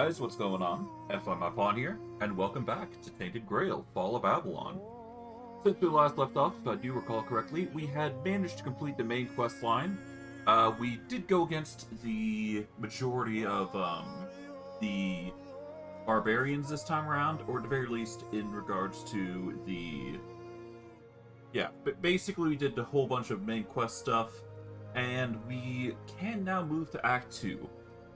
guys, what's going on? FM Upon here, and welcome back to Tainted Grail, Fall of Avalon. Since we last left off, if I do recall correctly, we had managed to complete the main quest line. We did go against the majority of the barbarians this time around, or at the very least in regards to the... Yeah, but basically we did a whole bunch of main quest stuff, and we can now move to Act 2.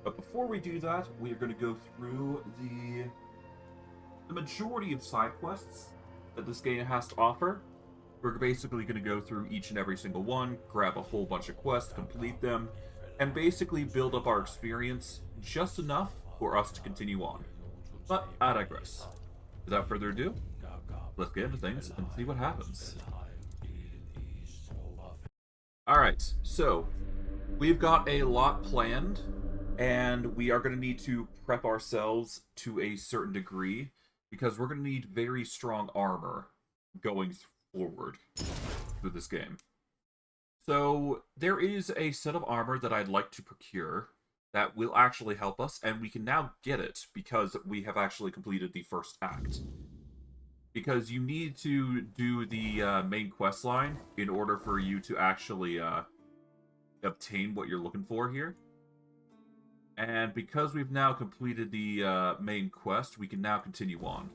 But before we do that, we are going to go through the majority of side quests that this game has to offer. We're basically going to go through each and every single one, grab a whole bunch of quests, complete them, and basically build up our experience just enough for us to continue on. But I digress. Without further ado, let's get into things and see what happens. Alright, so we've got a lot planned, and we are going to need to prep ourselves to a certain degree, because we're going to need very strong armor going forward through this game. So there is a set of armor that I'd like to procure that will actually help us, and we can now get it because we have actually completed the first act. Because you need to do the main quest line in order for you to actually obtain what you're looking for here. And because we've now completed the main quest, we can now continue on.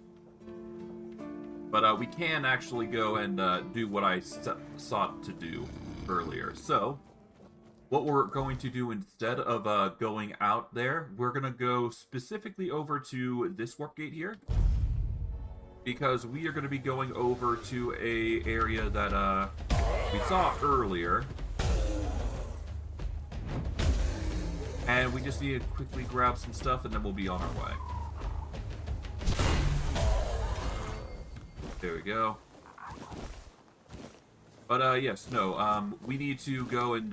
But we can actually go and do what I sought to do earlier. So, what we're going to do instead of going out there, we're going to go specifically over to this warp gate here. Because we are going to be going over to a area that we saw earlier. And we just need to quickly grab some stuff and then we'll be on our way. There we go. But yes, no, we need to go and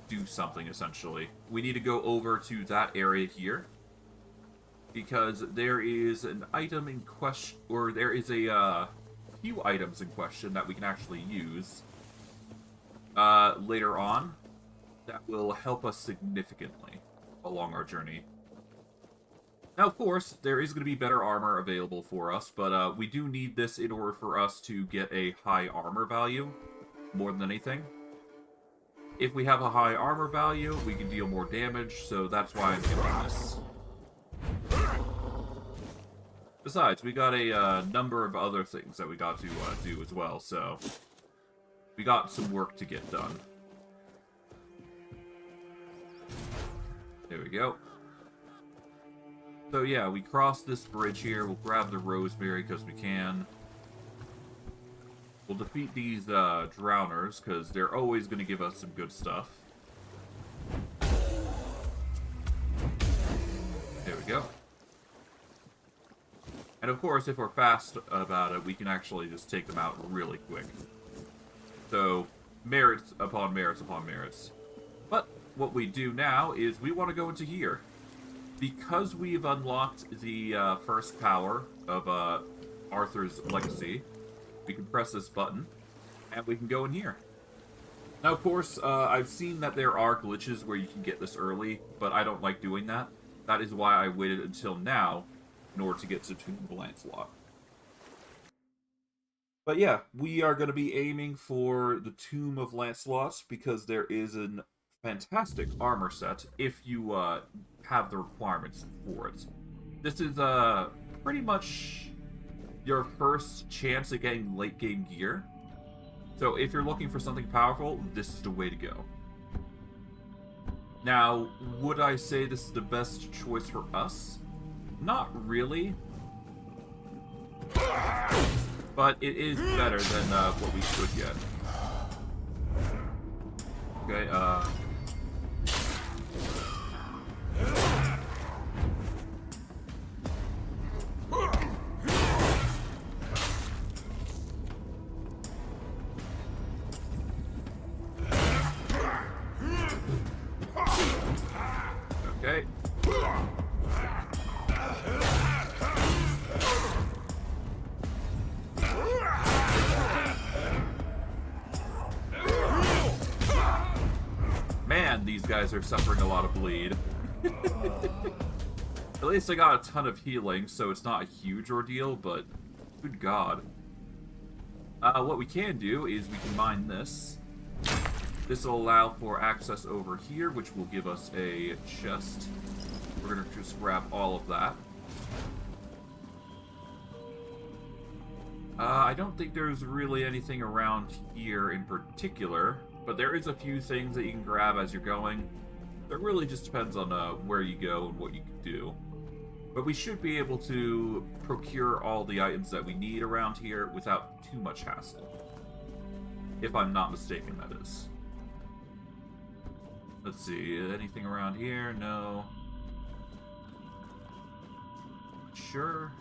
do something essentially. We need to go over to that area here. Because there is an item in question, or there is a few items in question that we can actually use later on that will help us significantly along our journey. Now, of course, there is going to be better armor available for us, but we do need this in order for us to get a high armor value, more than anything. If we have a high armor value, we can deal more damage, so that's why I'm doing this. Besides, we got a number of other things that we got to do as well, so we got some work to get done. There we go. So yeah, we cross this bridge here. We'll grab the rosemary because we can. We'll defeat these drowners because they're always going to give us some good stuff. There we go. And of course, if we're fast about it, we can actually just take them out really quick. So, merits upon merits upon merits. But what we do now is we want to go into here. Because we've unlocked the first power of Arthur's Legacy, we can press this button, and we can go in here. Now, of course, I've seen that there are glitches where you can get this early, but I don't like doing that. That is why I waited until now in order to get to Tomb of Lancelot. But yeah, we are going to be aiming for the Tomb of Lancelot because there is a fantastic armor set if you have the requirements for it. This is pretty much your first chance at getting late game gear. So if you're looking for something powerful, this is the way to go. Now, would I say this is the best choice for us? Not really. But it is better than what we could get. Okay, Okay. Man, these guys are suffering a lot of bleed. At least I got a ton of healing, so it's not a huge ordeal, but good god. What we can do is we can mine this. This will allow for access over here, which will give us a chest. We're going to just grab all of that. I don't think there's really anything around here in particular, but there is a few things that you can grab as you're going. It really just depends on where you go and what you can do. But we should be able to procure all the items that we need around here without too much hassle. If I'm not mistaken, that is. Let's see, anything around here? No. Sure.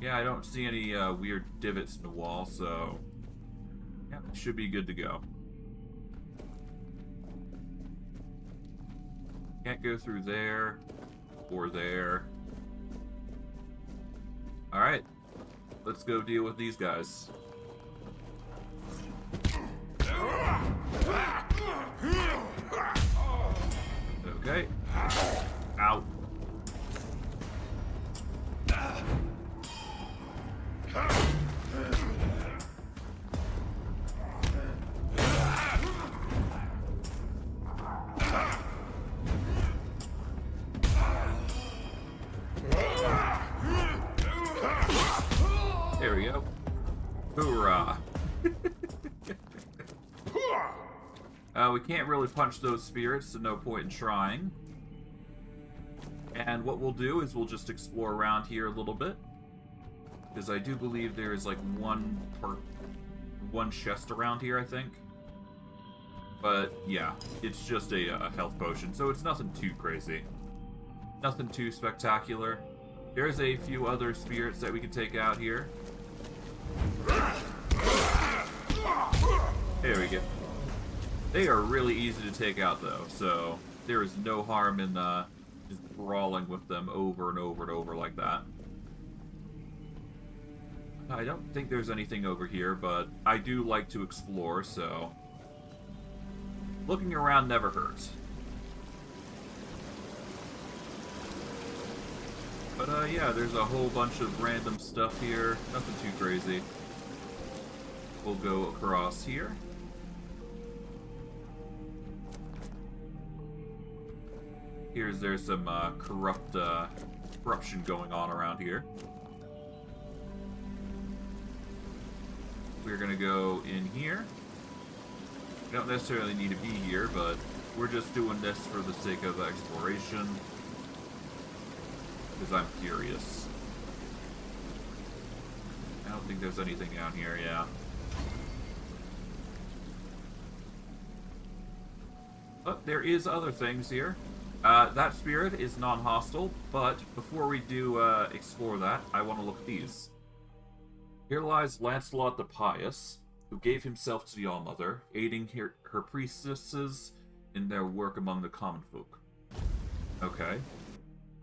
Yeah, I don't see any weird divots in the wall, so yeah, it should be good to go. Can't go through there or there. Alright, let's go deal with these guys. Okay. Ow. There we go. Hoorah. We can't really punch those spirits, so no point in trying. And what we'll do is we'll just explore around here a little bit. Because I do believe there is like one chest around here, I think. But yeah, it's just a health potion, so it's nothing too crazy. Nothing too spectacular. There's a few other spirits that we can take out here. There we go. They are really easy to take out, though, so there is no harm in just brawling with them over and over and over like that. I don't think there's anything over here, but I do like to explore, so looking around never hurts. But yeah, there's a whole bunch of random stuff here. Nothing too crazy. We'll go across here. There's some corruption going on around here. We're gonna go in here. We don't necessarily need to be here, but we're just doing this for the sake of exploration. Because I'm curious. I don't think there's anything down here, yeah. But there is other things here. That spirit is non-hostile, but before we do explore that, I want to look at these. Here lies Lancelot the Pious, who gave himself to the All-Mother, aiding her priestesses in their work among the common folk. Okay.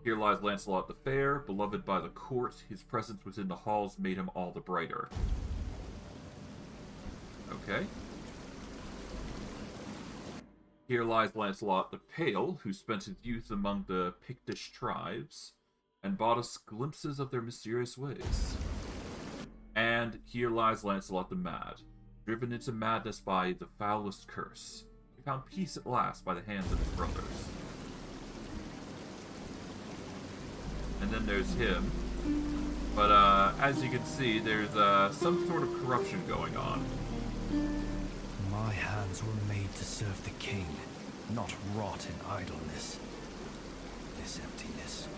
Here lies Lancelot the Fair, beloved by the court. His presence within the halls made him all the brighter. Okay. Here lies Lancelot the Pale, who spent his youth among the Pictish tribes, and brought us glimpses of their mysterious ways. And here lies Lancelot the Mad, driven into madness by the foulest curse. He found peace at last by the hands of his brothers. And then there's him. But as you can see, there's some sort of corruption going on. My hands were made to serve the king, not rot in idleness. This emptiness,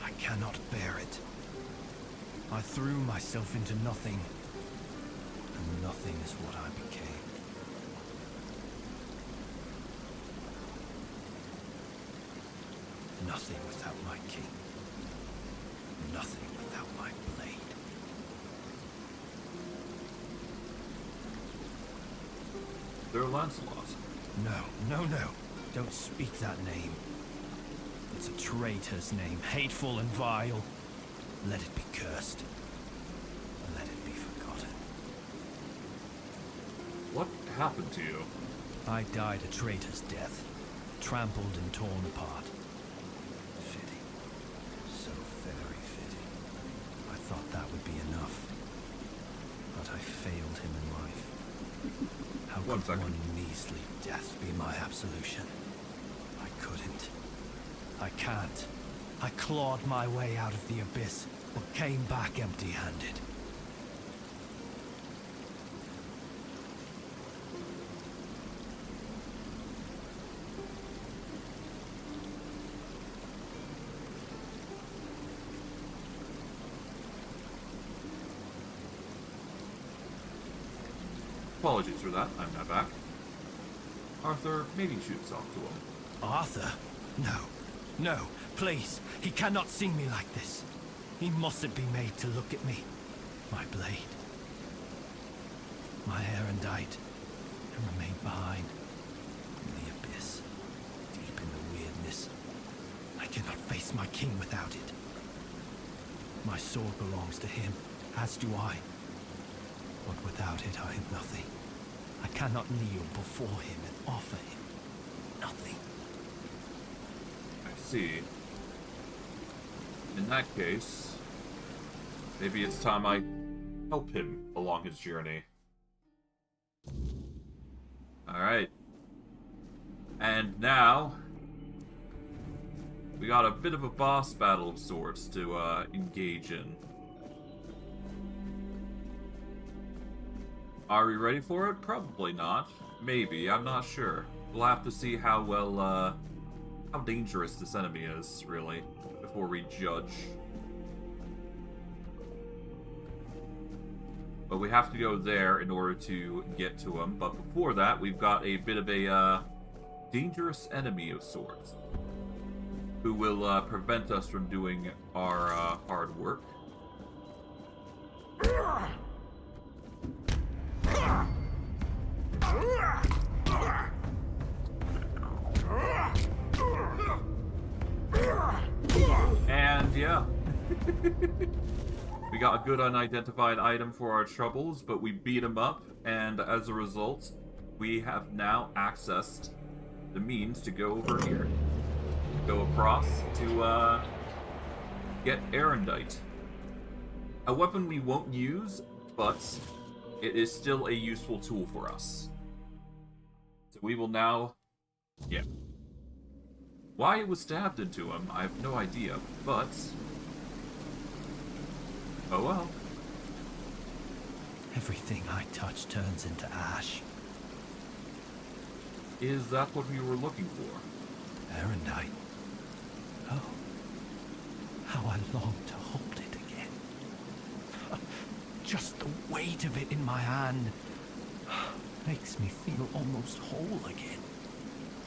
I cannot bear it. I threw myself into nothing, and nothing is what I became. Nothing without my king. Nothing without my blade. Sir Lancelot. No. Don't speak that name. It's a traitor's name, hateful and vile. Let it be cursed. Let it be forgotten. What happened to you? I died a traitor's death, trampled and torn apart. be enough. But I failed him in life. How One could second. one measly death be my absolution? I couldn't. I can't. I clawed my way out of the abyss, but came back empty-handed. Apologies for that. I'm now back. Arthur, maybe shoot talk to him. Arthur? No. No, please. He cannot see me like this. He mustn't be made to look at me. My blade. My erendite. And remain behind. In the abyss. Deep in the weirdness. I cannot face my king without it. My sword belongs to him, as do I. But without it, I am nothing. I cannot kneel before him and offer him nothing. I see. In that case, maybe it's time I help him along his journey. Alright. And now, we got a bit of a boss battle of sorts to engage in. Are we ready for it? Probably not. Maybe, I'm not sure. We'll have to see how well, how dangerous this enemy is, really, before we judge. But we have to go there in order to get to him. But before that, we've got a bit of a, dangerous enemy of sorts. Who will, prevent us from doing our, hard work. And yeah, we got a good unidentified item for our troubles, but we beat him up, and as a result, we have now accessed the means to go over here. Go across to get erendite. A weapon we won't use, but it is still a useful tool for us. So we will now... Yeah. Why it was stabbed into him, I have no idea, but... Oh well. Everything I touch turns into ash. Is that what we were looking for? Erendite. Oh, how I long to hold it again. Just the weight of it in my hand makes me feel almost whole again.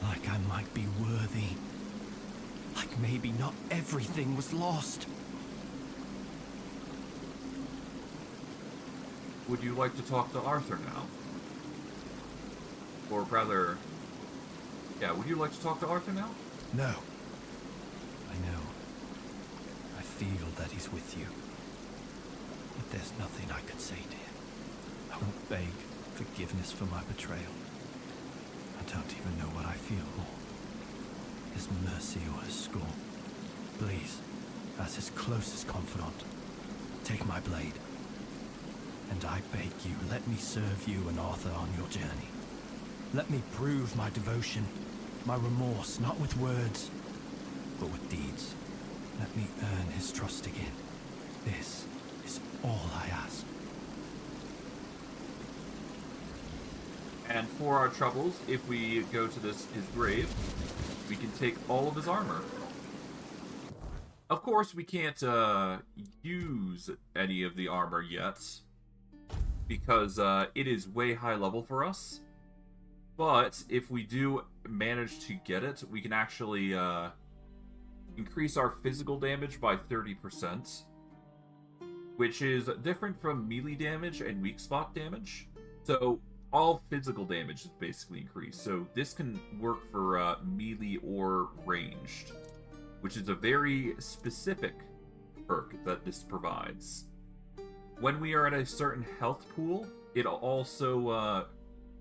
Like I might be worthy. Like maybe not everything was lost. Would you like to talk to Arthur now? Or rather... Yeah, would you like to talk to Arthur now? No. I know. I feel that he's with you. But there's nothing I could say to him. I won't beg forgiveness for my betrayal. I don't even know what I feel more. His mercy or his scorn. Please, as his closest confidant, take my blade. And I beg you, let me serve you and Arthur on your journey. Let me prove my devotion, my remorse, not with words, but with deeds. Let me earn his trust again. This is all I ask. And for our troubles, if we go to his grave, we can take all of his armor. Of course, we can't use any of the armor yet, because it is way high level for us. But if we do manage to get it, we can actually increase our physical damage by 30%, which is different from melee damage and weak spot damage. So all physical damage is basically increased. So this can work for melee or ranged, which is a very specific perk that this provides. When we are at a certain health pool, it'll also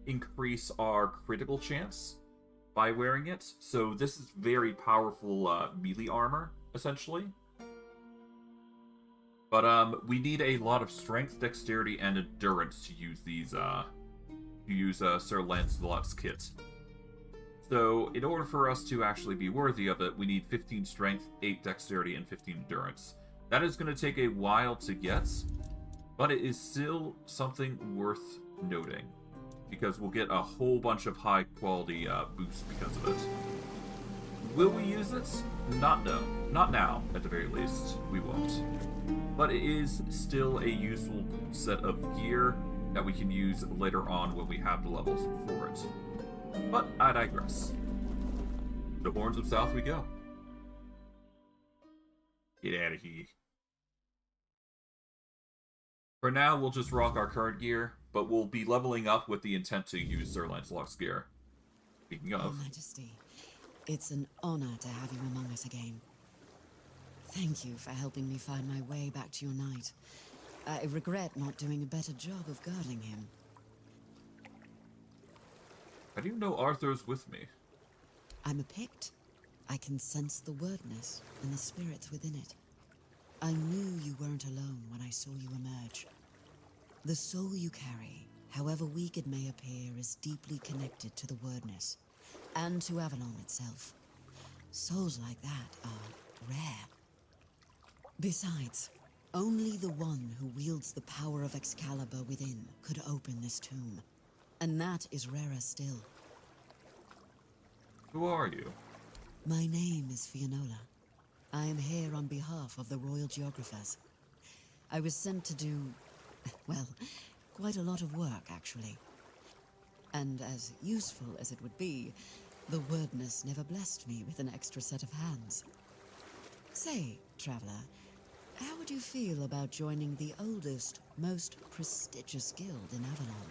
increase our critical chance by wearing it. So this is very powerful melee armor, essentially. But we need a lot of strength, dexterity, and endurance to use these Sir Lancelot's kit. So, in order for us to actually be worthy of it, we need 15 strength, 8 dexterity, and 15 endurance. That is going to take a while to get, but it is still something worth noting, because we'll get a whole bunch of high-quality boosts because of it. Will we use it? Not now, at the very least. We won't. But it is still a useful set of gear that we can use later on when we have the levels for it. But I digress. The Horns of South we go. Get out of here. For now, we'll just rock our current gear, but we'll be leveling up with the intent to use Sir Lancelot's gear. Speaking of... Your Majesty, it's an honor to have you among us again. Thank you for helping me find my way back to your knight. I regret not doing a better job of guarding him. How do you know Arthur's with me? I'm a Pict. I can sense the wordness and the spirits within it. I knew you weren't alone when I saw you emerge. The soul you carry, however weak it may appear, is deeply connected to the wordness, and to Avalon itself. Souls like that are rare. Besides, only the one who wields the power of Excalibur within could open this tomb. And that is rarer still. Who are you? My name is Fianola. I am here on behalf of the Royal Geographers. I was sent to do, well, quite a lot of work, actually. And as useful as it would be, the wordness never blessed me with an extra set of hands. Say, traveler, how would you feel about joining the oldest, most prestigious guild in Avalon?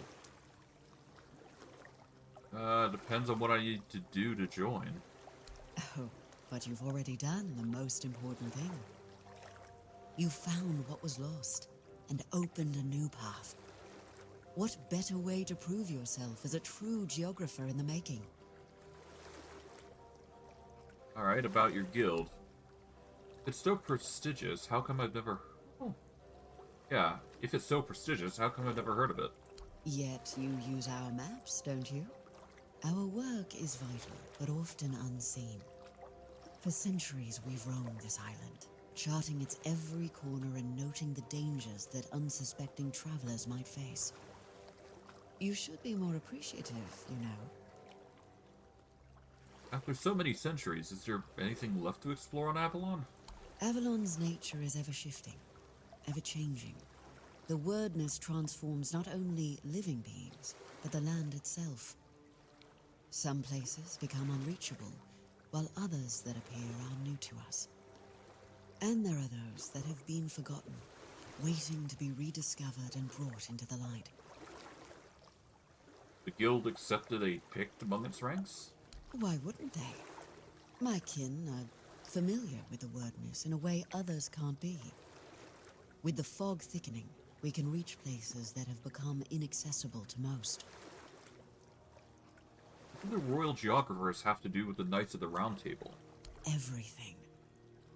Depends on what I need to do to join. Oh, but you've already done the most important thing. You found what was lost and opened a new path. What better way to prove yourself as a true geographer in the making? Alright, about your guild. It's so prestigious, how come I've never... Oh. Yeah, if it's so prestigious, how come I've never heard of it? Yet you use our maps, don't you? Our work is vital, but often unseen. For centuries we've roamed this island, charting its every corner and noting the dangers that unsuspecting travelers might face. You should be more appreciative, you know. After so many centuries, is there anything left to explore on Avalon? Avalon's nature is ever-shifting, ever-changing. The wordness transforms not only living beings, but the land itself. Some places become unreachable, while others that appear are new to us. And there are those that have been forgotten, waiting to be rediscovered and brought into the light. The guild accepted a Pict among its ranks? Why wouldn't they? My kin are familiar with the wordness in a way others can't be. With the fog thickening, we can reach places that have become inaccessible to most. What do the Royal Geographers have to do with the Knights of the Round Table? Everything.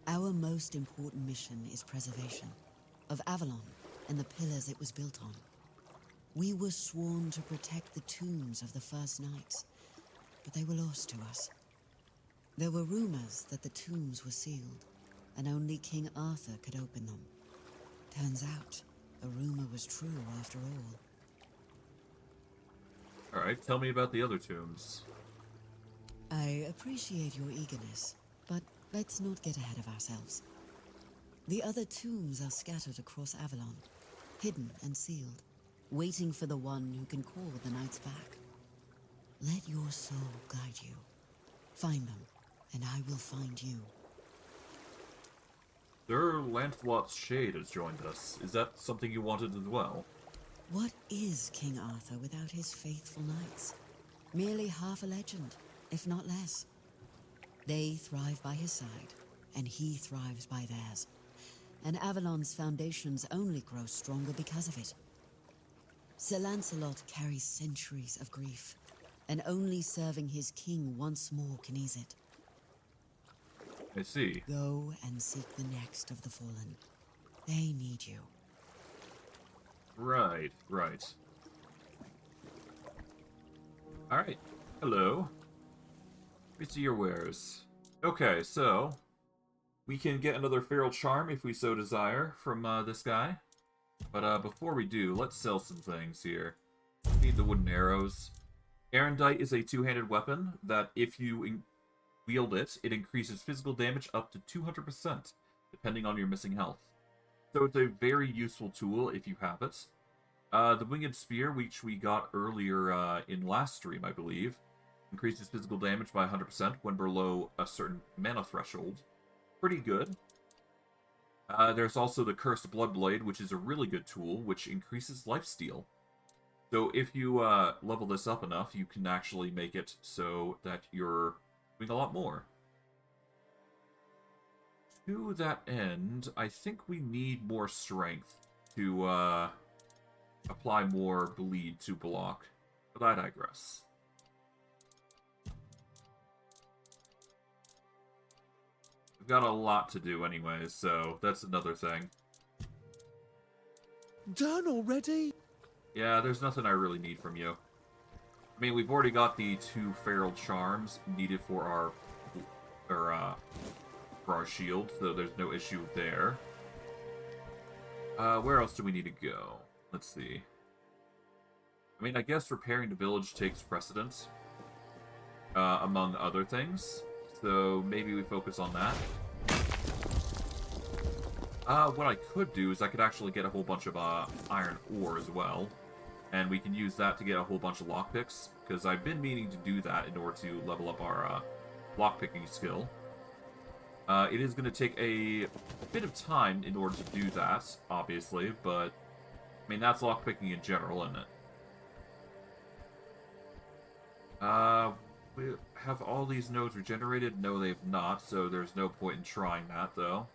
Our most important mission is preservation of Avalon and the pillars it was built on. We were sworn to protect the tombs of the first knights, but they were lost to us. There were rumors that the tombs were sealed, and only King Arthur could open them. Turns out, a rumor was true after all. Alright, tell me about the other tombs. I appreciate your eagerness, but let's not get ahead of ourselves. The other tombs are scattered across Avalon, hidden and sealed, waiting for the one who can call the knights back. Let your soul guide you. Find them, and I will find you. Sir Lancelot's Shade has joined us. Is that something you wanted as well? What is King Arthur without his faithful knights? Merely half a legend, if not less. They thrive by his side, and he thrives by theirs. And Avalon's foundations only grow stronger because of it. Sir Lancelot carries centuries of grief, and only serving his king once more can ease it. I see. Go and seek the next of the fallen. They need you. Right. Alright. Hello. Let me see your wares. Okay, so we can get another Feral Charm if we so desire from this guy. But before we do, let's sell some things here. Need the wooden arrows. Erendite is a two-handed weapon that if you wield it, it increases physical damage up to 200%, depending on your missing health. So it's a very useful tool if you have it. The Winged Spear, which we got earlier in last stream, I believe, increases physical damage by 100% when below a certain mana threshold. Pretty good. There's also the Cursed Bloodblade, which is a really good tool, which increases lifesteal. So if you level this up enough, you can actually make it so that you're doing a lot more. To that end, I think we need more strength to apply more bleed to block. But I digress. We've got a lot to do anyways, so that's another thing. Done already? Yeah, there's nothing I really need from you. I mean, we've already got the 2 Feral Charms needed for our shield, so there's no issue there. Where else do we need to go? Let's see. I mean, I guess repairing the village takes precedence, among other things. So maybe we focus on that. What I could do is I could actually get a whole bunch of iron ore as well. And we can use that to get a whole bunch of lockpicks, because I've been meaning to do that in order to level up our lockpicking skill. It is going to take a bit of time in order to do that, obviously, but I mean, that's lockpicking in general, isn't it? We have all these nodes regenerated? No, they've not, so there's no point in trying that, though.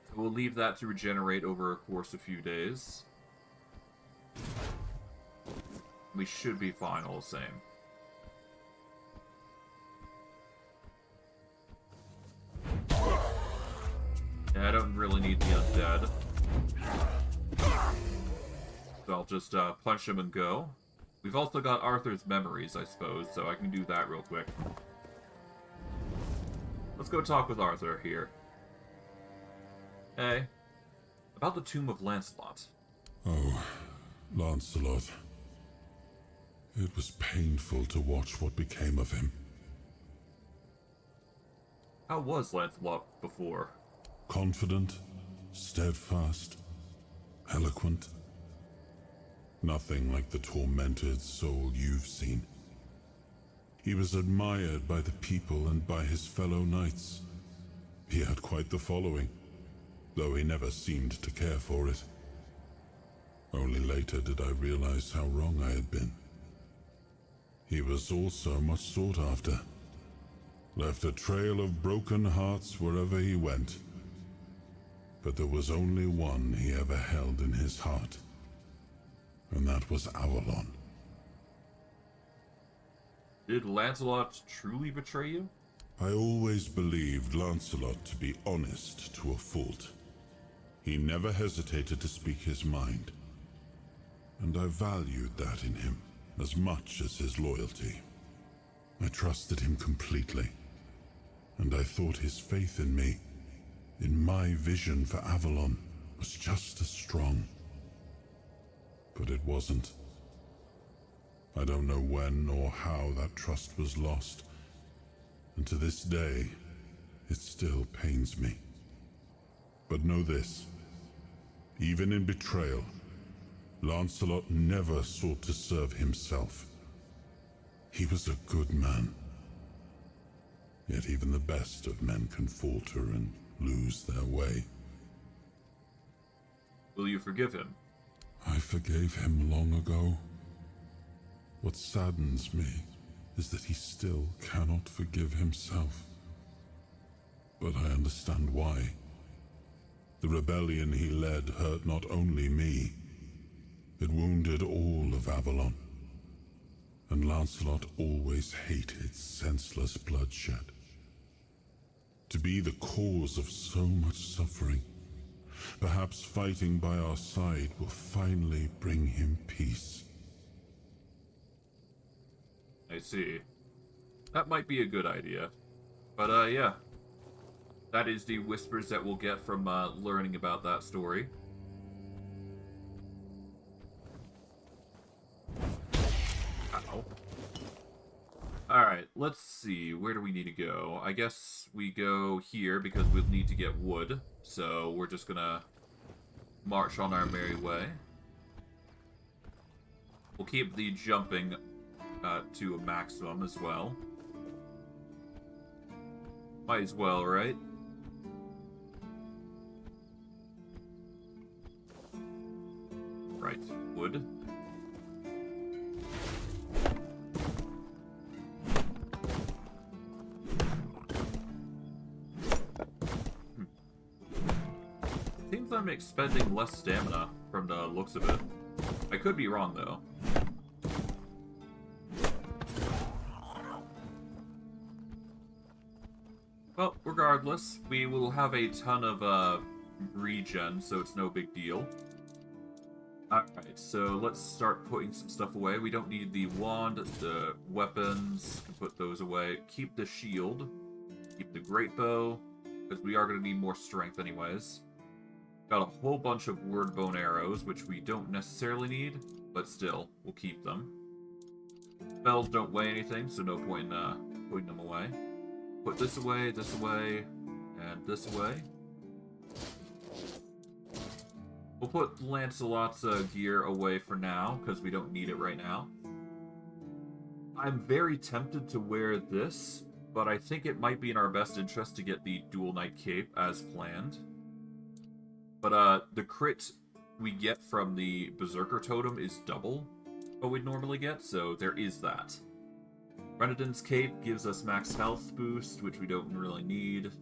So we'll leave that to regenerate over a course of a few days. We should be fine all the same. Yeah, I don't really need the undead. So I'll just punch him and go. We've also got Arthur's memories, I suppose, so I can do that real quick. Let's go talk with Arthur here. Hey. About the tomb of Lancelot. Oh, Lancelot. It was painful to watch what became of him. How was Lancelot before? Confident, steadfast, eloquent. Nothing like the tormented soul you've seen. He was admired by the people and by his fellow knights. He had quite the following, though he never seemed to care for it. Only later did I realize how wrong I had been. He was also much sought after. Left a trail of broken hearts wherever he went. But there was only one he ever held in his heart. And that was Avalon. Did Lancelot truly betray you? I always believed Lancelot to be honest to a fault. He never hesitated to speak his mind. And I valued that in him as much as his loyalty. I trusted him completely. And I thought his faith in me, in my vision for Avalon, was just as strong. But it wasn't. I don't know when or how that trust was lost, and to this day, it still pains me. But know this, even in betrayal, Lancelot never sought to serve himself. He was a good man. Yet even the best of men can falter and lose their way. Will you forgive him? I forgave him long ago. What saddens me is that he still cannot forgive himself. But I understand why. The rebellion he led hurt not only me, it wounded all of Avalon. And Lancelot always hated senseless bloodshed. To be the cause of so much suffering, Perhaps fighting by our side will finally bring him peace. I see. That might be a good idea. But, yeah. That is the whispers that we'll get from, learning about that story. Ow. Alright, let's see. Where do we need to go? I guess we go here because we'll need to get wood. So we're just gonna march on our merry way. We'll keep the jumping to a maximum as well. Might as well, right? Right, wood. Seems I'm expending less stamina from the looks of it. I could be wrong, though. Well, regardless, we will have a ton of regen, so it's no big deal. Alright, so let's start putting some stuff away. We don't need the wand, the weapons, can put those away. Keep the shield, keep the great bow, because we are going to need more strength anyways. Got a whole bunch of word bone arrows, which we don't necessarily need, but still, we'll keep them. Spells don't weigh anything, so no point in putting them away. Put this away, and this away. We'll put Lancelot's gear away for now, because we don't need it right now. I'm very tempted to wear this, but I think it might be in our best interest to get the Dual Knight Cape as planned. But the crit we get from the Berserker Totem is double what we'd normally get, so there is that. Renadin's Cape gives us max health boost, which we don't really need.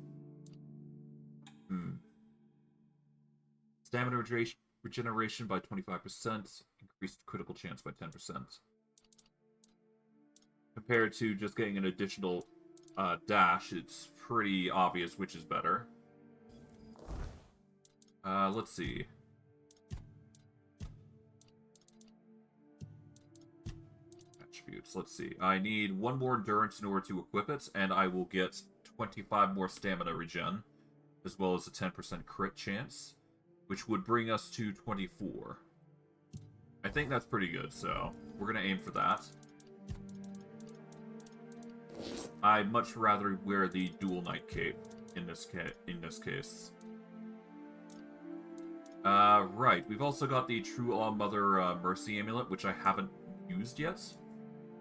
Stamina regeneration by 25%, increased critical chance by 10%. Compared to just getting an additional dash, it's pretty obvious which is better. Let's see. Attributes, let's see. I need 1 more endurance in order to equip it, and I will get 25 more stamina regen, as well as a 10% crit chance, which would bring us to 24. I think that's pretty good, so we're going to aim for that. I'd much rather wear the Dual Knight Cape in this case. Right. We've also got the True All-Mother Mercy Amulet, which I haven't used yet.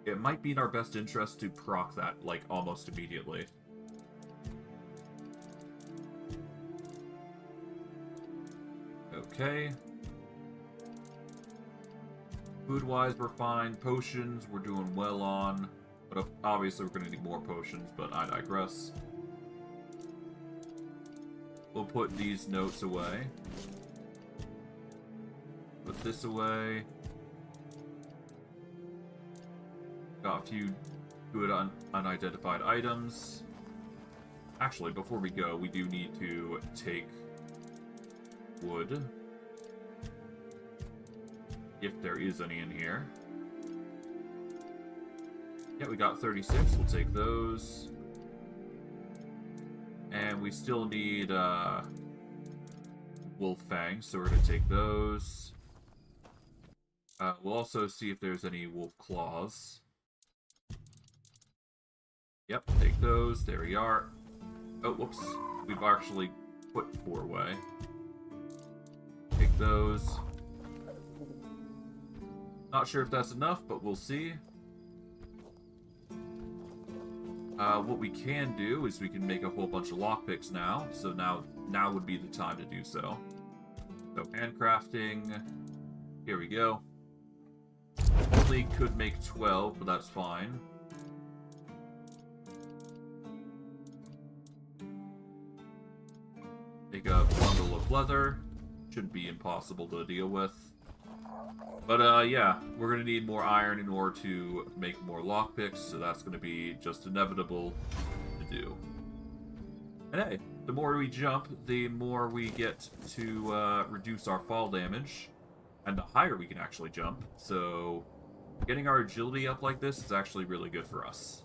It might be in our best interest to proc that, like, almost immediately. Okay. Food-wise, we're fine. Potions, we're doing well on. But obviously, we're going to need more potions, but I digress. We'll put these notes away. Put this away. Got a few good unidentified items. Actually, before we go, we do need to take wood. If there is any in here. Yeah, we got 36. We'll take those. And we still need wolf fangs, so we're going to take those. We'll also see if there's any wolf claws. Yep, take those. There we are. Oh, whoops. We've actually put 4 away. Take those. Not sure if that's enough, but we'll see. What we can do is we can make a whole bunch of lockpicks now. So now would be the time to do so. So handcrafting. Here we go. Only could make 12, but that's fine. Make a bundle of leather. Shouldn't be impossible to deal with. But, yeah, we're going to need more iron in order to make more lockpicks, so that's going to be just inevitable to do. And hey, the more we jump, the more we get to reduce our fall damage, and the higher we can actually jump. So getting our agility up like this is actually really good for us.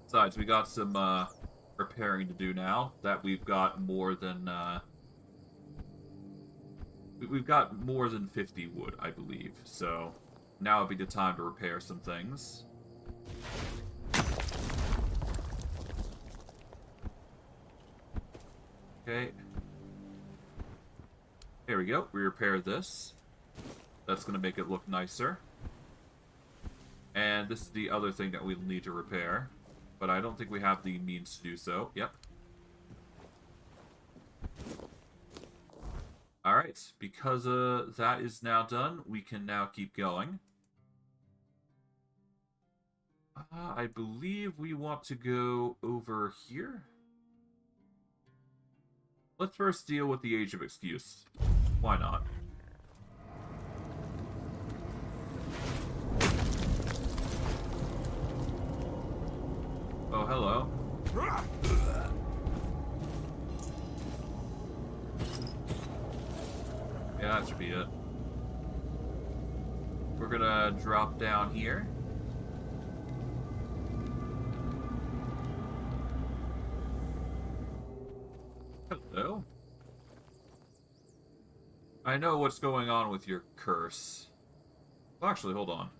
Besides, we got some repairing to do now that we've got more than we've got more than 50 wood, I believe. So now would be the time to repair some things. Okay. Here we go. We repaired this. That's going to make it look nicer. And this is the other thing that we'll need to repair. But I don't think we have the means to do so. Yep. Alright. Because that is now done, we can now keep going. I believe we want to go over here. Let's first deal with the Age of Excuse. Why not? Oh, hello. Yeah, that should be it. We're gonna drop down here. Hello. I know what's going on with your curse. Well, actually, hold on.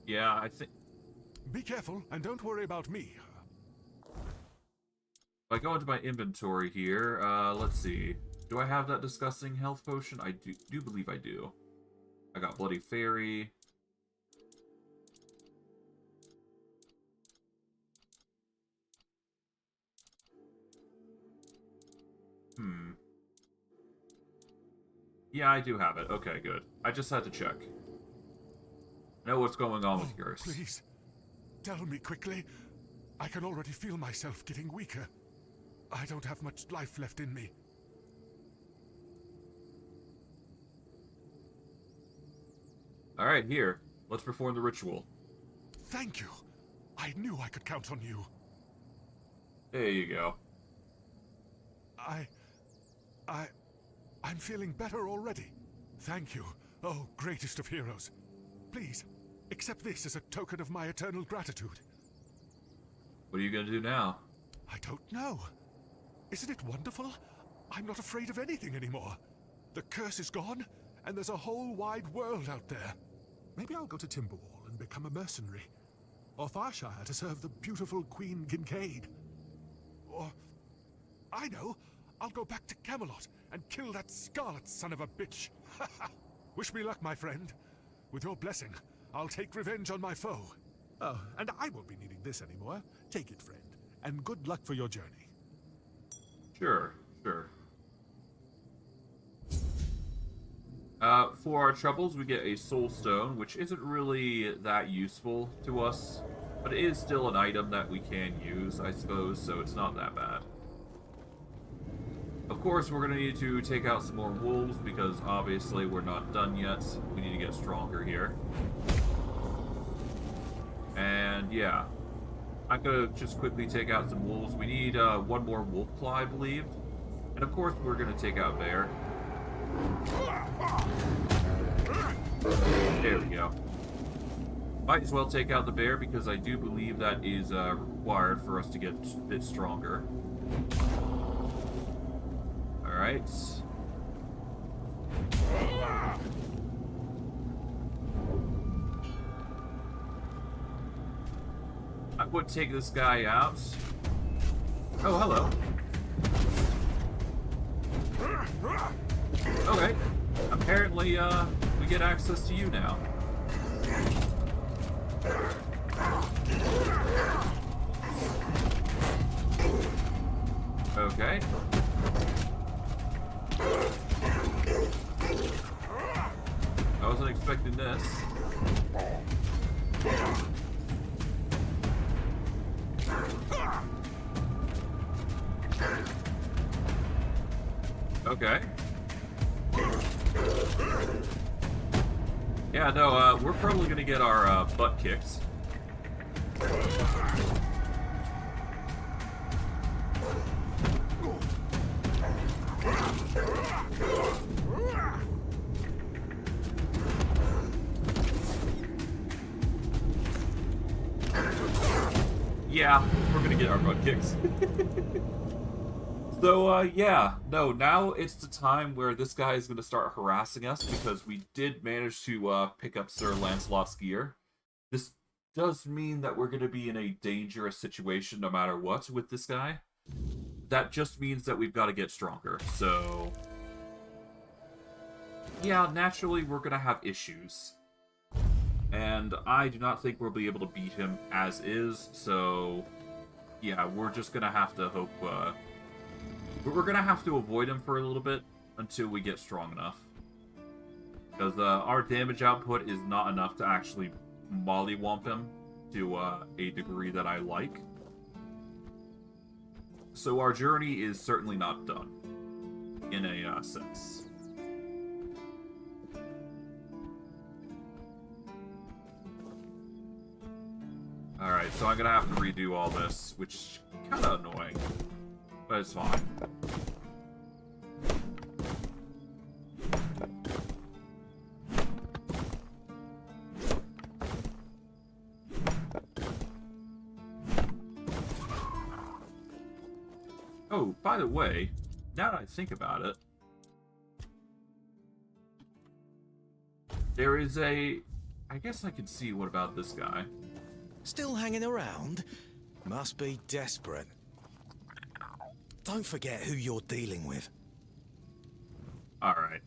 Yeah, I think... Be careful, and don't worry about me. If I go into my inventory here, let's see. Do I have that disgusting health potion? I do believe I do. I got Bloody Fairy. Yeah, I do have it. Okay, good. I just had to check. Know what's going on with yours. Please, tell me quickly. I can already feel myself getting weaker. I don't have much life left in me. Alright, here. Let's perform the ritual. Thank you. I knew I could count on you. There you go. I'm feeling better already. Thank you, oh greatest of heroes. Please, accept this as a token of my eternal gratitude. What are you gonna do now? I don't know. Isn't it wonderful? I'm not afraid of anything anymore. The curse is gone, and there's a whole wide world out there. Maybe I'll go to Timberwall and become a mercenary. Or Farshire to serve the beautiful Queen Kincaid. Or, I know, I'll go back to Camelot and kill that Scarlet son of a bitch. Wish me luck, my friend. With your blessing, I'll take revenge on my foe. Oh, and I won't be needing this anymore. Take it, friend, and good luck for your journey. Sure, sure. For our troubles, we get a soul stone, which isn't really that useful to us, but it is still an item that we can use, I suppose, so it's not that bad. Of course, we're going to need to take out some more wolves, because obviously we're not done yet. We need to get stronger here. And yeah, I'm going to just quickly take out some wolves. We need one more wolf claw, I believe. And of course, we're going to take out bear. There we go. Might as well take out the bear, because I do believe that is required for us to get a bit stronger. Alright. I would take this guy out. Oh, hello. Okay. Apparently, we get access to you now. Okay. I wasn't expecting this. Okay. Yeah, no, we're probably gonna get our butt kicked. Yeah, we're gonna get our butt kicks. So, yeah. No, now it's the time where this guy is gonna start harassing us because we did manage to, pick up Sir Lancelot's gear. This does mean that we're gonna be in a dangerous situation no matter what with this guy. That just means that we've got to get stronger, so... Yeah, naturally we're gonna have issues. And I do not think we'll be able to beat him as is, so... Yeah, we're just gonna have to hope, we're gonna have to avoid him for a little bit until we get strong enough. Because, our damage output is not enough to actually mollywomp him to, a degree that I like. So our journey is certainly not done, in a, sense. Alright, so I'm gonna have to redo all this, which is kinda annoying. But it's fine. Oh, by the way, now that I think about it, there is a... I guess I could see what about this guy. Still hanging around? Must be desperate. Don't forget who you're dealing with. Alright.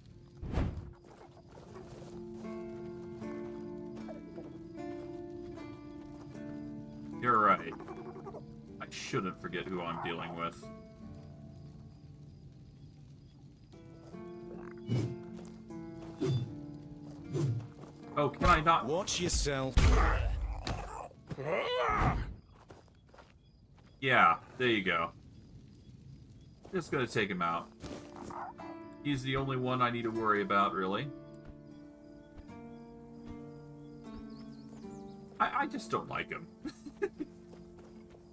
You're right. I shouldn't forget who I'm dealing with. Oh, can I not? Watch yourself. Yeah, there you go. Just gonna take him out. He's the only one I need to worry about, really. I just don't like him.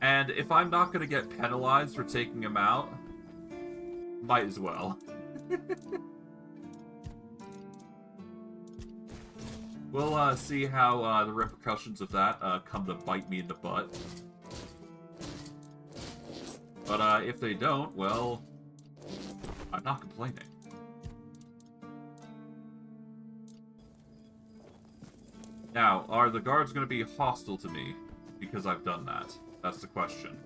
And if I'm not gonna get penalized for taking him out, might as well. We'll see how the repercussions of that come to bite me in the butt. But if they don't, well, I'm not complaining. Now, are the guards going to be hostile to me because I've done that? That's the question.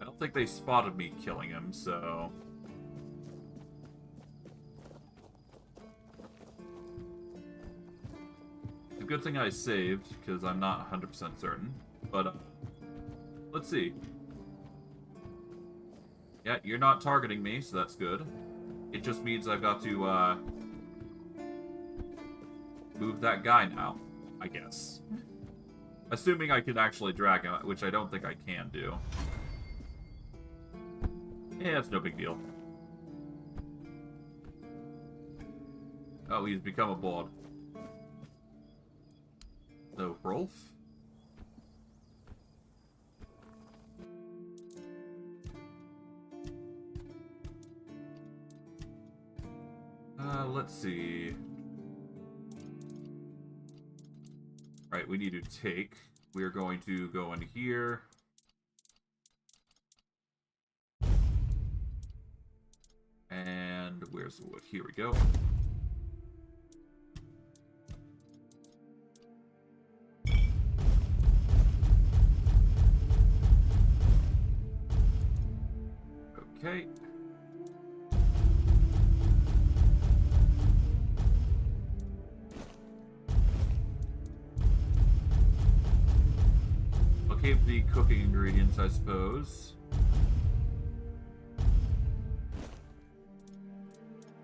I don't think they spotted me killing him, so... It's a good thing I saved, because I'm not 100% certain. But, let's see. Yeah, you're not targeting me, so that's good. It just means I've got to, move that guy now, I guess. Assuming I can actually drag him, which I don't think I can do. Yeah, it's no big deal. Oh, he's become a board. So, Rolf? Let's see. Right, we need to take. We're going to go in here. And where's the wood? Here we go. Okay. I'll keep the cooking ingredients, I suppose.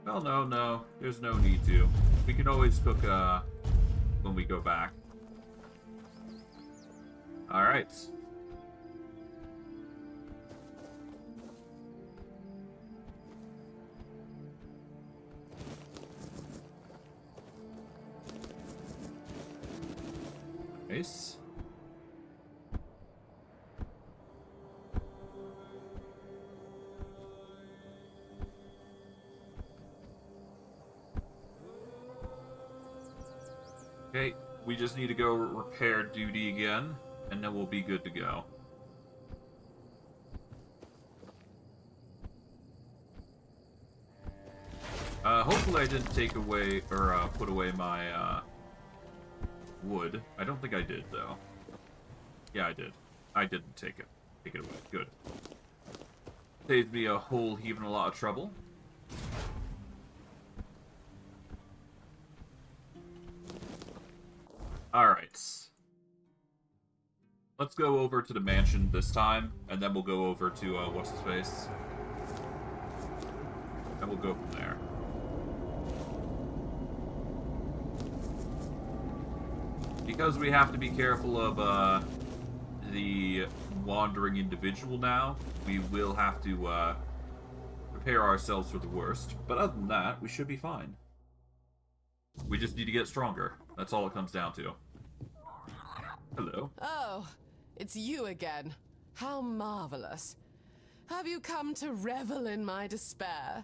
Well, no. There's no need to. We can always cook, when we go back. Alright. Nice. Okay, we just need to go repair duty again, and then we'll be good to go. Hopefully I didn't take away, or put away my, wood. I don't think I did, though. Yeah, I did. I didn't take it away. Good. Saved me a whole heap and a lot of trouble. Alright. Let's go over to the mansion this time, and then we'll go over to, what's-his-face. And we'll go from there. Because we have to be careful of, the wandering individual now, we will have to, prepare ourselves for the worst. But other than that, we should be fine. We just need to get stronger. That's all it comes down to. Hello. Oh, it's you again. How marvelous. Have you come to revel in my despair?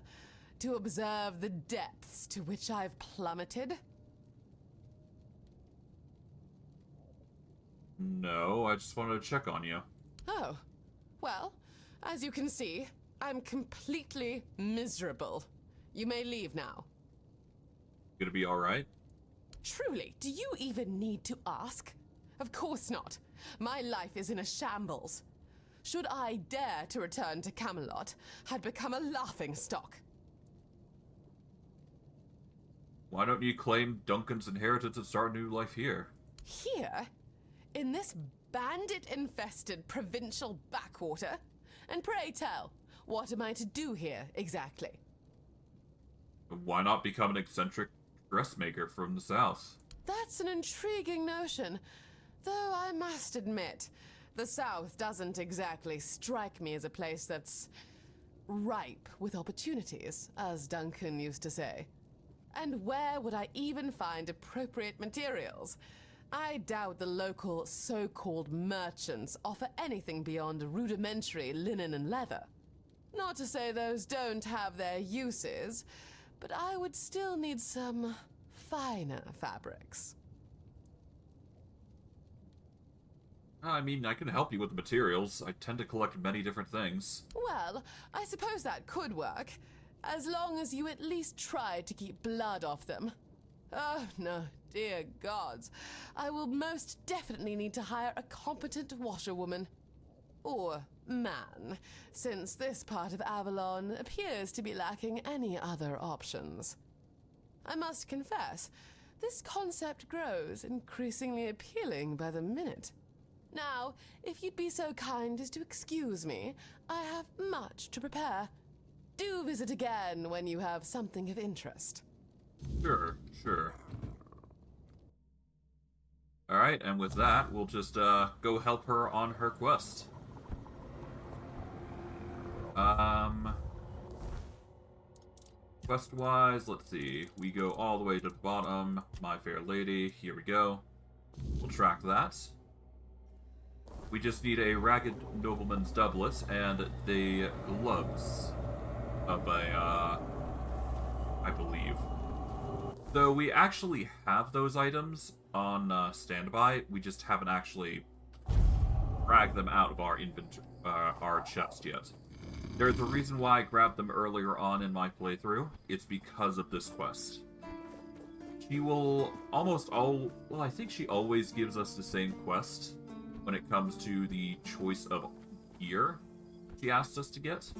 To observe the depths to which I've plummeted? No, I just wanted to check on you. Oh, well, as you can see, I'm completely miserable. You may leave now. Gonna be alright? Truly, do you even need to ask? Of course not. My life is in a shambles. Should I dare to return to Camelot, I'd become a laughingstock. Why don't you claim Duncan's inheritance and start a new life here? Here? In this bandit-infested provincial backwater? And pray tell, what am I to do here, exactly? Why not become an eccentric dressmaker from the south? That's an intriguing notion, though I must admit, the south doesn't exactly strike me as a place that's ripe with opportunities, as Duncan used to say. And where would I even find appropriate materials? I doubt the local so-called merchants offer anything beyond rudimentary linen and leather. Not to say those don't have their uses, but I would still need some finer fabrics. I mean, I can help you with the materials. I tend to collect many different things. Well, I suppose that could work, as long as you at least try to keep blood off them. Oh, no, dear gods. I will most definitely need to hire a competent washerwoman. Or man, since this part of Avalon appears to be lacking any other options. I must confess, this concept grows increasingly appealing by the minute. Now, if you'd be so kind as to excuse me, I have much to prepare. Do visit again when you have something of interest. Sure, sure. Alright, and with that, we'll just, go help her on her quest. Quest-wise, let's see. We go all the way to the bottom. My Fair Lady, here we go. We'll track that. We just need a ragged nobleman's doublet and the gloves of a, I believe. Though we actually have those items on standby, we just haven't actually dragged them out of our inventory, our chest yet. There's a reason why I grabbed them earlier on in my playthrough. It's because of this quest. She will well, I think she always gives us the same quest when it comes to the choice of gear she asked us to get.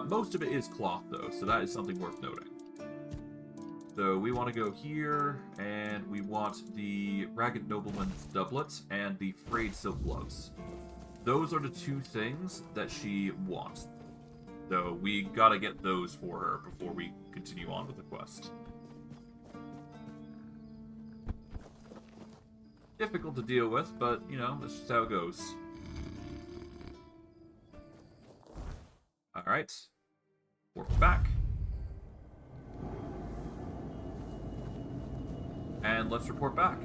Most of it is cloth, though, so that is something worth noting. So we want to go here, and we want the Ragged Nobleman's doublet and the frayed silk gloves. Those are the two things that she wants. So we gotta get those for her before we continue on with the quest. Difficult to deal with, but, you know, that's just how it goes. Alright. We're back. And let's report back.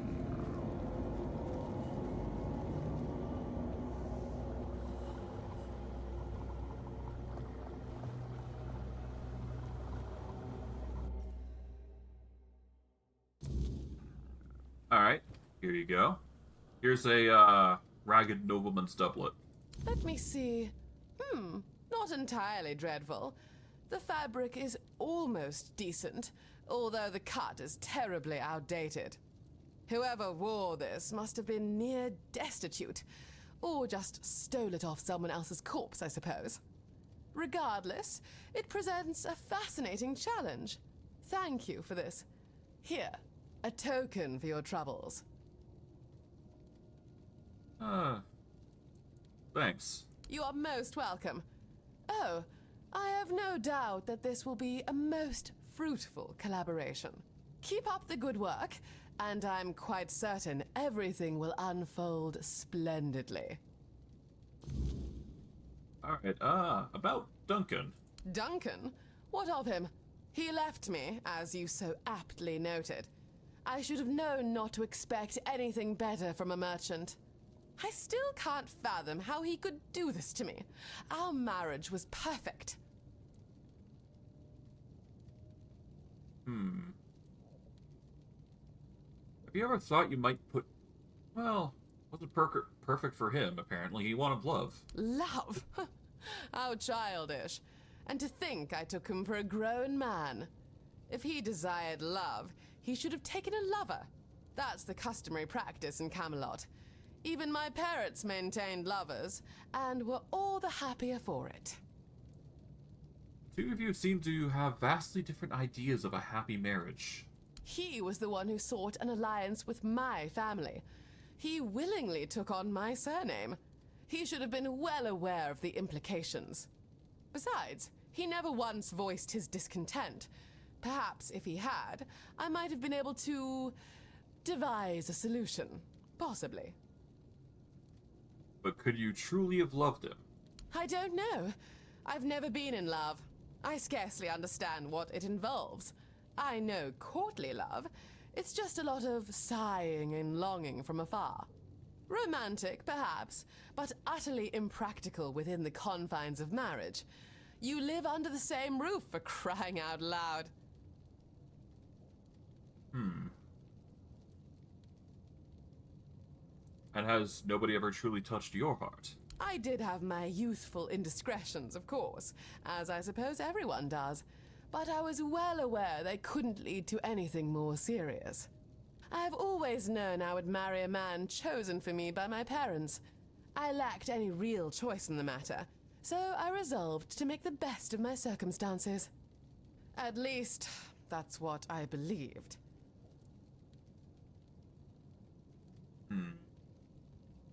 Here you go. Here's a ragged nobleman's doublet. Let me see. Not entirely dreadful. The fabric is almost decent, although the cut is terribly outdated. Whoever wore this must have been near destitute, or just stole it off someone else's corpse, I suppose. Regardless, it presents a fascinating challenge. Thank you for this. Here, a token for your troubles. Thanks. You are most welcome. Oh, I have no doubt that this will be a most fruitful collaboration. Keep up the good work, and I'm quite certain everything will unfold splendidly. Alright, about Duncan. Duncan? What of him? He left me, as you so aptly noted. I should have known not to expect anything better from a merchant. I still can't fathom how he could do this to me. Our marriage was perfect. Have you ever thought you might put... Well, wasn't perfect for him, apparently. He wanted love. Love? How childish. And to think I took him for a grown man. If he desired love, he should have taken a lover. That's the customary practice in Camelot. Even my parents maintained lovers, and were all the happier for it. Two of you seem to have vastly different ideas of a happy marriage. He was the one who sought an alliance with my family. He willingly took on my surname. He should have been well aware of the implications. Besides, he never once voiced his discontent. Perhaps if he had, I might have been able to devise a solution. Possibly. But could you truly have loved him? I don't know. I've never been in love. I scarcely understand what it involves. I know courtly love. It's just a lot of sighing and longing from afar. Romantic, perhaps, but utterly impractical within the confines of marriage. You live under the same roof, for crying out loud. And has nobody ever truly touched your heart? I did have my youthful indiscretions, of course, as I suppose everyone does, but I was well aware they couldn't lead to anything more serious. I have always known I would marry a man chosen for me by my parents. I lacked any real choice in the matter, so I resolved to make the best of my circumstances. At least, that's what I believed.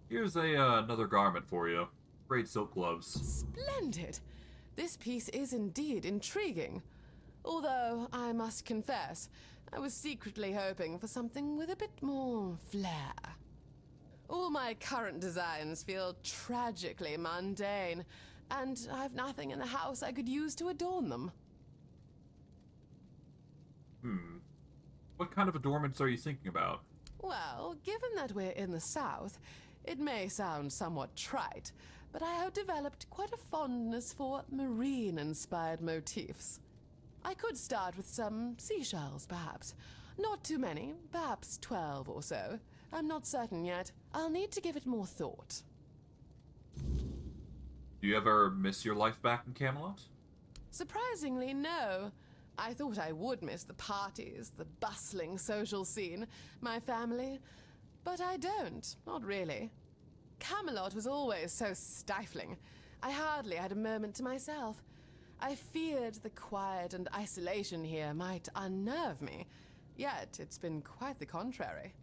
Here's another garment for you. Great silk gloves. Splendid! This piece is indeed intriguing. Although, I must confess, I was secretly hoping for something with a bit more flair. All my current designs feel tragically mundane, and I've nothing in the house I could use to adorn them. What kind of adornments are you thinking about? Well, given that we're in the South, it may sound somewhat trite, but I have developed quite a fondness for marine-inspired motifs. I could start with some seashells, perhaps. Not too many, perhaps 12 or so. I'm not certain yet. I'll need to give it more thought. Do you ever miss your life back in Camelot? Surprisingly, no. I thought I would miss the parties, the bustling social scene, my family, but I don't, not really. Camelot was always so stifling. I hardly had a moment to myself. I feared the quiet and isolation here might unnerve me, yet it's been quite the contrary.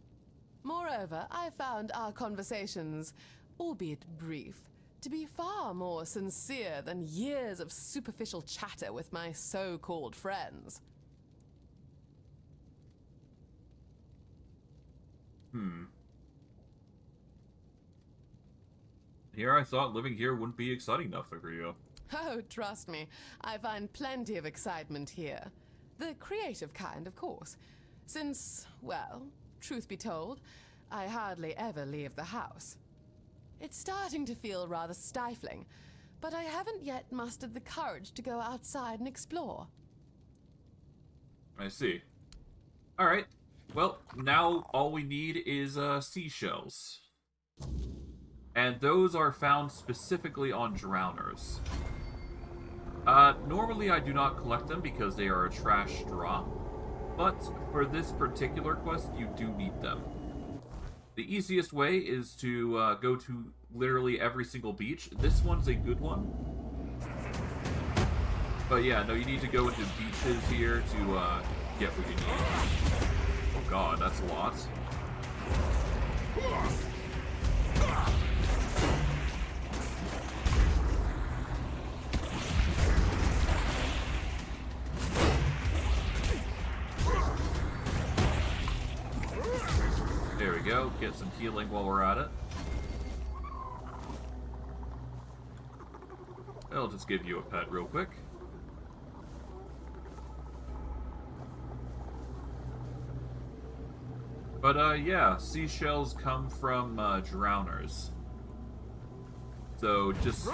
Moreover, I found our conversations, albeit brief, to be far more sincere than years of superficial chatter with my so-called friends. Here I thought living here wouldn't be exciting enough for you. Oh, trust me, I find plenty of excitement here. The creative kind, of course. Since, well, truth be told, I hardly ever leave the house. It's starting to feel rather stifling, but I haven't yet mustered the courage to go outside and explore. I see. Alright, Well, now all we need is seashells. And those are found specifically on drowners. Normally I do not collect them because they are a trash drop. But for this particular quest, you do need them. The easiest way is to go to literally every single beach. This one's a good one. But yeah, no, you need to go into beaches here to get what you need. Oh god, that's a lot. There we go, get some healing while we're at it. I'll just give you a pet real quick. But yeah, seashells come from drowners. So just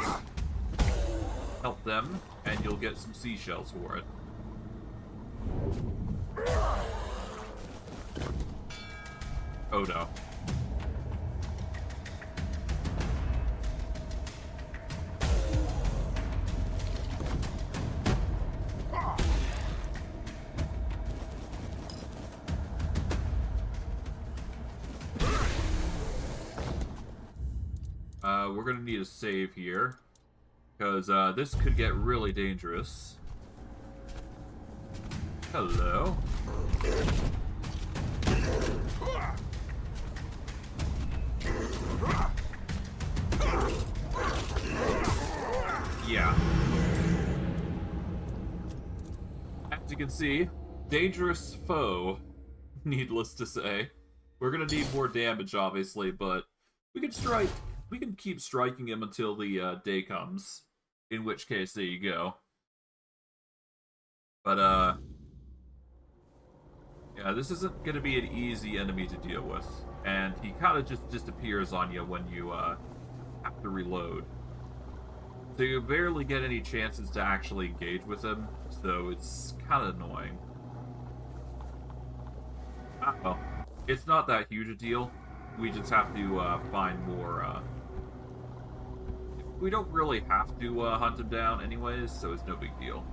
help them, and you'll get some seashells for it. Oh no. We're gonna need a save here, because this could get really dangerous. Hello. Yeah. As you can see, dangerous foe, needless to say. We're gonna need more damage, obviously, but we can strike. We can keep striking him until the day comes. In which case, there you go. But, yeah, this isn't gonna be an easy enemy to deal with. And he kind of just disappears on you when you, have to reload. So you barely get any chances to actually engage with him, so it's kind of annoying. Well, it's not that huge a deal. We just have to, find more, we don't really have to hunt him down anyways, so it's no big deal.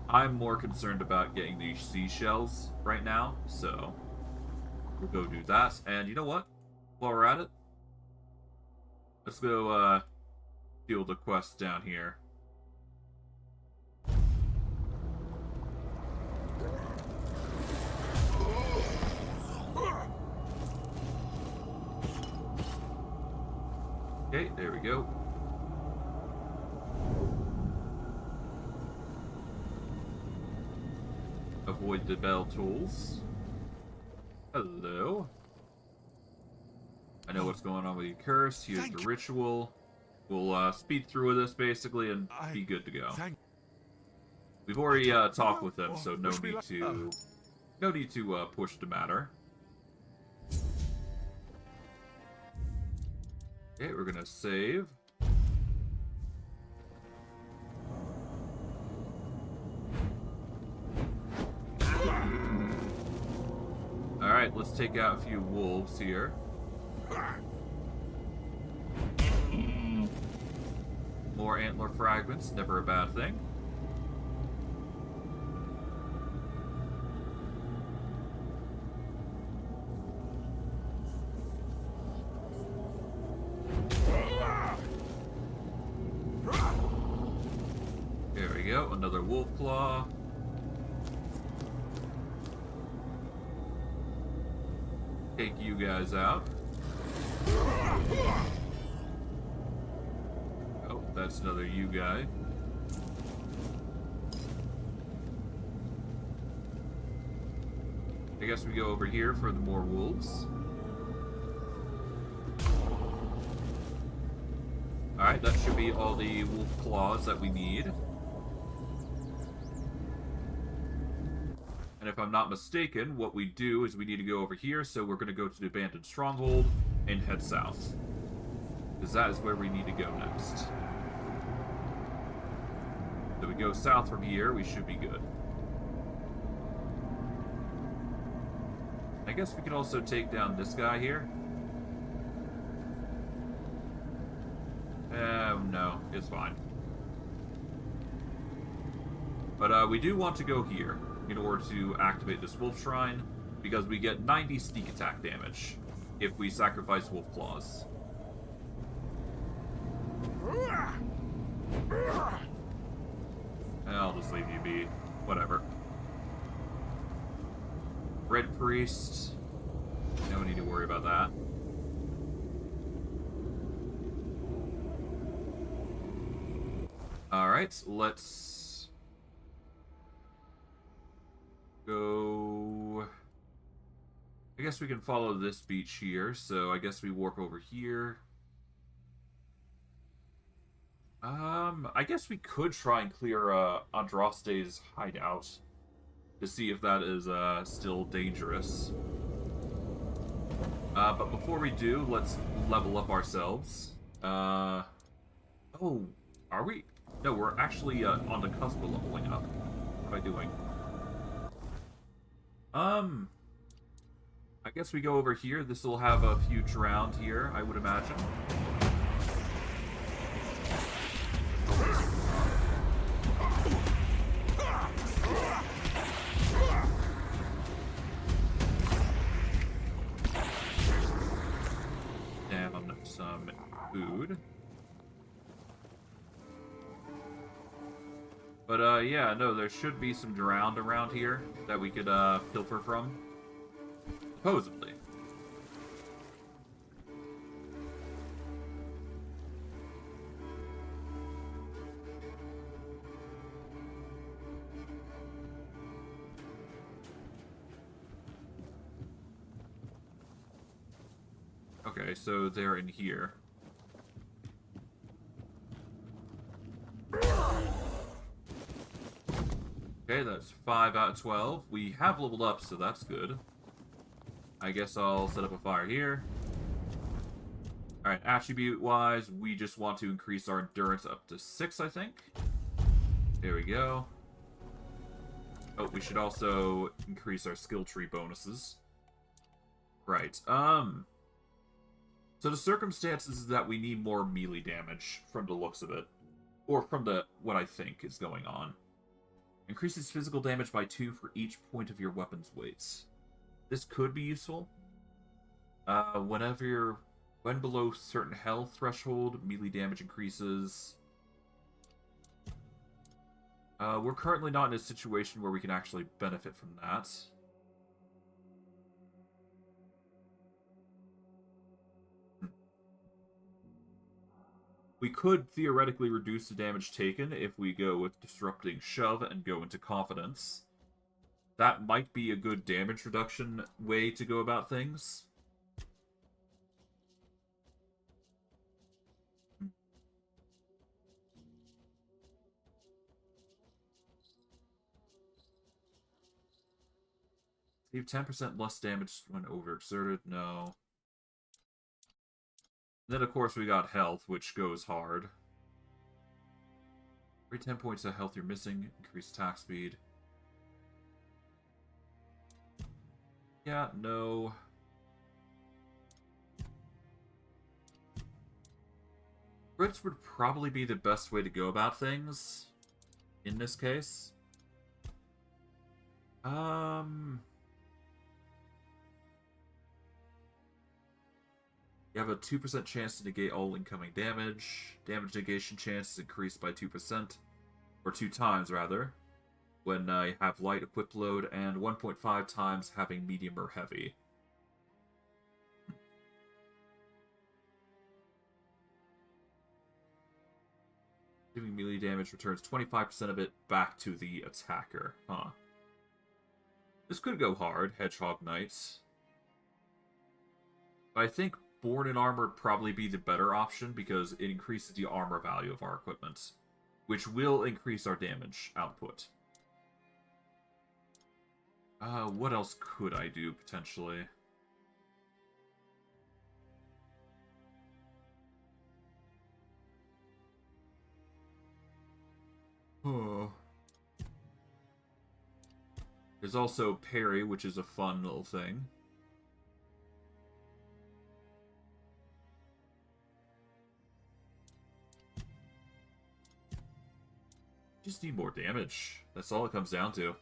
I'm more concerned about getting these seashells right now, so we'll go do that. And you know what? While we're at it, let's go deal the quest down here. Okay, there we go. Avoid the bell tools. Hello. I know what's going on with your curse. Here's the ritual. We'll speed through this basically and be good to go. We've already talked with them, so no need to push the matter. Okay, we're gonna save. Alright, let's take out a few wolves here. More antler fragments, never a bad thing. There we go, another wolf claw. Take you guys out. Oh, that's another you guy. I guess we go over here for the more wolves. Alright, that should be all the wolf claws that we need. And if I'm not mistaken, what we do is we need to go over here, so we're going to go to the abandoned stronghold and head south. Because that is where we need to go next. So we go south from here, we should be good. I guess we could also take down this guy here. No, it's fine. But we do want to go here in order to activate this Wolf Shrine, because we get 90 sneak attack damage if we sacrifice Wolf Claws. I'll just leave you be. Whatever. Red Priest. No need to worry about that. Alright, let's go. I guess we can follow this beach here, so I guess we walk over here. I guess we could try and clear Andraste's hideout to see if that is still dangerous. But before we do, let's level up ourselves. Oh, are we? No, we're actually on the cusp of leveling up. What am I doing? I guess we go over here. This will have a few drowned here, I would imagine. Down some food. But, yeah, no, there should be some drowned around here that we could, pilfer from. Supposedly. Okay, so they're in here. Okay, that's 5 out of 12. We have leveled up, so that's good. I guess I'll set up a fire here. Alright, attribute-wise, we just want to increase our endurance up to 6, I think. There we go. Oh, we should also increase our skill tree bonuses. Right, so the circumstances is that we need more melee damage from the looks of it. Or from what I think is going on. Increases physical damage by 2 for each point of your weapon's weight. This could be useful. When below certain health threshold, melee damage increases. We're currently not in a situation where we can actually benefit from that. We could theoretically reduce the damage taken if we go with Disrupting Shove and go into Confidence. That might be a good damage reduction way to go about things. Save 10% less damage when overexerted. No. Then, of course, we got health, which goes hard. Every 10 points of health you're missing. Increase attack speed. Yeah, no. Crits would probably be the best way to go about things in this case. You have a 2% chance to negate all incoming damage. Damage negation chance is increased by 2%, or 2 times rather, when you have light equipped load, and 1.5 times having medium or heavy. Giving melee damage returns 25% of it back to the attacker. Huh. This could go hard, Hedgehog Knights. But I think Born in Armor would probably be the better option because it increases the armor value of our equipment, which will increase our damage output. What else could I do, potentially? Oh. There's also Parry, which is a fun little thing. Just need more damage. That's all it comes down to.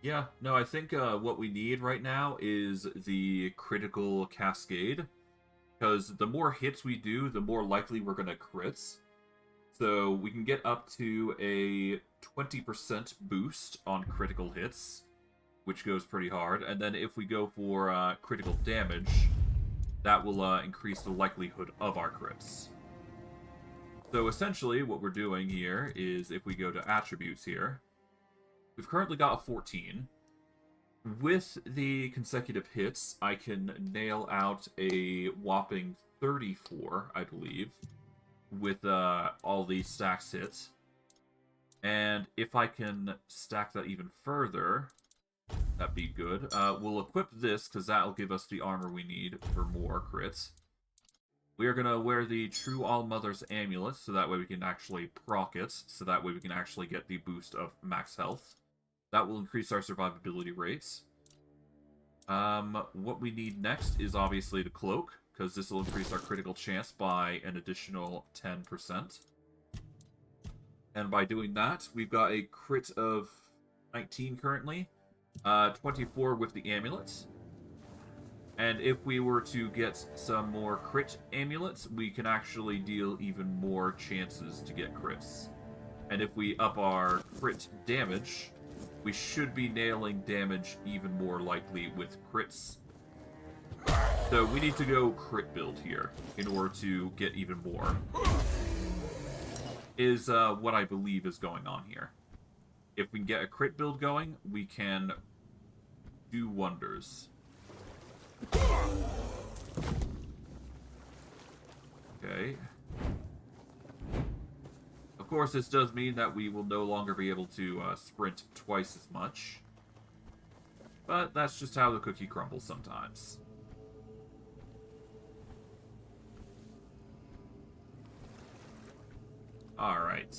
Yeah, no, I think what we need right now is the critical cascade. Because the more hits we do, the more likely we're going to crits. So we can get up to a 20% boost on critical hits, which goes pretty hard. And then if we go for critical damage, that will increase the likelihood of our crits. So essentially what we're doing here is if we go to attributes here, we've currently got a 14. With the consecutive hits, I can nail out a whopping 34, I believe, with all these stacks hits. And if I can stack that even further, that'd be good. We'll equip this, because that'll give us the armor we need for more crits. We are going to wear the True All-Mother's Amulet, so that way we can actually proc it, so that way we can actually get the boost of max health. That will increase our survivability rates. What we need next is obviously the cloak, because this will increase our critical chance by an additional 10%. And by doing that, we've got a crit of 19 currently, 24 with the amulet. And if we were to get some more crit amulets, we can actually deal even more chances to get crits. And if we up our crit damage, we should be nailing damage even more likely with crits. So we need to go crit build here in order to get even more. Is what I believe is going on here. If we can get a crit build going, we can do wonders. Okay. Of course, this does mean that we will no longer be able to sprint twice as much. But that's just how the cookie crumbles sometimes. Alright.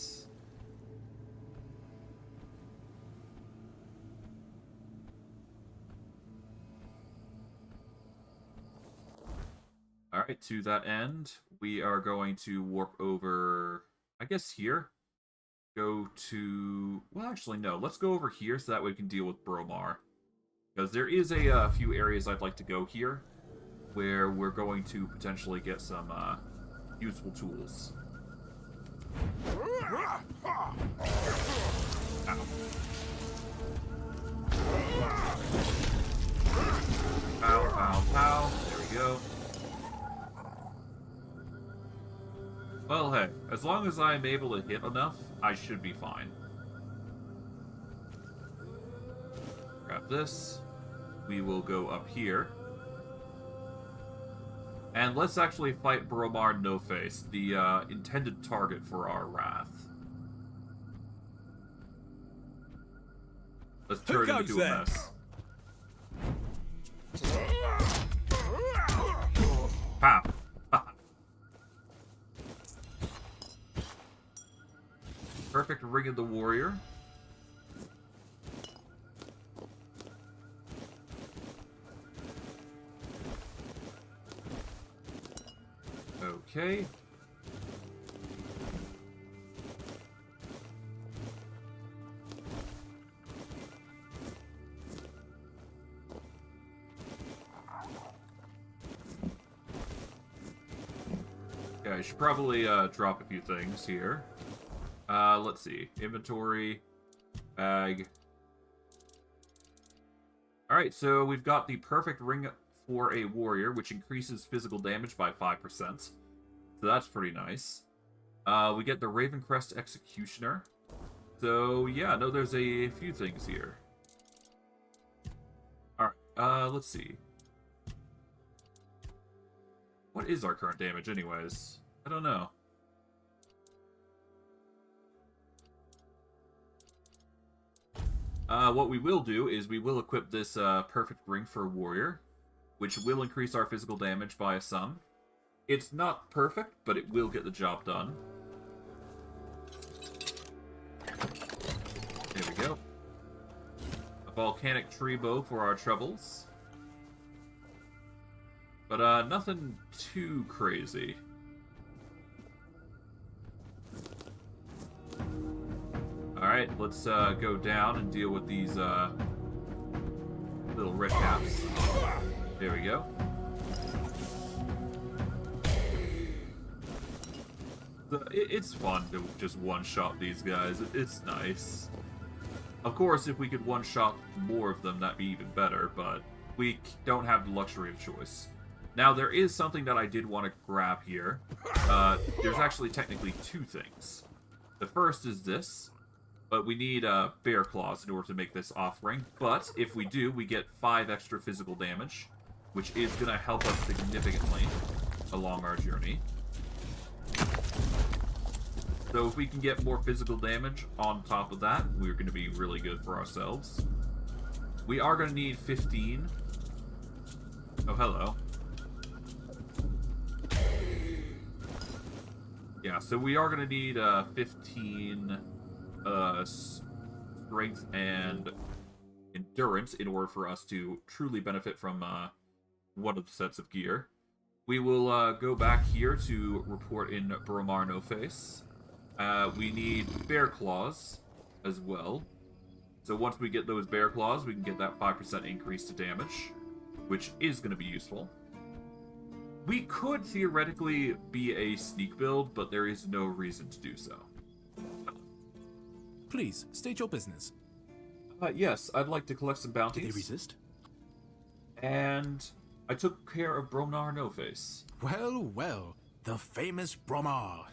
Alright, to that end, we are going to warp over, I guess here. Go to... Well, actually, no. Let's go over here so that way we can deal with Bromar. Because there is a few areas I'd like to go here where we're going to potentially get some useful tools. Ow. Pow, pow, pow. There we go. Well, hey, as long as I'm able to hit enough, I should be fine. Grab this. We will go up here. And let's actually fight Bromar No-Face, the intended target for our wrath. Let's turn it into a mess. Pow! Perfect Ring of the Warrior. Okay. Yeah, I should probably drop a few things here. Let's see. Inventory. Bag. Alright, so we've got the perfect ring for a warrior, which increases physical damage by 5%. So that's pretty nice. We get the Ravencrest Executioner. So, yeah, no, there's a few things here. Alright, let's see. What is our current damage, anyways? I don't know. What we will do is we will equip this perfect ring for a warrior, which will increase our physical damage by a sum. It's not perfect, but it will get the job done. There we go. A volcanic tree bow for our troubles. But nothing too crazy. Alright, let's go down and deal with these little red caps. There we go. It's fun to just one-shot these guys. It's nice. Of course, if we could one-shot more of them, that'd be even better, but we don't have the luxury of choice. Now, there is something that I did want to grab here. There's actually technically two things. The first is this, but we need bear claws in order to make this offering. But if we do, we get 5 extra physical damage, which is going to help us significantly along our journey. So if we can get more physical damage on top of that, we're going to be really good for ourselves. We are going to need 15. Oh, hello. Yeah, so we are going to need 15 strength and endurance in order for us to truly benefit from one of the sets of gear. We will go back here to report in Bromar No Face. We need bear claws as well. So once we get those bear claws, we can get that 5% increase to damage, which is going to be useful. We could theoretically be a sneak build, but there is no reason to do so. Please, state your business. Yes, I'd like to collect some bounties. Did they resist? And I took care of Bromar No Face. Well, well. The famous Bromar.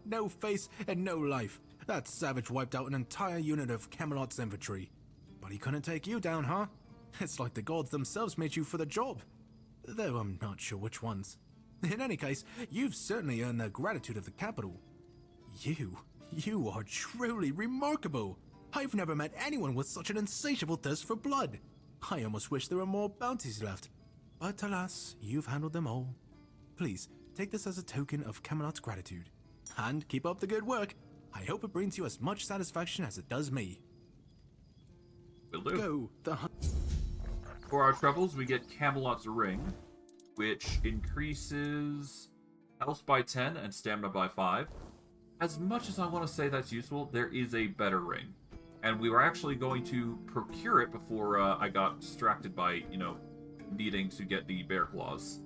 No face and no life. That savage wiped out an entire unit of Camelot's infantry. But he couldn't take you down, huh? It's like the gods themselves made you for the job. Though I'm not sure which ones. In any case, you've certainly earned the gratitude of the capital. You are truly remarkable. I've never met anyone with such an insatiable thirst for blood. I almost wish there were more bounties left. But alas, you've handled them all. Please, take this as a token of Camelot's gratitude. And keep up the good work. I hope it brings you as much satisfaction as it does me. Will do. Go, the hunt. For our troubles, we get Camelot's Ring, which increases health by 10 and stamina by 5. As much as I want to say that's useful, there is a better ring. And we were actually going to procure it before I got distracted by, needing to get the bear claws.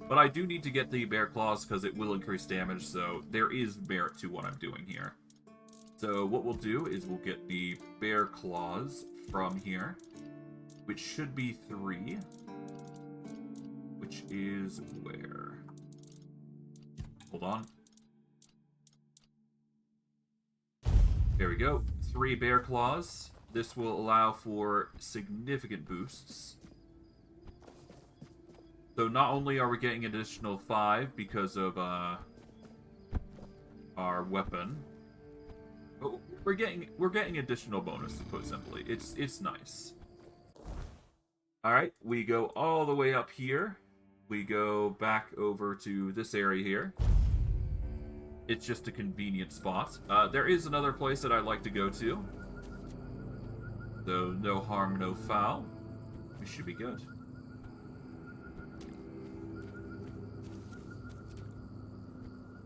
But I do need to get the bear claws because it will increase damage, so there is merit to what I'm doing here. So what we'll do is we'll get the bear claws from here, which should be 3. Which is where? Hold on. There we go. 3 bear claws. This will allow for significant boosts. So not only are we getting an additional 5 because of our weapon, but we're getting additional bonus, to put simply. It's nice. Alright, we go all the way up here. We go back over to this area here. It's just a convenient spot. There is another place that I'd like to go to. So no harm, no foul. We should be good.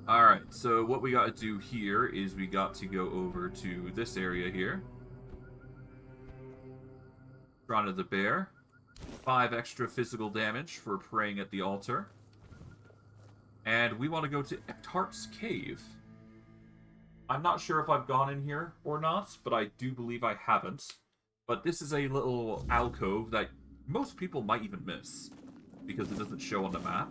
Alright, so what we got to do here is we got to go over to this area here. Front of the bear. 5 extra physical damage for praying at the altar. And we want to go to Ectart's Cave. I'm not sure if I've gone in here or not, but I do believe I haven't. But this is a little alcove that most people might even miss, because it doesn't show on the map.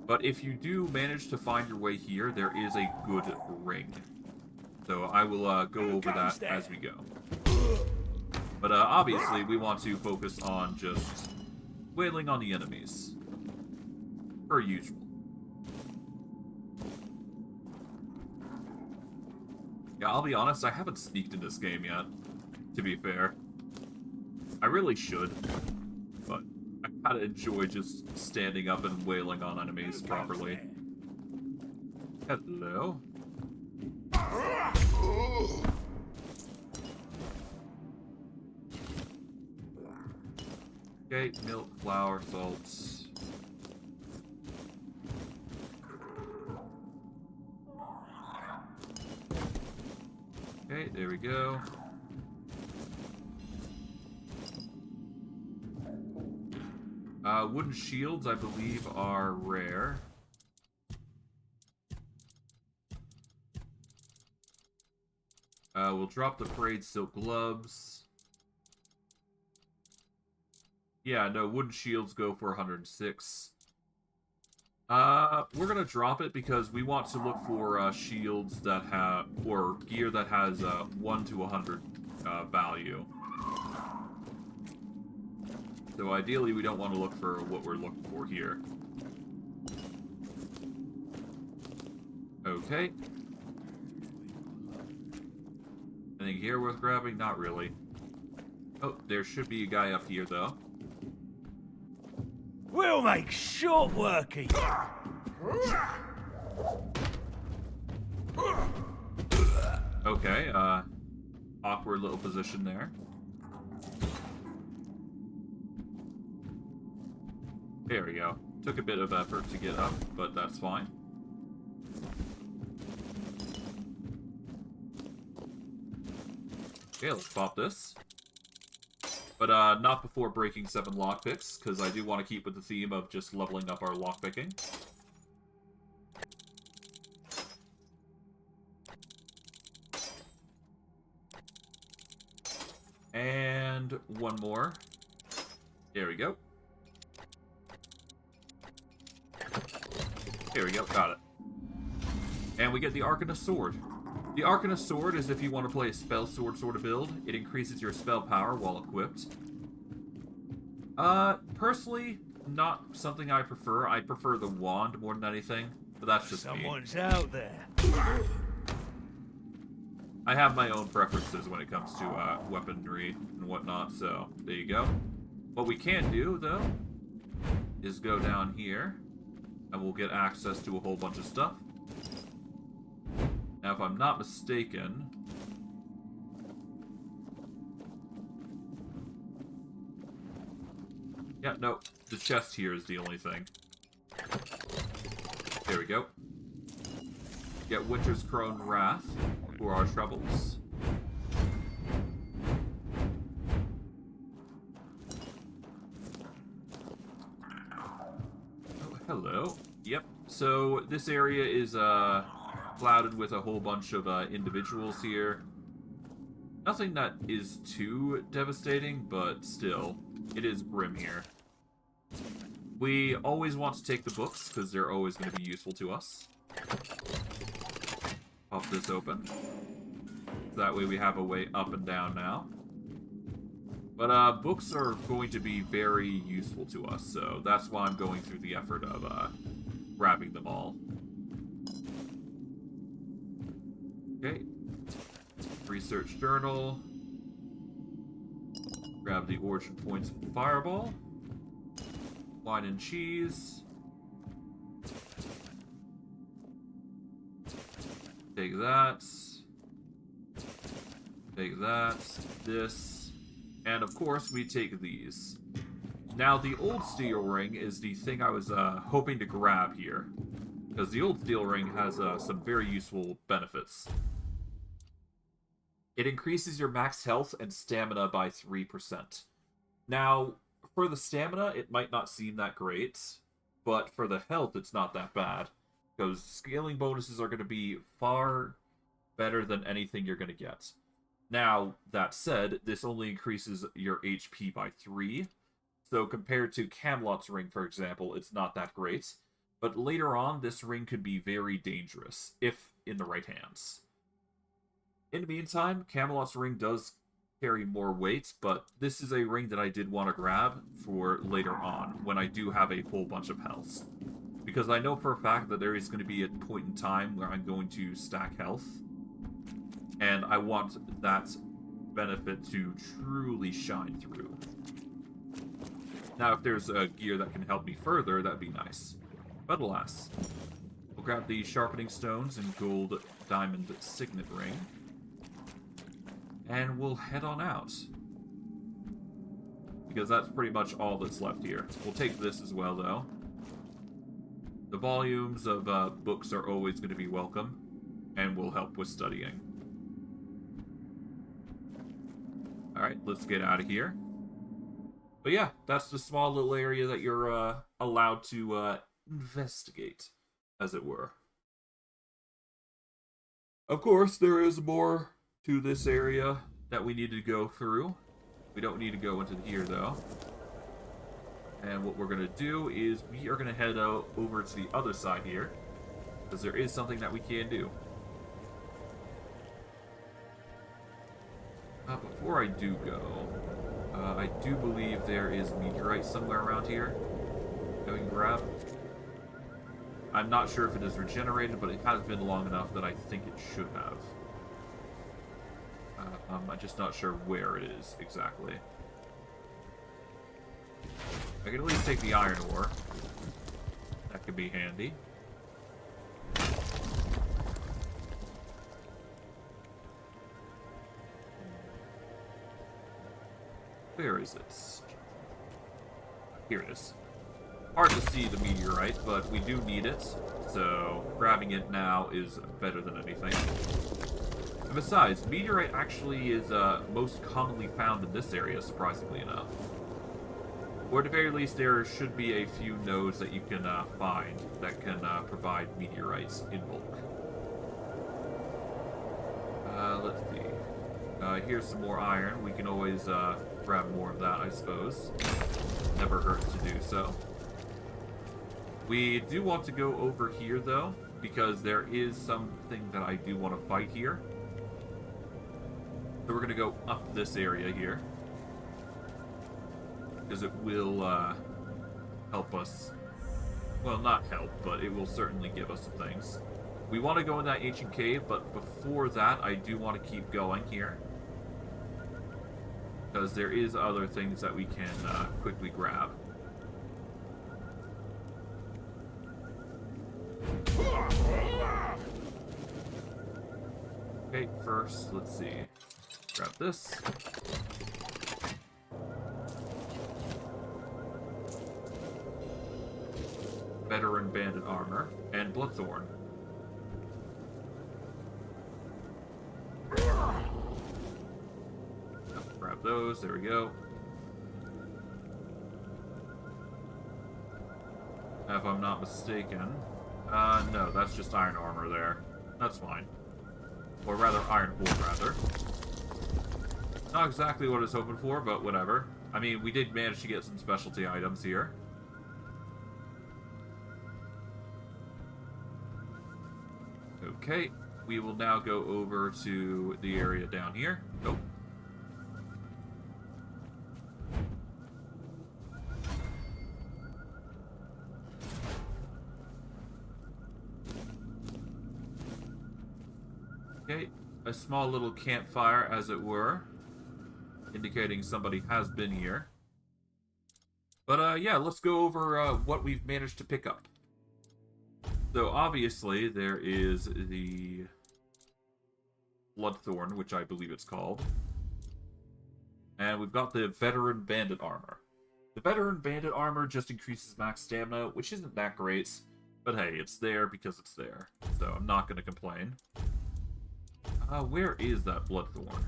But if you do manage to find your way here, there is a good ring. So I will go over that as we go. But obviously, we want to focus on just wailing on the enemies. Per usual. Yeah, I'll be honest, I haven't sneaked in this game yet, to be fair. I really should, but I kind of enjoy just standing up and wailing on enemies properly. Hello. Okay, milk, flour, salts. Okay, there we go. Wooden shields, I believe, are rare. We'll drop the parade silk gloves. Yeah, no, wooden shields go for 106. We're gonna drop it because we want to look for shields that have, or gear that has 1 to 100 value. So ideally, we don't want to look for what we're looking for here. Okay. Anything here worth grabbing? Not really. Oh, there should be a guy up here, though. We'll make short work of you. Okay, awkward little position there. There we go. Took a bit of effort to get up, but that's fine. Okay, let's pop this. But not before breaking 7 lockpicks, because I do want to keep with the theme of just leveling up our lockpicking. And one more. There we go. There we go, got it. And we get the Arcana Sword. The Arcana Sword is if you want to play a spell sword sort of build. It increases your spell power while equipped. Personally, not something I prefer. I prefer the wand more than anything, but that's just Someone's out there. I have my own preferences when it comes to weaponry and whatnot, so there you go. What we can do, though, is go down here, and we'll get access to a whole bunch of stuff. Now, if I'm not mistaken... Yeah, no, the chest here is the only thing. There we go. Get Winter's Crone Wrath for our troubles. Oh, hello. Yep, so this area is clouded with a whole bunch of individuals here. Nothing that is too devastating, but still, it is grim here. We always want to take the books, because they're always going to be useful to us. Pop this open. So that way we have a way up and down now. But books are going to be very useful to us, so that's why I'm going through the effort of grabbing them all. Okay. Research journal. Grab the origin points of Fireball. Wine and cheese. Take that. Take that. This. And of course, we take these. Now, the old steel ring is the thing I was hoping to grab here. Because the old steel ring has some very useful benefits. It increases your max health and stamina by 3%. Now, for the stamina, it might not seem that great, but for the health, it's not that bad. Because scaling bonuses are going to be far better than anything you're going to get. Now, that said, this only increases your HP by 3. So compared to Camelot's ring, for example, it's not that great. But later on, this ring could be very dangerous, if in the right hands. In the meantime, Camelot's ring does carry more weight, but this is a ring that I did want to grab for later on, when I do have a whole bunch of health. Because I know for a fact that there is going to be a point in time where I'm going to stack health, and I want that benefit to truly shine through. Now, if there's a gear that can help me further, that'd be nice. But alas, we'll grab the sharpening stones and gold diamond signet ring. And we'll head on out. Because that's pretty much all that's left here. We'll take this as well, though. The volumes of books are always going to be welcome, and will help with studying. Alright, let's get out of here. But yeah, that's the small little area that you're allowed to investigate, as it were. Of course, there is more to this area that we need to go through. We don't need to go into here, though. And what we're going to do is we are going to head over to the other side here, because there is something that we can do. Before I do go, I do believe there is meteorite somewhere around here that we can grab. I'm not sure if it is regenerated, but it has been long enough that I think it should have. I'm just not sure where it is exactly. I can at least take the iron ore. That could be handy. Where is it? Here it is. Hard to see the meteorite, but we do need it, so grabbing it now is better than anything. And besides, meteorite actually is most commonly found in this area, surprisingly enough. Or at the very least, there should be a few nodes that you can find that can provide meteorites in bulk. Let's see. Here's some more iron. We can always grab more of that, I suppose. Never hurts to do so. We do want to go over here, though, because there is something that I do want to fight here. So we're going to go up this area here, because it will help us. Well, not help, but it will certainly give us some things. We want to go in that ancient cave, but before that, I do want to keep going here, because there is other things that we can quickly grab. Okay, first, let's see. Grab this. Veteran bandit armor and bloodthorn. Grab those, there we go. If I'm not mistaken. No, that's just iron armor there. That's fine. Or rather, iron ore, rather. Not exactly what I was hoping for, but whatever. I mean, we did manage to get some specialty items here. Okay, we will now go over to the area down here. Nope. Okay, a small little campfire, as it were, indicating somebody has been here. But, yeah, let's go over what we've managed to pick up. So, obviously, there is the Bloodthorn, which I believe it's called. And we've got the Veteran Bandit Armor. The Veteran Bandit Armor just increases max stamina, which isn't that great. But hey, it's there because it's there. So, I'm not going to complain. Where is that Bloodthorn?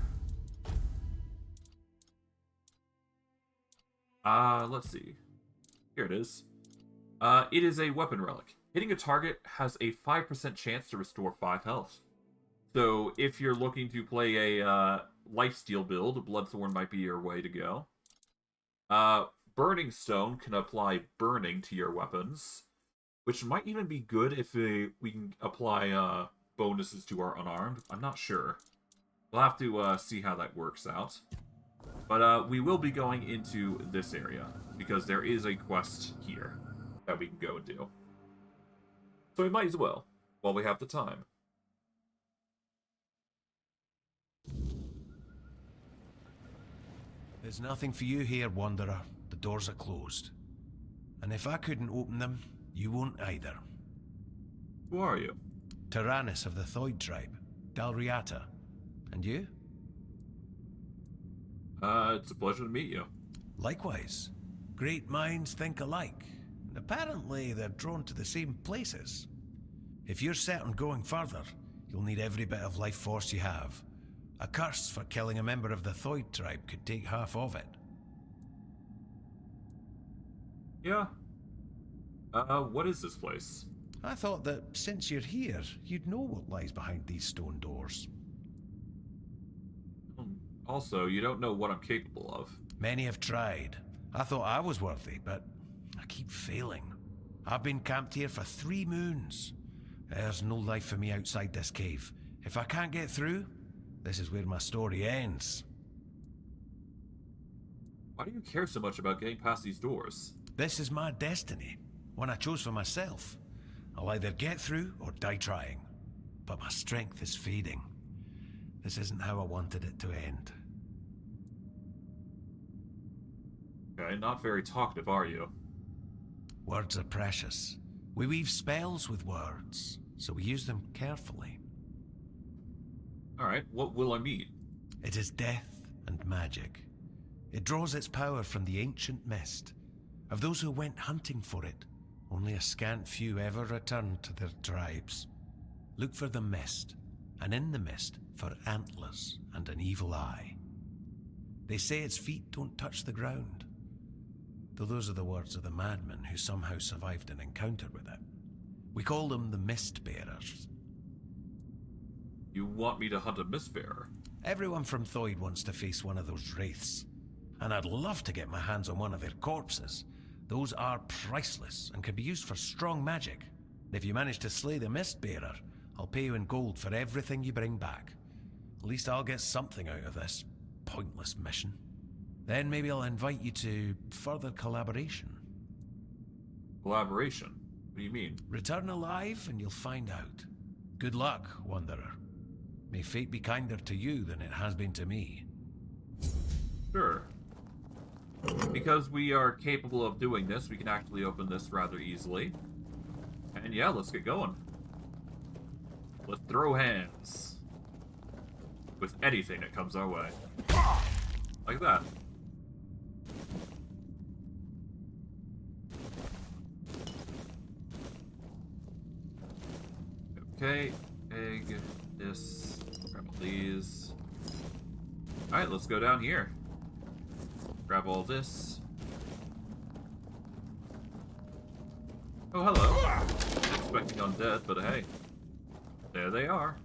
Let's see. Here it is. It is a weapon relic. Hitting a target has a 5% chance to restore 5 health. So, if you're looking to play a lifesteal build, Bloodthorn might be your way to go. Burning Stone can apply burning to your weapons, which might even be good if we can apply bonuses to our unarmed. I'm not sure. We'll have to see how that works out. But we will be going into this area, because there is a quest here that we can go and do. So we might as well, while we have the time. There's nothing for you here, Wanderer. The doors are closed. And if I couldn't open them, you won't either. Who are you? Tyrannus of the Thoid tribe, Dalriata. And you? It's a pleasure to meet you. Likewise. Great minds think alike. And apparently they're drawn to the same places. If you're set on going further, you'll need every bit of life force you have. A curse for killing a member of the Thoid tribe could take half of it. Yeah. What is this place? I thought that since you're here, you'd know what lies behind these stone doors. Also, you don't know what I'm capable of. Many have tried. I thought I was worthy, but I keep failing. I've been camped here for 3 moons. There's no life for me outside this cave. If I can't get through, this is where my story ends. Why do you care so much about getting past these doors? This is my destiny, one I chose for myself. I'll either get through or die trying. But my strength is fading. This isn't how I wanted it to end. Okay, not very talkative, are you? Words are precious. We weave spells with words, so we use them carefully. Alright, what will I meet? It is death and magic. It draws its power from the ancient mist. Of those who went hunting for it, only a scant few ever returned to their tribes. Look for the mist, and in the mist for antlers and an evil eye. They say its feet don't touch the ground, though those are the words of the madman who somehow survived an encounter with it. We call them the Mist Bearers. You want me to hunt a Mistbearer? Everyone from Thoid wants to face one of those wraiths, and I'd love to get my hands on one of their corpses. Those are priceless and can be used for strong magic. If you manage to slay the Mistbearer, I'll pay you in gold for everything you bring back. At least I'll get something out of this pointless mission. Then maybe I'll invite you to further collaboration. Collaboration? What do you mean? Return alive and you'll find out. Good luck, Wanderer. May fate be kinder to you than it has been to me. Sure. Because we are capable of doing this, we can actually open this rather easily. And yeah, let's get going. Let's throw hands. With anything that comes our way. Like that. Okay, egg, this, grab all these. Alright, let's go down here. Grab all this. Oh, hello. Expecting undead, but hey. There they are.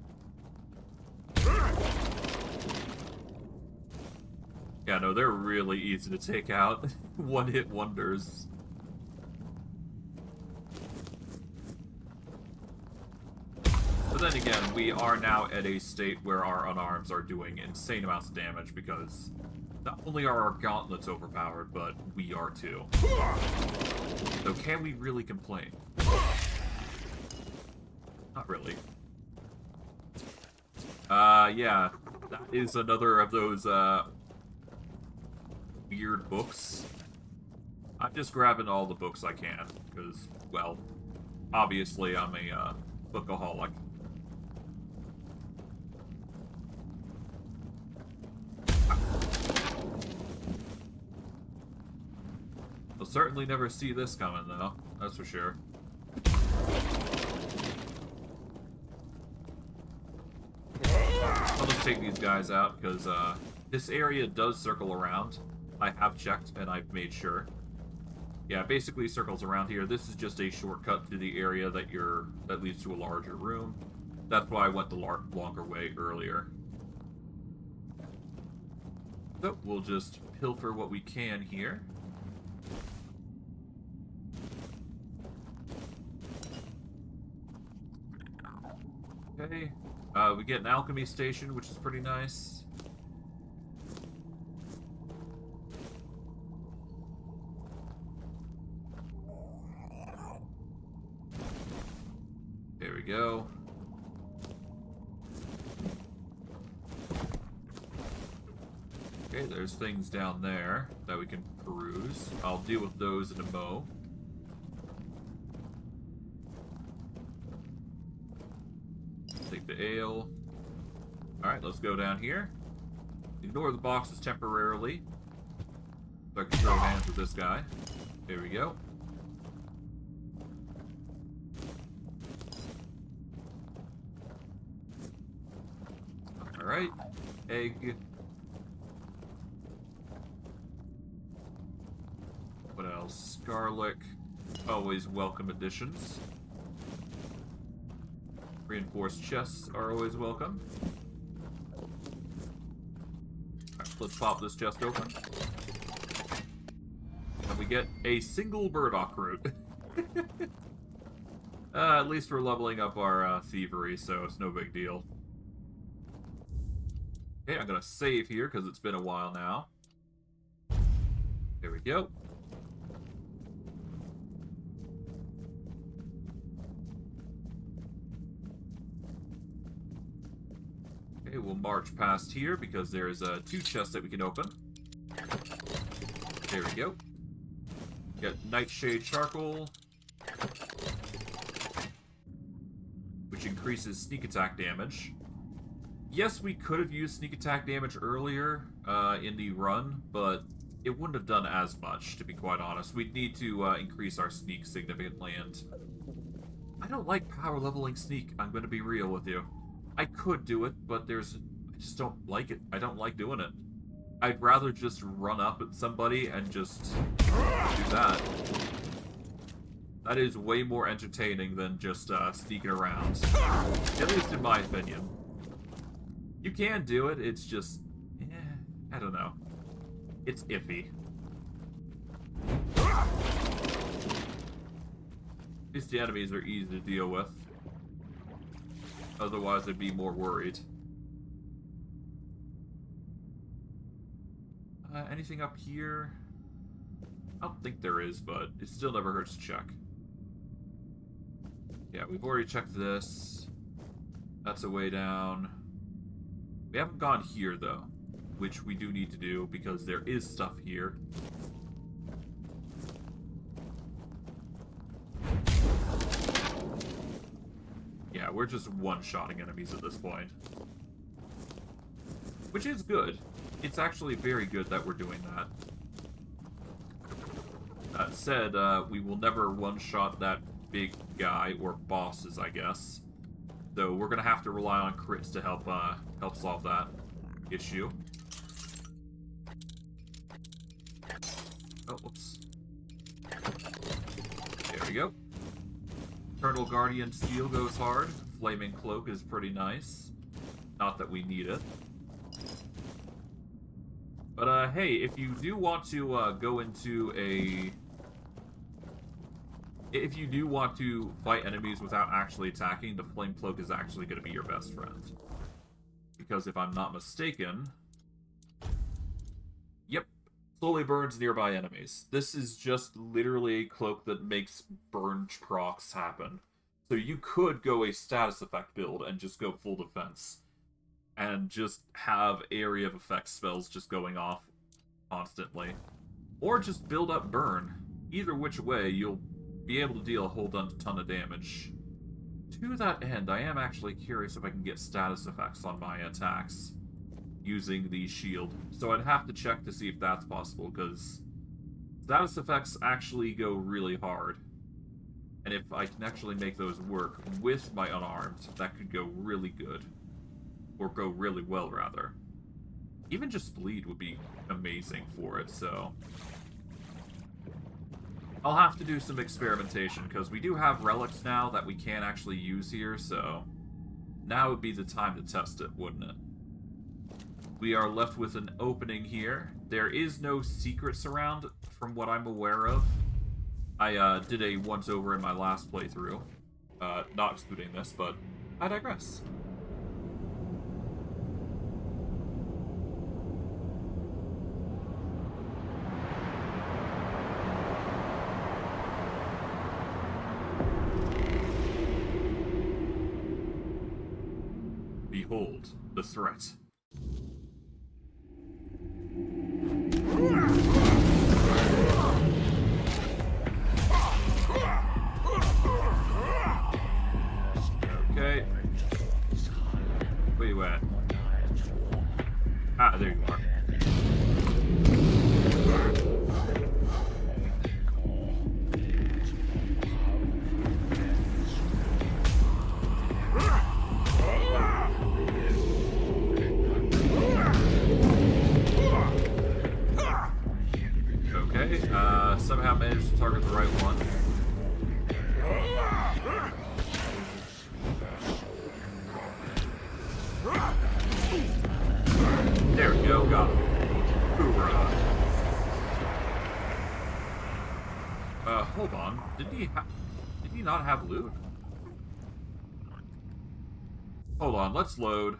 Yeah, no, they're really easy to take out. One-hit wonders. But then again, we are now at a state where our unarms are doing insane amounts of damage because not only are our gauntlets overpowered, but we are too. So can we really complain? Not really. Yeah, that is another of those, weird books. I'm just grabbing all the books I can, because, well, obviously I'm a, bookaholic. I'll certainly never see this coming, though, that's for sure. I'll just take these guys out, because, this area does circle around. I have checked, and I've made sure. Yeah, basically circles around here. This is just a shortcut to the area that leads to a larger room. That's why I went the longer way earlier. So, we'll just pilfer what we can here. Okay. We get an alchemy station, which is pretty nice. There we go. Okay, there's things down there that we can peruse. I'll deal with those in a mo. Take the ale. Alright, let's go down here. Ignore the boxes temporarily. So I can throw hands with this guy. There we go. Alright. egg. What else? Garlic. Always welcome additions. Reinforced chests are always welcome. Alright, let's pop this chest open. And we get a single burdock root. At least we're leveling up our thievery, so it's no big deal. Okay, I'm gonna save here because it's been a while now. There we go. Okay, we'll march past here because there's 2 chests that we can open. There we go. Get Nightshade Charcoal, which increases sneak attack damage. Yes, we could have used sneak attack damage earlier in the run, but it wouldn't have done as much, to be quite honest. We'd need to increase our sneak significantly, and I don't like power leveling sneak, I'm going to be real with you. I could do it, but I just don't like it. I don't like doing it. I'd rather just run up at somebody and just do that. That is way more entertaining than just sneaking around. At least in my opinion. You can do it, it's just... I don't know. It's iffy. At least the enemies are easy to deal with. Otherwise, I'd be more worried. Anything up here? I don't think there is, but it still never hurts to check. Yeah, we've already checked this. That's a way down. We haven't gone here, though, which we do need to do because there is stuff here. Yeah, we're just one-shotting enemies at this point. Which is good. It's actually very good that we're doing that. That said, we will never one-shot that big guy, or bosses, I guess. So we're gonna have to rely on crits to help solve that issue. Oh, whoops. There we go. Eternal Guardian Steel goes hard. Flaming Cloak is pretty nice. Not that we need it. But, hey, if you do want to go into a... If you do want to fight enemies without actually attacking, the Flame Cloak is actually going to be your best friend. Because if I'm not mistaken... Yep. Slowly burns nearby enemies. This is just literally a cloak that makes burn procs happen. So you could go a status effect build and just go full defense. And just have area of effect spells just going off constantly. Or just build up burn. Either which way, you'll be able to deal a whole ton of damage. To that end, I am actually curious if I can get status effects on my attacks using the shield. So I'd have to check to see if that's possible, because status effects actually go really hard. And if I can actually make those work with my unarmed, that could go really good. Or go really well, rather. Even just bleed would be amazing for it, so... I'll have to do some experimentation, because we do have relics now that we can actually use here, so... Now would be the time to test it, wouldn't it? We are left with an opening here. There is no secrets around, from what I'm aware of. I did a once-over in my last playthrough. Not excluding this, but I digress. Behold the threat. Okay. Where you at? Ah, there you are. Did he not have loot? Hold on, let's load.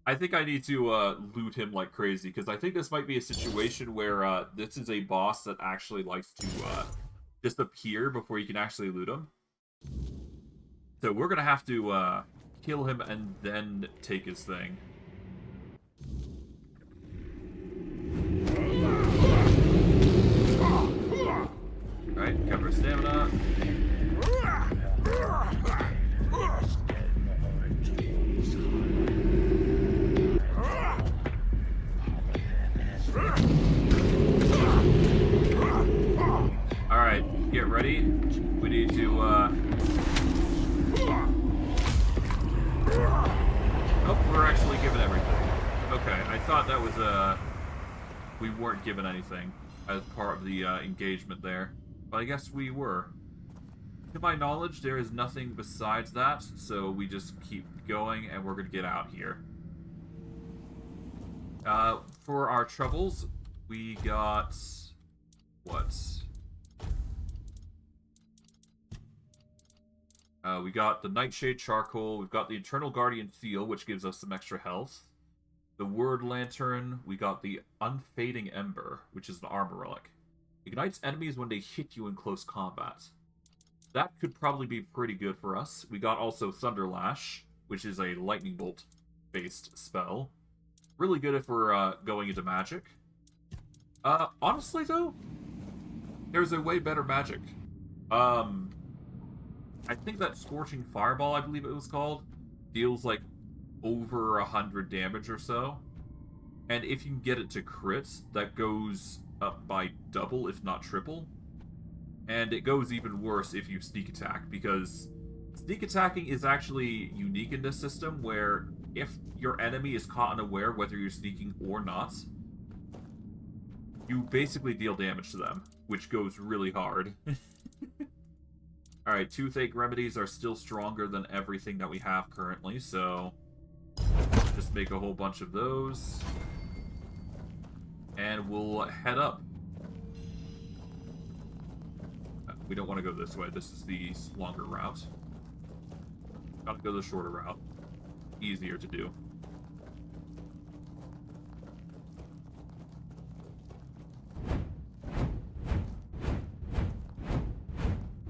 I think I need to loot him like crazy, because I think this might be a situation where this is a boss that actually likes to disappear before you can actually loot him. So we're gonna have to kill him and then take his thing. Alright, cover his stamina. Alright, get ready. We need to, Oh, we're actually given everything. Okay, I thought that was, we weren't given anything as part of the, engagement there. But I guess we were. To my knowledge, there is nothing besides that, so we just keep going, and we're gonna get out here. For our troubles, we got... what? We got the Nightshade Charcoal, we've got the Eternal Guardian Seal, which gives us some extra health. The Word Lantern, we got the Unfading Ember, which is an armor relic. Ignites enemies when they hit you in close combat. That could probably be pretty good for us. We got also Thunder Lash, which is a lightning bolt based spell. Really good if we're going into magic. Honestly though, there's a way better magic. I think that Scorching Fireball, I believe it was called, deals like over 100 damage or so. And if you can get it to crit, that goes up by double, if not triple. And it goes even worse if you sneak attack, because sneak attacking is actually unique in this system, where if your enemy is caught unaware whether you're sneaking or not, you basically deal damage to them, which goes really hard. Alright, Toothache Remedies are still stronger than everything that we have currently, so just make a whole bunch of those. And we'll head up. We don't want to go this way. This is the longer route. Gotta go the shorter route. Easier to do.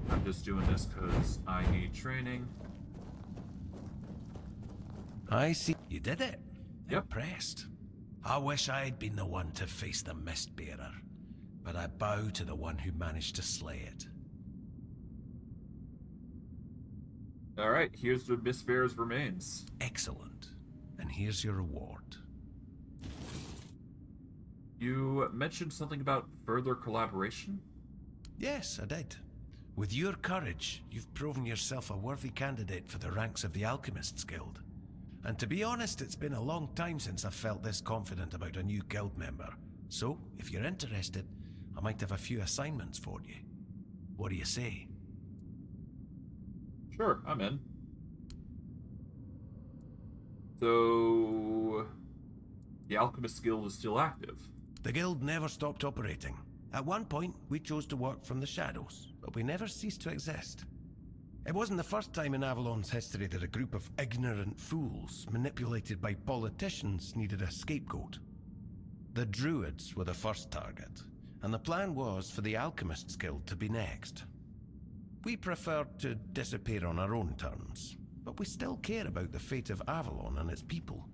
I'm just doing this because I need training. I see. You did it. Yep. Impressed. I wish I'd been the one to face the Mistbearer, but I bow to the one who managed to slay it. Alright, here's the Mistbearer's remains. Excellent. And here's your reward. You mentioned something about further collaboration? Yes, I did. With your courage, you've proven yourself a worthy candidate for the ranks of the Alchemists Guild. And to be honest, it's been a long time since I've felt this confident about a new guild member. So, if you're interested, I might have a few assignments for you. What do you say? Sure, I'm in. So... the Alchemist Guild is still active. The guild never stopped operating. At one point, we chose to work from the shadows, but we never ceased to exist. It wasn't the first time in Avalon's history that a group of ignorant fools, manipulated by politicians, needed a scapegoat. The Druids were the first target, and the plan was for the Alchemists Guild to be next. We preferred to disappear on our own terms, but we still care about the fate of Avalon and its people.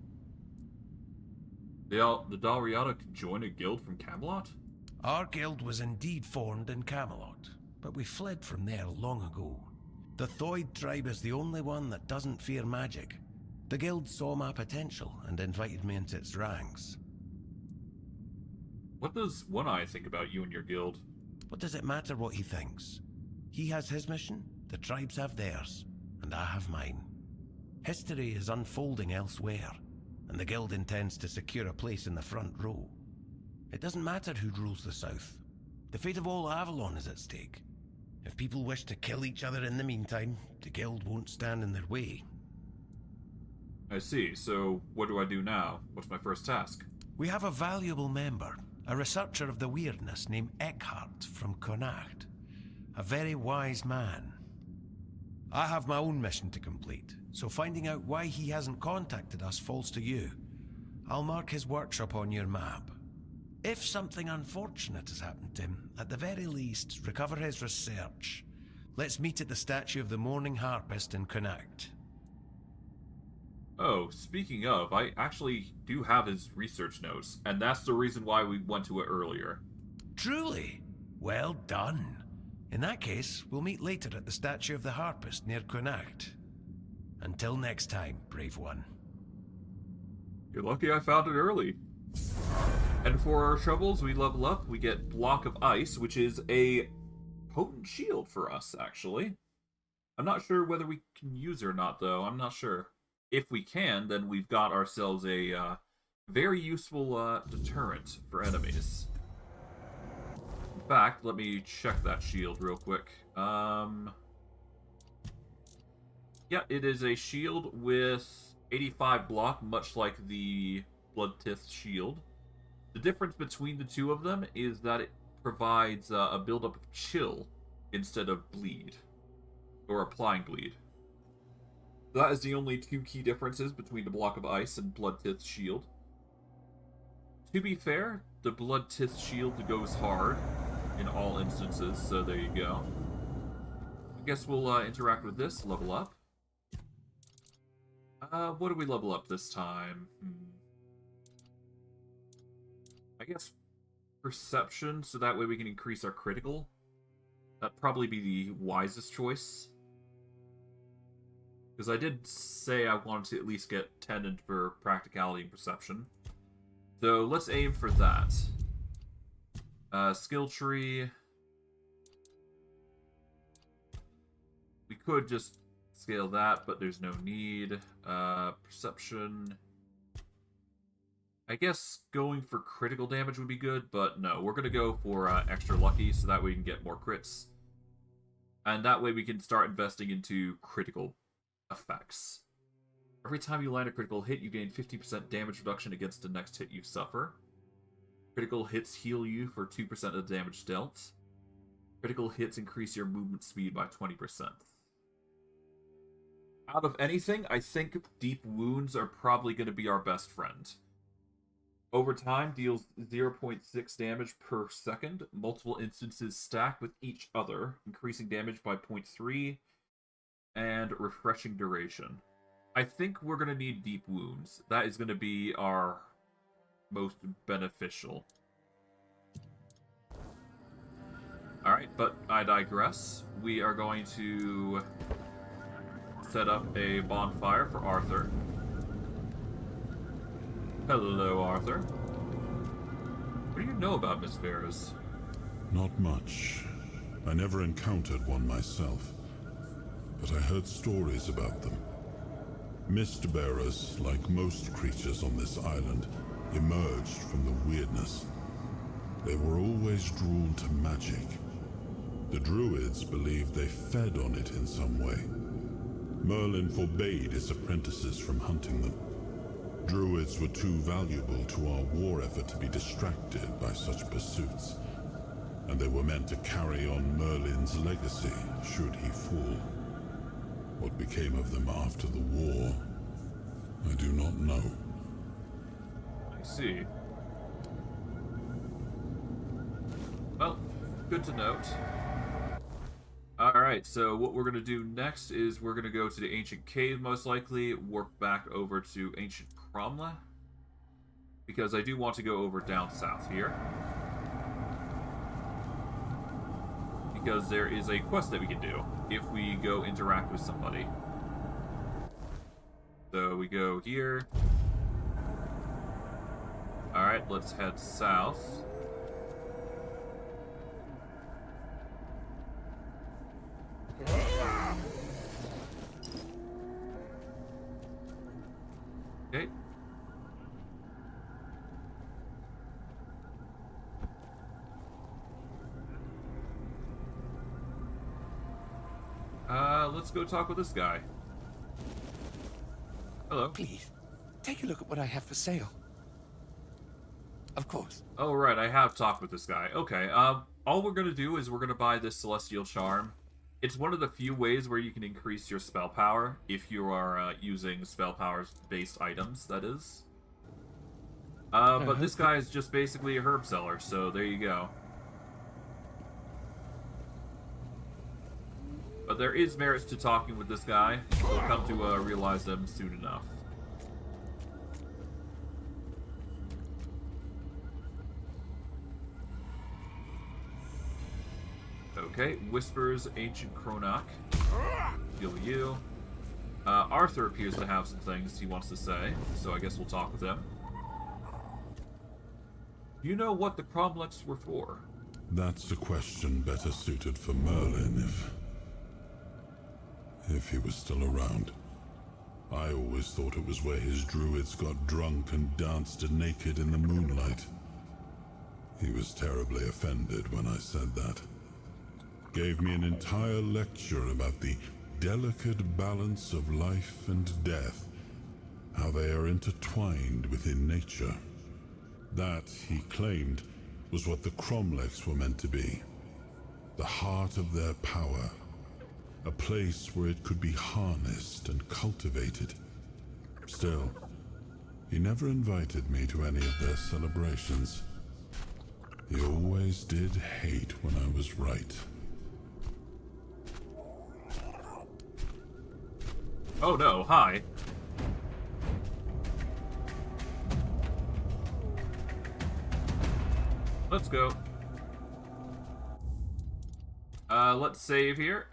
The Dalriata could join a guild from Camelot? Our guild was indeed formed in Camelot, but we fled from there long ago. The Thoid tribe is the only one that doesn't fear magic. The guild saw my potential and invited me into its ranks. What does One Eye think about you and your guild? What does it matter what he thinks? He has his mission, the tribes have theirs, and I have mine. History is unfolding elsewhere, and the guild intends to secure a place in the front row. It doesn't matter who rules the south. The fate of all Avalon is at stake. If people wish to kill each other in the meantime, the guild won't stand in their way. I see, so what do I do now? What's my first task? We have a valuable member, a researcher of the weirdness named Eckhart from Connacht. A very wise man. I have my own mission to complete, so finding out why he hasn't contacted us falls to you. I'll mark his workshop on your map. If something unfortunate has happened to him, at the very least, recover his research. Let's meet at the statue of the Morning Harpist and connect. Oh, speaking of, I actually do have his research notes, and that's the reason why we went to it earlier. Truly? Well done. In that case, we'll meet later at the statue of the Harpist near Connacht. Until next time, brave one. You're lucky I found it early. And for our shovels, we level up. We get Block of Ice, which is a potent shield for us, actually. I'm not sure whether we can use it or not, though. I'm not sure. If we can, then we've got ourselves a very useful deterrent for enemies. In fact, let me check that shield real quick. Yeah, it is a shield with 85 block, much like the Bloodtith shield. The difference between the two of them is that it provides a buildup of chill instead of bleed, or applying bleed. That is the only two key differences between the Block of Ice and Bloodtith shield. To be fair, the Bloodtith shield goes hard in all instances, so there you go. I guess we'll interact with this, level up. What do we level up this time? I guess Perception, so that way we can increase our critical. That'd probably be the wisest choice. Because I did say I wanted to at least get Tainted for practicality and perception. So let's aim for that. Skill tree. We could just scale that, but there's no need. Perception. I guess going for critical damage would be good, but no. We're going to go for extra lucky, so that way we can get more crits. And that way we can start investing into critical effects. Every time you land a critical hit, you gain 50% damage reduction against the next hit you suffer. Critical hits heal you for 2% of the damage dealt. Critical hits increase your movement speed by 20%. Out of anything, I think Deep Wounds are probably going to be our best friend. Over time, deals 0.6 damage per second. Multiple instances stack with each other, increasing damage by 0.3. And refreshing duration. I think we're going to need Deep Wounds. That is going to be our most beneficial. Alright, but I digress. We are going to set up a bonfire for Arthur. Hello, Arthur. What do you know about Miss Varys? Not much. I never encountered one myself. But I heard stories about them. Mist bearers, like most creatures on this island, emerged from the weirdness. They were always drawn to magic. The druids believed they fed on it in some way. Merlin forbade his apprentices from hunting them. Druids were too valuable to our war effort to be distracted by such pursuits, and they were meant to carry on Merlin's legacy should he fall. What became of them after the war, I do not know. I see. Well, good to note. Alright, so what we're going to do next is we're going to go to the Ancient Cave, most likely, warp back over to Ancient Cromlech, because I do want to go over down south here. Because there is a quest that we can do if we go interact with somebody. So we go here. Alright, let's head south. Okay. Let's go talk with this guy. Hello. Please, take a look at what I have for sale. Of course. Oh, right, I have talked with this guy. Okay, all we're gonna do is we're gonna buy this Celestial Charm. It's one of the few ways where you can increase your spell power if you are using spell powers based items, that is. But this guy is just basically a herb seller, so there you go. But there is merits to talking with this guy. We'll come to realize them soon enough. Okay, Whispers, Ancient Cronach. Heal you. Arthur appears to have some things he wants to say, so I guess we'll talk with him. You know what the Cromlechs were for? That's a question better suited for Merlin if he was still around. I always thought it was where his druids got drunk and danced naked in the moonlight. He was terribly offended when I said that. Gave me an entire lecture about the delicate balance of life and death, how they are intertwined within nature. That, he claimed, was what the Cromlechs were meant to be. The heart of their power. A place where it could be harnessed and cultivated. Still, he never invited me to any of their celebrations. He always did hate when I was right. Oh no, hi. Let's go. Let's save here.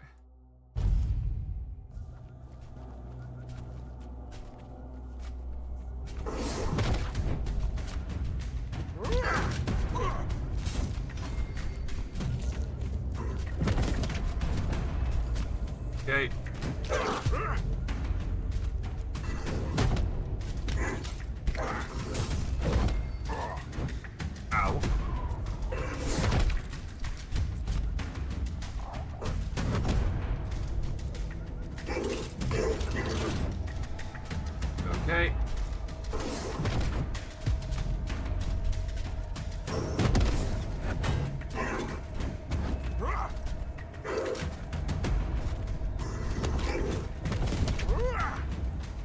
Okay. Ow. Okay.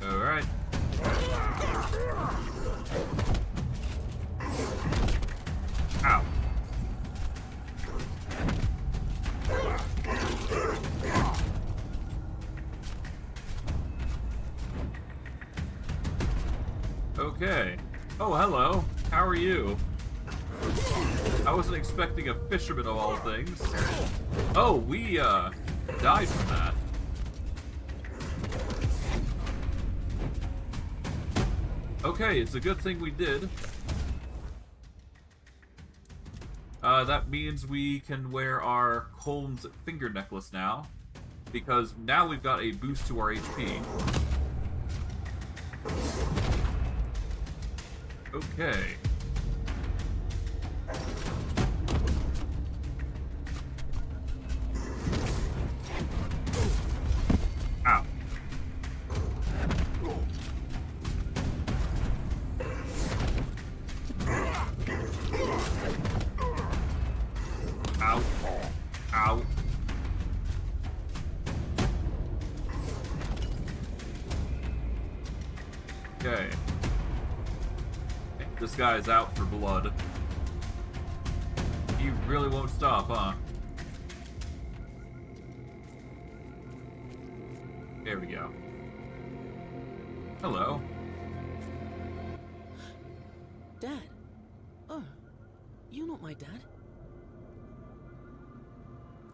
All right. Ow. Okay. Oh, hello. How are you? I wasn't expecting a fisherman of all things. Oh, we, died from that. Okay, it's a good thing we did. That means we can wear our Colm's finger necklace now, because now we've got a boost to our HP. Okay. Ow. Ow. Ow. Okay. This guy's out for blood. He really won't stop, huh? There we go. Hello. Dad? Oh, you're not my dad?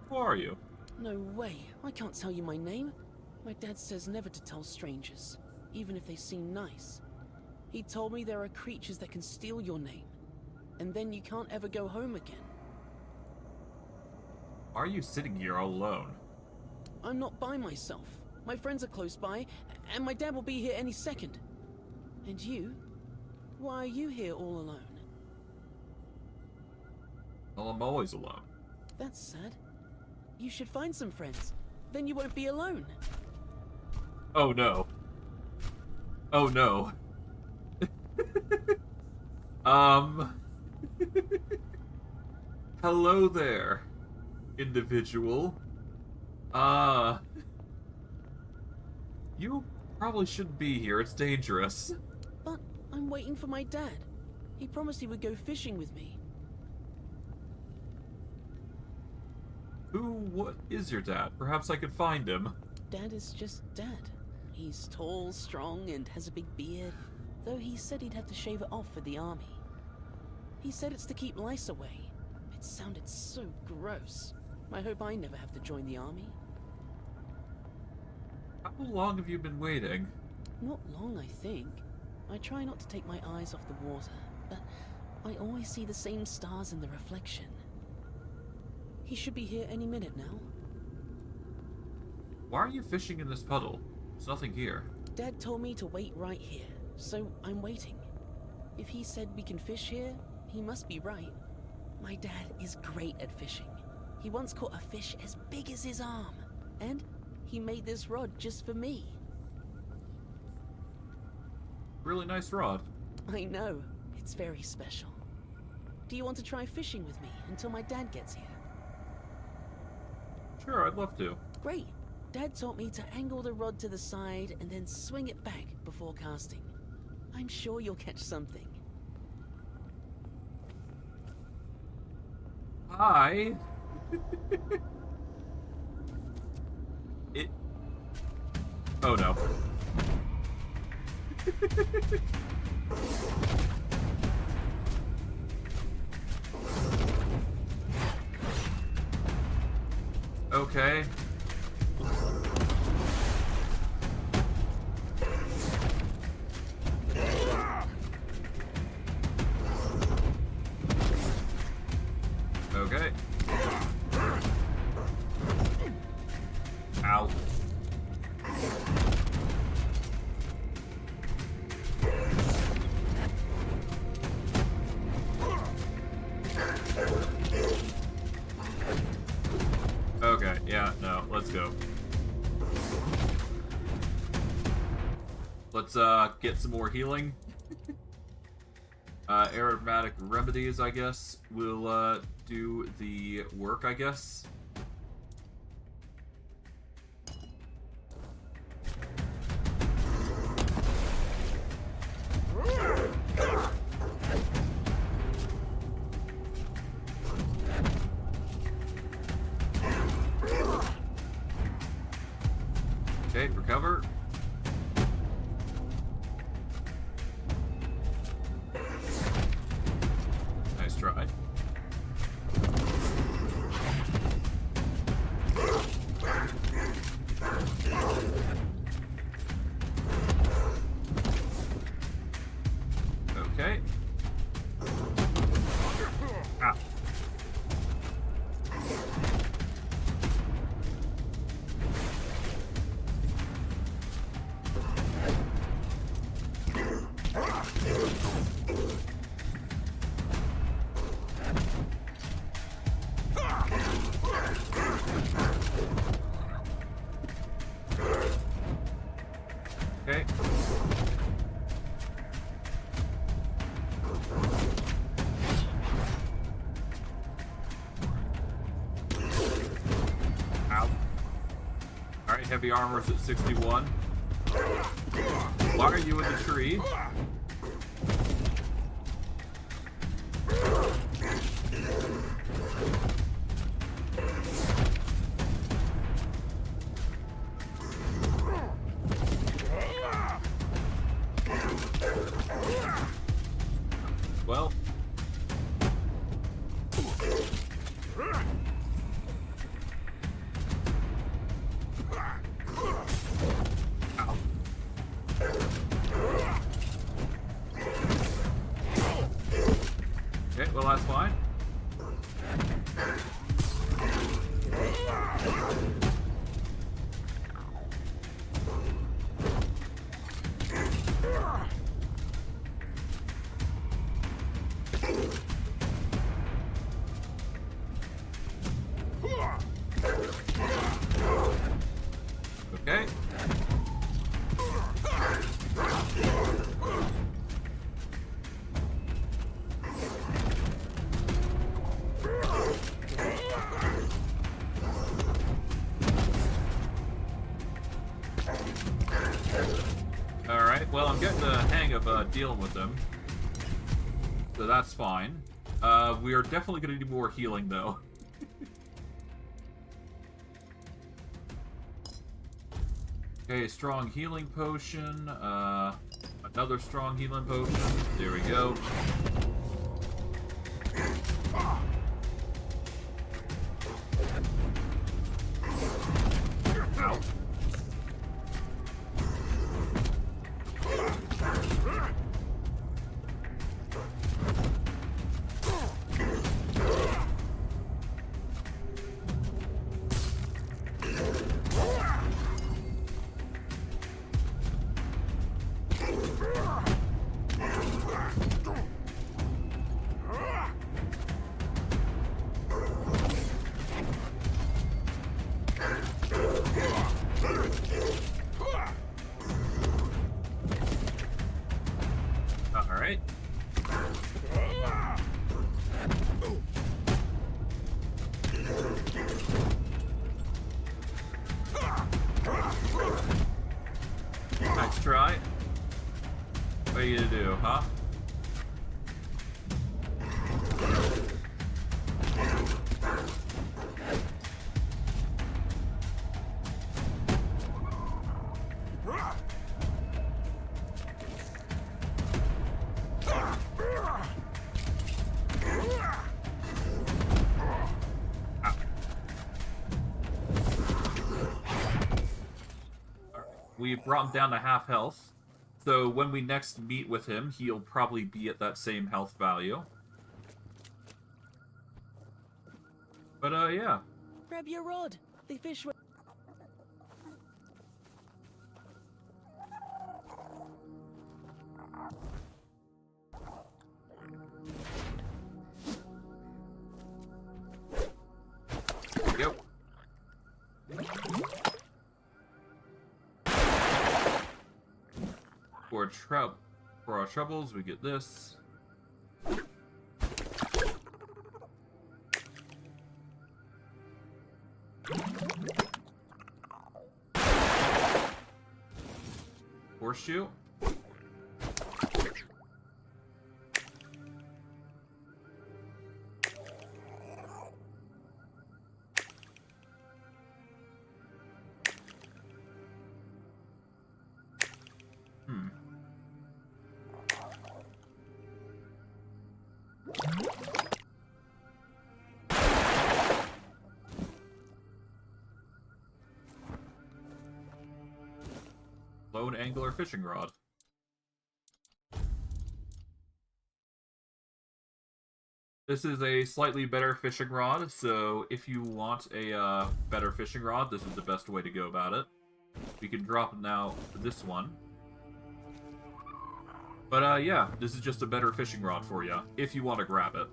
Who are you? No way. I can't tell you my name. My dad says never to tell strangers, even if they seem nice. He told me there are creatures that can steal your name, and then you can't ever go home again. Why are you sitting here all alone? I'm not by myself. My friends are close by, and my dad will be here any second. And you? Why are you here all alone? Well, I'm always alone. That's sad. You should find some friends. Then you won't be alone. Oh no. Oh no. Hello there, individual. You probably shouldn't be here. It's dangerous. But I'm waiting for my dad. He promised he would go fishing with me. What is your dad? Perhaps I could find him. Dad is just Dad. He's tall, strong, and has a big beard, though he said he'd have to shave it off for the army. He said it's to keep lice away. It sounded so gross. I hope I never have to join the army. How long have you been waiting? Not long, I think. I try not to take my eyes off the water, but I always see the same stars in the reflection. He should be here any minute now. Why are you fishing in this puddle? There's nothing here. Dad told me to wait right here, so I'm waiting. If he said we can fish here, he must be right. My dad is great at fishing. He once caught a fish as big as his arm, and he made this rod just for me. Really nice rod. I know, it's very special. Do you want to try fishing with me until my dad gets here? Sure, I'd love to. Great. Dad taught me to angle the rod to the side and then swing it back before casting. I'm sure you'll catch something. Hi. Oh no. Okay. Okay. Ow. Okay, yeah, no, let's go. Let's get some more healing. Aromatic remedies, I guess, will do the work, I guess. Okay, recover. Nice try. Okay. Ah. Okay. Ow. Alright, heavy armor's at 61. Why are you in the tree? Well. Ow. Alright, well, I'm getting the hang of dealing with them. So that's fine. We are definitely going to do more healing, though. Okay, strong healing potion. Another strong healing potion. There we go. Ow. Alright. Nice try. What are you gonna do, huh? We brought him down to half health. So when we next meet with him, he'll probably be at that same health value. But, yeah. Grab your rod. The fish were... Yep. For our troubles, we get this. Horseshoe. Lone angler fishing rod. This is a slightly better fishing rod, so if you want a better fishing rod, this is the best way to go about it. We can drop now this one. But yeah, this is just a better fishing rod for you, if you want to grab it.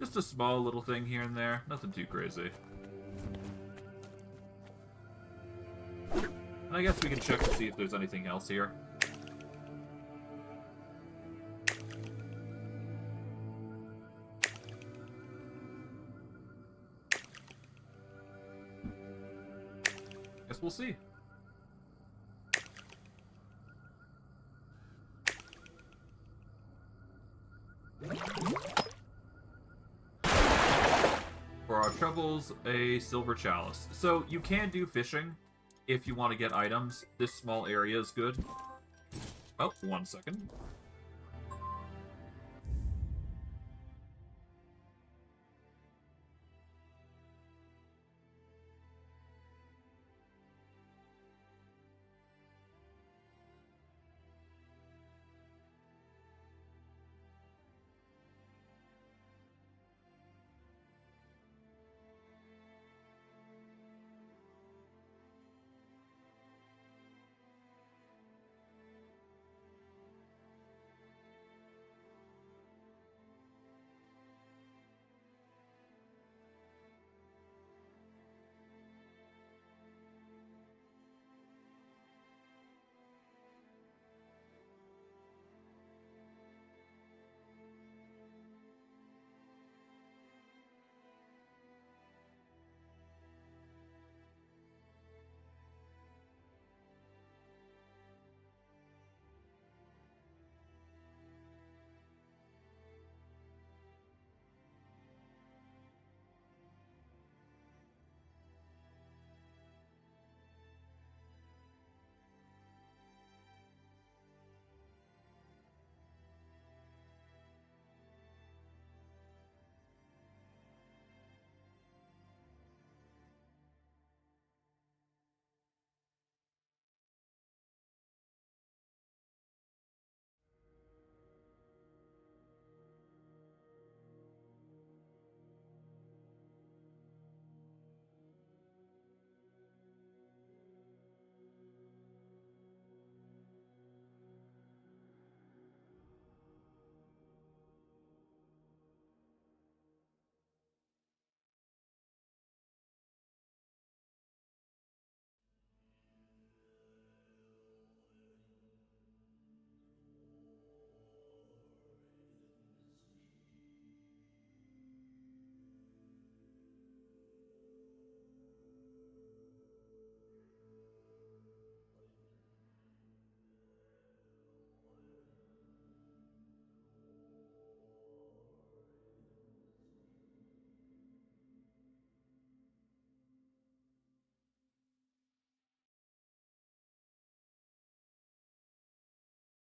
Just a small little thing here and there, nothing too crazy. And I guess we can check to see if there's anything else here. Guess we'll see. For our troubles, a silver chalice. So you can do fishing if you want to get items. This small area is good. Oh, 1 second.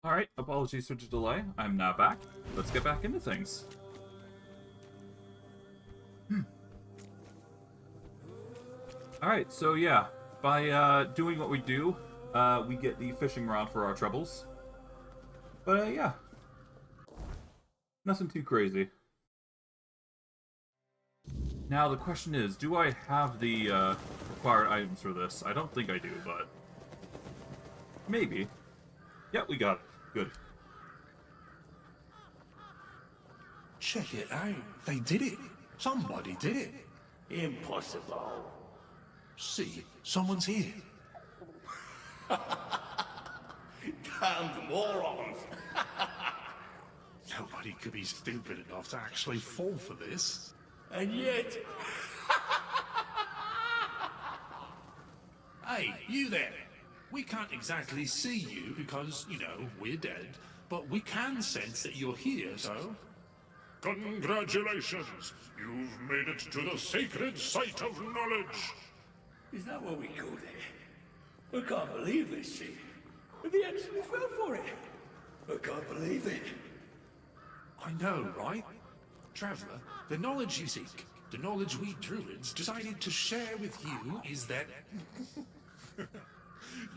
Alright, apologies for the delay. I'm now back. Let's get back into things. Alright, so yeah, by doing what we do, we get the fishing rod for our troubles. But yeah, nothing too crazy. Now the question is, do I have the required items for this? I don't think I do, but maybe. Yeah, we got it. Good. Check it out. They did it. Somebody did it. Impossible. See, someone's here. Damned morons. Nobody could be stupid enough to actually fall for this. And yet, Hey, you there! We can't exactly see you because, you know, we're dead, but we can sense that you're here, so... Congratulations! You've made it to the sacred site of knowledge! is that what we called it? I can't believe this shit. They actually fell for it. I can't believe it. I know, right? Traveler, the knowledge you seek, the knowledge we druids decided to share with you is that...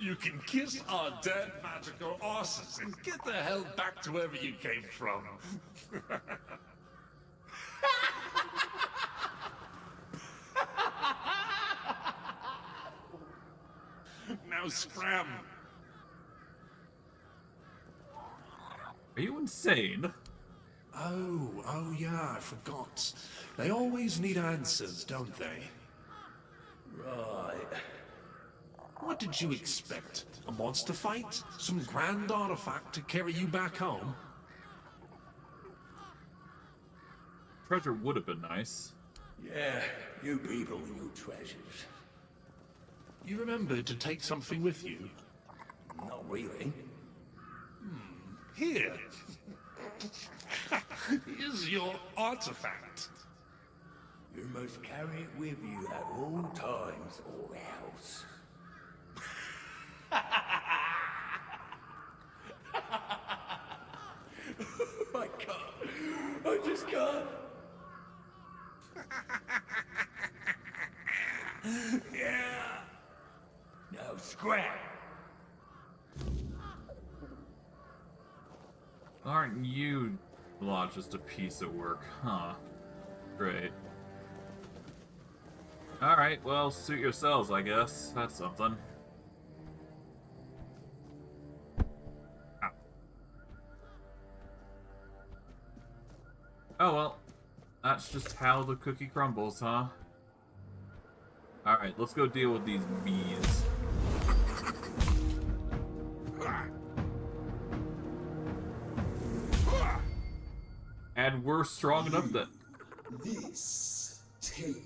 you can kiss our dead magical asses and get the hell back to wherever you came from. Now scram. Are you insane? Oh yeah, I forgot. They always need answers, don't they? Right. What did you expect? A monster fight? Some grand artifact to carry you back home? Treasure would have been nice. Yeah, you people and your treasures. You remembered to take something with you? Not really. Here. Here's your artifact. You must carry it with you at all times or else. I can't. I just can't. Yeah. Now scrap. Aren't you lot just a piece of work, huh? Great. Alright, well, suit yourselves, I guess. That's something. Ow. Oh well. That's just how the cookie crumbles, huh? Alright, let's go deal with these bees. And we're strong enough that... This take.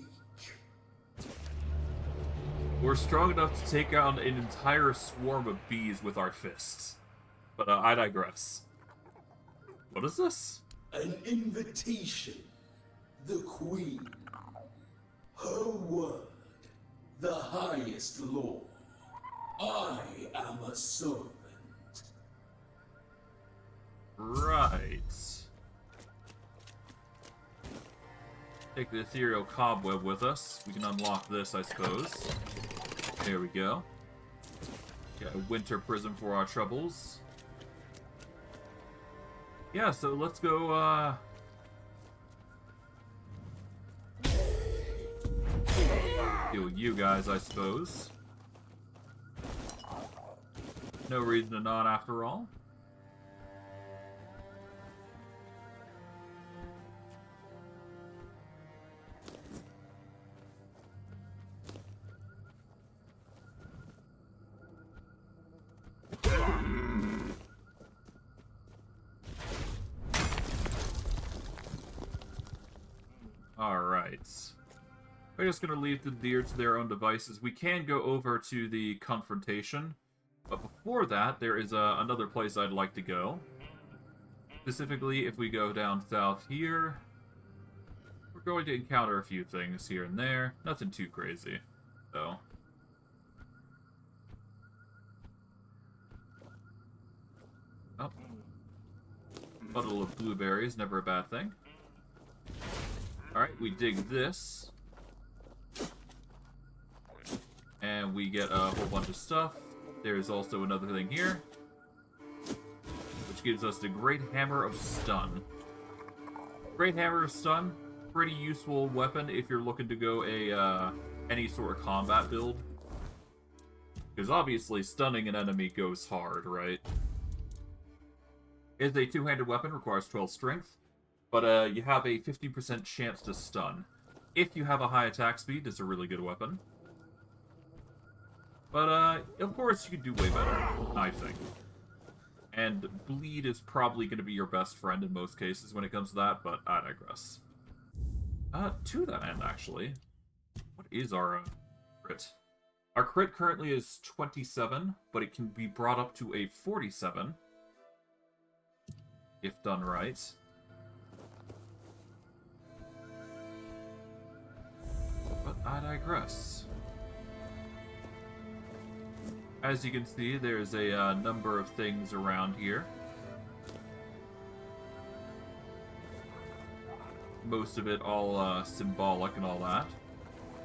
We're strong enough to take out an entire swarm of bees with our fists. But I digress. What is this? An invitation. The Queen. Her word. The highest law. I am a servant. Right. Take the ethereal cobweb with us. We can unlock this, I suppose. There we go. Got a winter prison for our troubles. Yeah, so let's go, deal with you guys, I suppose. No reason to not, after all. Alright. We're just gonna leave the deer to their own devices. We can go over to the confrontation, but before that, there is another place I'd like to go. Specifically, if we go down south here, we're going to encounter a few things here and there. Nothing too crazy, though. Oh, Bundle of blueberries, never a bad thing. Alright, we dig this. And we get a whole bunch of stuff. There's also another thing here, which gives us the Great Hammer of Stun. Great Hammer of Stun, pretty useful weapon if you're looking to go any sort of combat build. Because obviously stunning an enemy goes hard, right? It's a two-handed weapon, requires 12 strength, but you have a 50% chance to stun. If you have a high attack speed, it's a really good weapon. But, of course, you can do way better, I think. And bleed is probably going to be your best friend in most cases when it comes to that, but I digress. To that end, actually, what is our crit? Our crit currently is 27, but it can be brought up to a 47, if done right. But I digress. As you can see, there's a number of things around here. Most of it all symbolic and all that.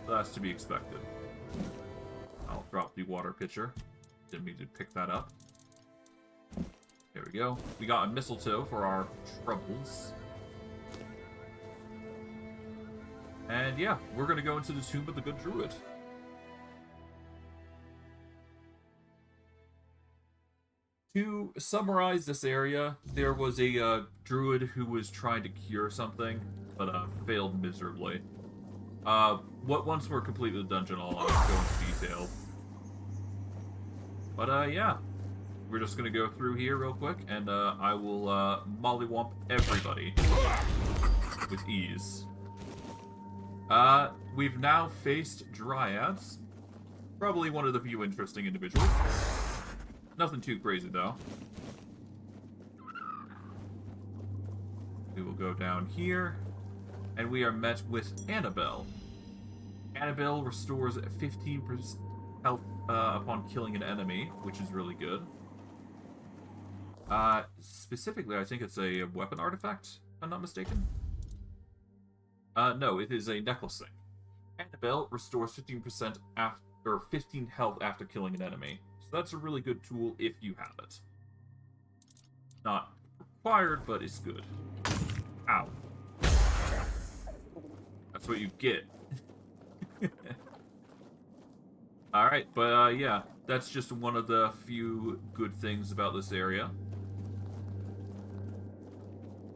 That's to be expected. I'll drop the water pitcher. Didn't mean to pick that up. There we go. We got a mistletoe for our troubles. And yeah, we're gonna go into the Tomb of the Good Druid. To summarize this area, there was a druid who was trying to cure something, but failed miserably. Once we're completed the dungeon, I'll go into detail. But yeah, we're just gonna go through here real quick, and I will mollywomp everybody with ease. We've now faced dryads, probably one of the few interesting individuals. Nothing too crazy, though. We will go down here, and we are met with Annabelle. Annabelle restores 15% health upon killing an enemy, which is really good. Specifically, I think it's a weapon artifact, if I'm not mistaken. No, it is a necklacing. Annabelle restores 15% or 15 health after killing an enemy. So that's a really good tool if you have it. Not required, but it's good. Ow. That's what you get. Alright, but yeah, that's just one of the few good things about this area.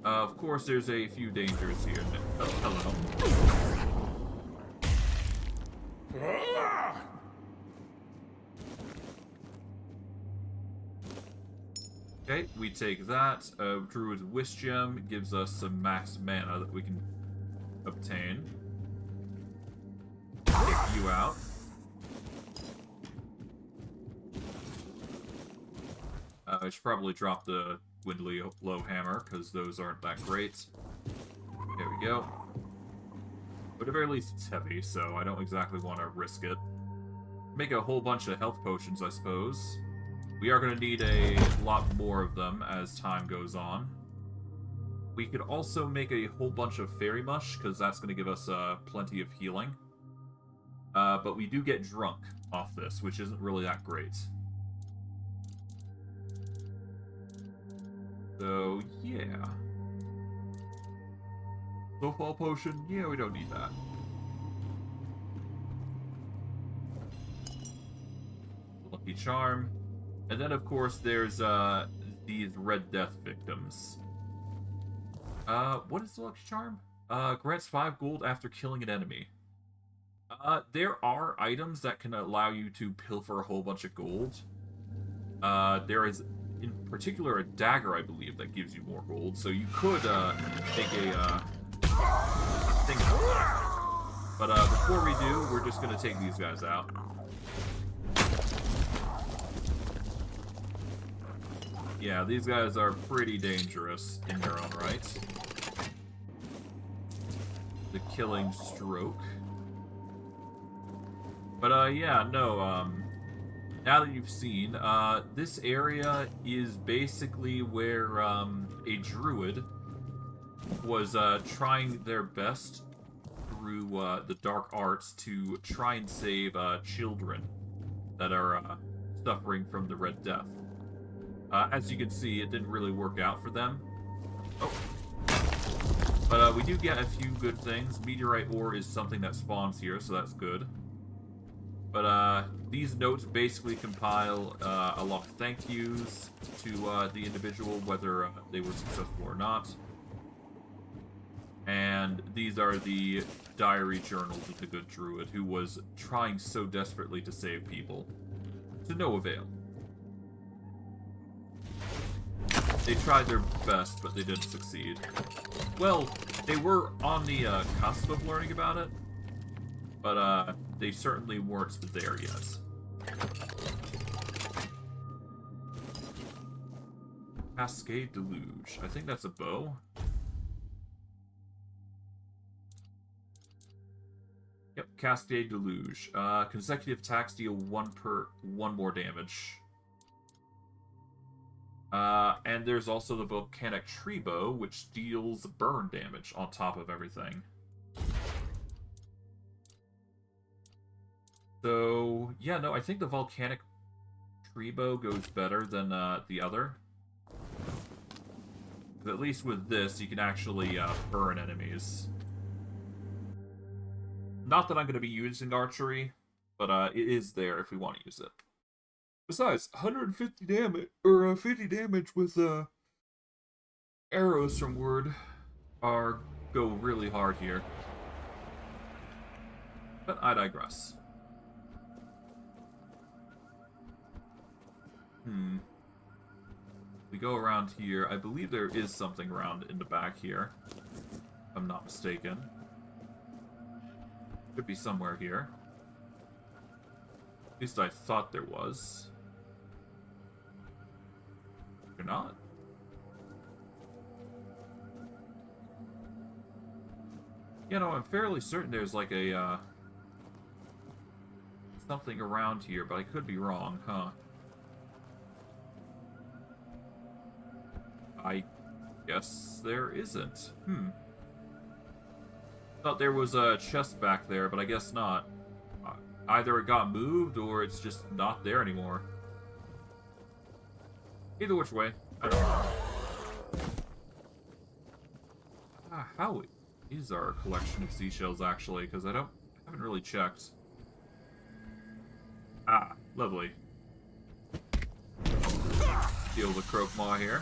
Of course, there's a few dangers here. Oh, hello. Okay, we take that. Druid's Wish Gem gives us some max mana that we can obtain. Take you out. I should probably drop the Windley Low Hammer, because those aren't that great. There we go. But at the very least, it's heavy, so I don't exactly want to risk it. Make a whole bunch of health potions, I suppose. We are going to need a lot more of them as time goes on. We could also make a whole bunch of Fairy Mush, because that's going to give us plenty of healing. But we do get drunk off this, which isn't really that great. So, yeah. Snowfall Potion, yeah, we don't need that. Lucky Charm. And then, of course, there's these Red Death victims. What is the Lucky Charm? Grants 5 gold after killing an enemy. There are items that can allow you to pilfer a whole bunch of gold. There is, in particular, a dagger, I believe, that gives you more gold. So you could make a thing for that. But before we do, we're just going to take these guys out. Yeah, these guys are pretty dangerous in their own right. The Killing Stroke. But, yeah, no, now that you've seen, this area is basically where a druid was trying their best through the dark arts to try and save children that are suffering from the Red Death. As you can see, it didn't really work out for them. Oh. But we do get a few good things. Meteorite ore is something that spawns here, so that's good. But these notes basically compile a lot of thank yous to the individual, whether they were successful or not. And these are the diary journals of the good druid, who was trying so desperately to save people. To no avail. They tried their best, but they didn't succeed. Well, they were on the cusp of learning about it, but they certainly weren't there yet. Cascade Deluge. I think that's a bow. Yep, Cascade Deluge. Consecutive attacks deal one more damage. And there's also the Volcanic Tree Bow, which deals burn damage on top of everything. So, yeah, no, I think the Volcanic Tree Bow goes better than the other. At least with this, you can actually burn enemies. Not that I'm going to be using archery, but it is there if we want to use it. Besides, 150 damage, or 50 damage with arrows from Word go really hard here. But I digress. We go around here. I believe there is something around in the back here, if I'm not mistaken. Could be somewhere here. At least I thought there was. Or not. You know, I'm fairly certain there's like a, something around here, but I could be wrong, huh? I guess there isn't. Thought there was a chest back there, but I guess not. Either it got moved, or it's just not there anymore. Either which way, I don't know. How is our collection of seashells, actually? Because I haven't really checked. Ah, lovely. Deal with Croakmaw here.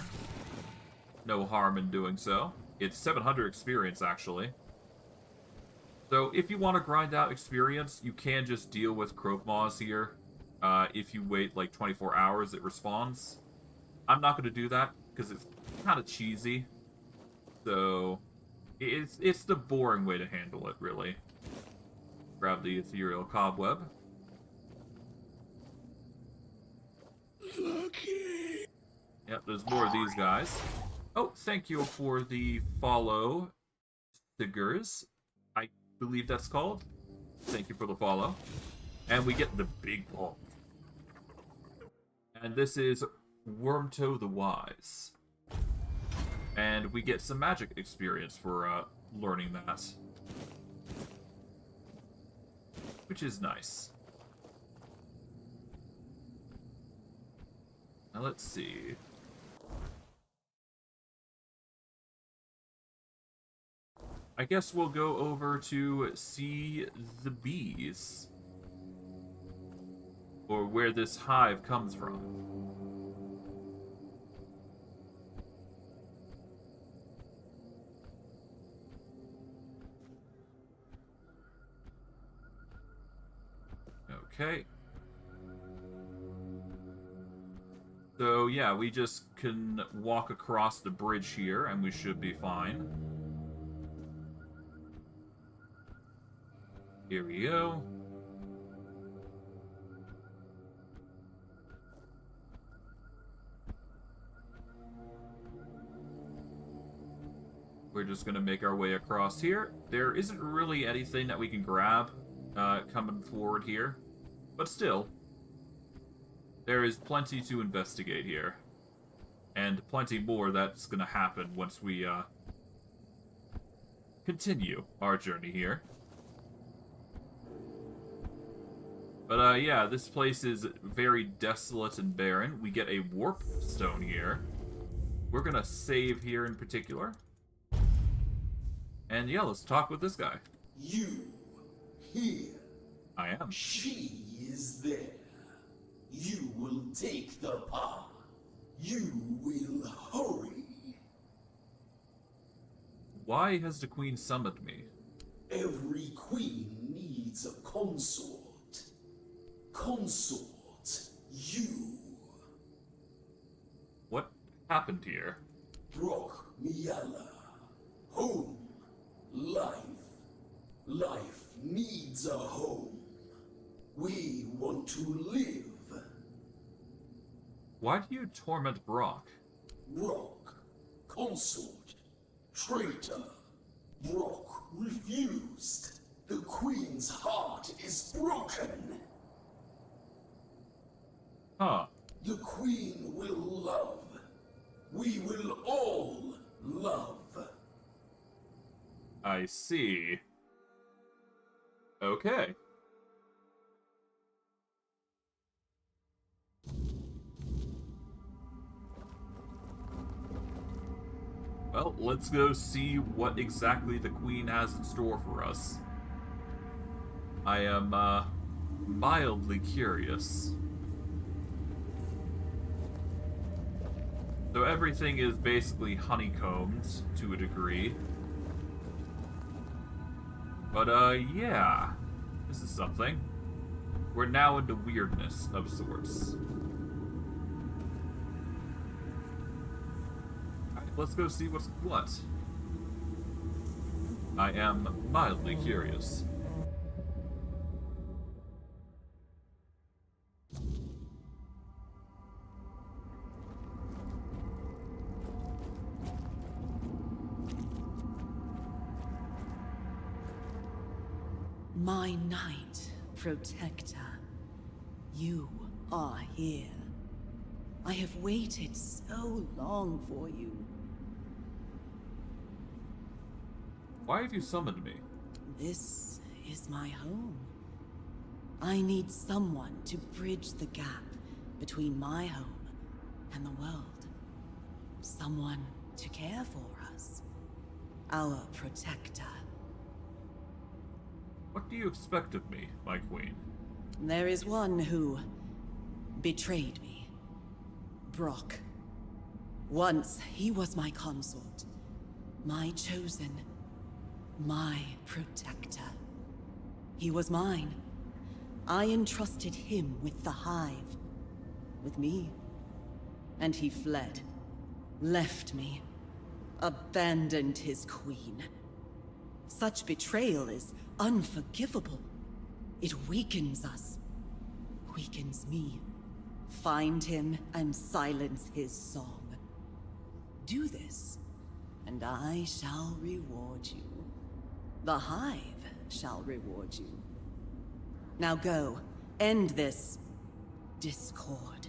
No harm in doing so. It's 700 experience, actually. So if you want to grind out experience, you can just deal with Croakmaws here. If you wait like 24 hours, it respawns. I'm not going to do that because it's kind of cheesy. So it's the boring way to handle it, really. Grab the ethereal cobweb. Lucky. Yep, there's more of these guys. Oh, thank you for the follow, Siggers. I believe that's called. Thank you for the follow. And we get the big ball. And this is Wormtoe the Wise. And we get some magic experience for learning that. Which is nice. Now let's see. I guess we'll go over to see the bees. Or where this hive comes from. Okay. So yeah, we just can walk across the bridge here and we should be fine. Here we go. We're just gonna make our way across here. There isn't really anything that we can grab coming forward here, but still, there is plenty to investigate here. And plenty more that's gonna happen once we, continue our journey here. But, yeah, this place is very desolate and barren. We get a warp stone here. We're gonna save here in particular. And, yeah, let's talk with this guy. You, here. I am. She is there. You will take the path. You will hurry. Why has the queen summoned me? Every queen needs a consort. Consort, you. What happened here? Brock Miala. Home. Life. Life needs a home. We want to live. Why do you torment Brock? Brock. Consort. Traitor. Brock refused. The queen's heart is broken. Huh. The queen will love. We will all love. I see. Okay. Well, let's go see what exactly the queen has in store for us. I am, mildly curious. So everything is basically honeycombed to a degree. But, yeah. This is something. We're now into weirdness of sorts. Alright, let's go see what's what. I am mildly curious. My knight, protector, you are here. I have waited so long for you. Why have you summoned me? This is my home. I need someone to bridge the gap between my home and the world. Someone to care for us. Our protector. What do you expect of me, my queen? There is one who betrayed me. Brock. Once he was my consort. My chosen. My protector. He was mine. I entrusted him with the hive. With me. And he fled. Left me. Abandoned his queen. Such betrayal is unforgivable. It weakens us. Weakens me. Find him and silence his song. Do this, and I shall reward you. The hive shall reward you. Now go, end this discord.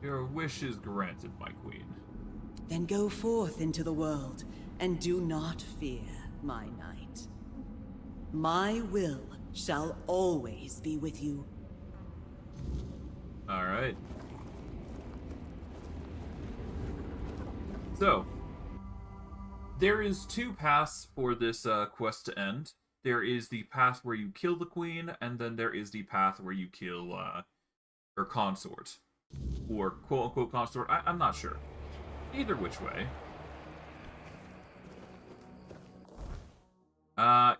Your wish is granted, my queen. Then go forth into the world, and do not fear, my knight. My will shall always be with you. Alright. So, there is two paths for this quest to end. There is the path where you kill the queen, and then there is the path where you kill her consort. Or quote-unquote consort, I'm not sure. Either which way.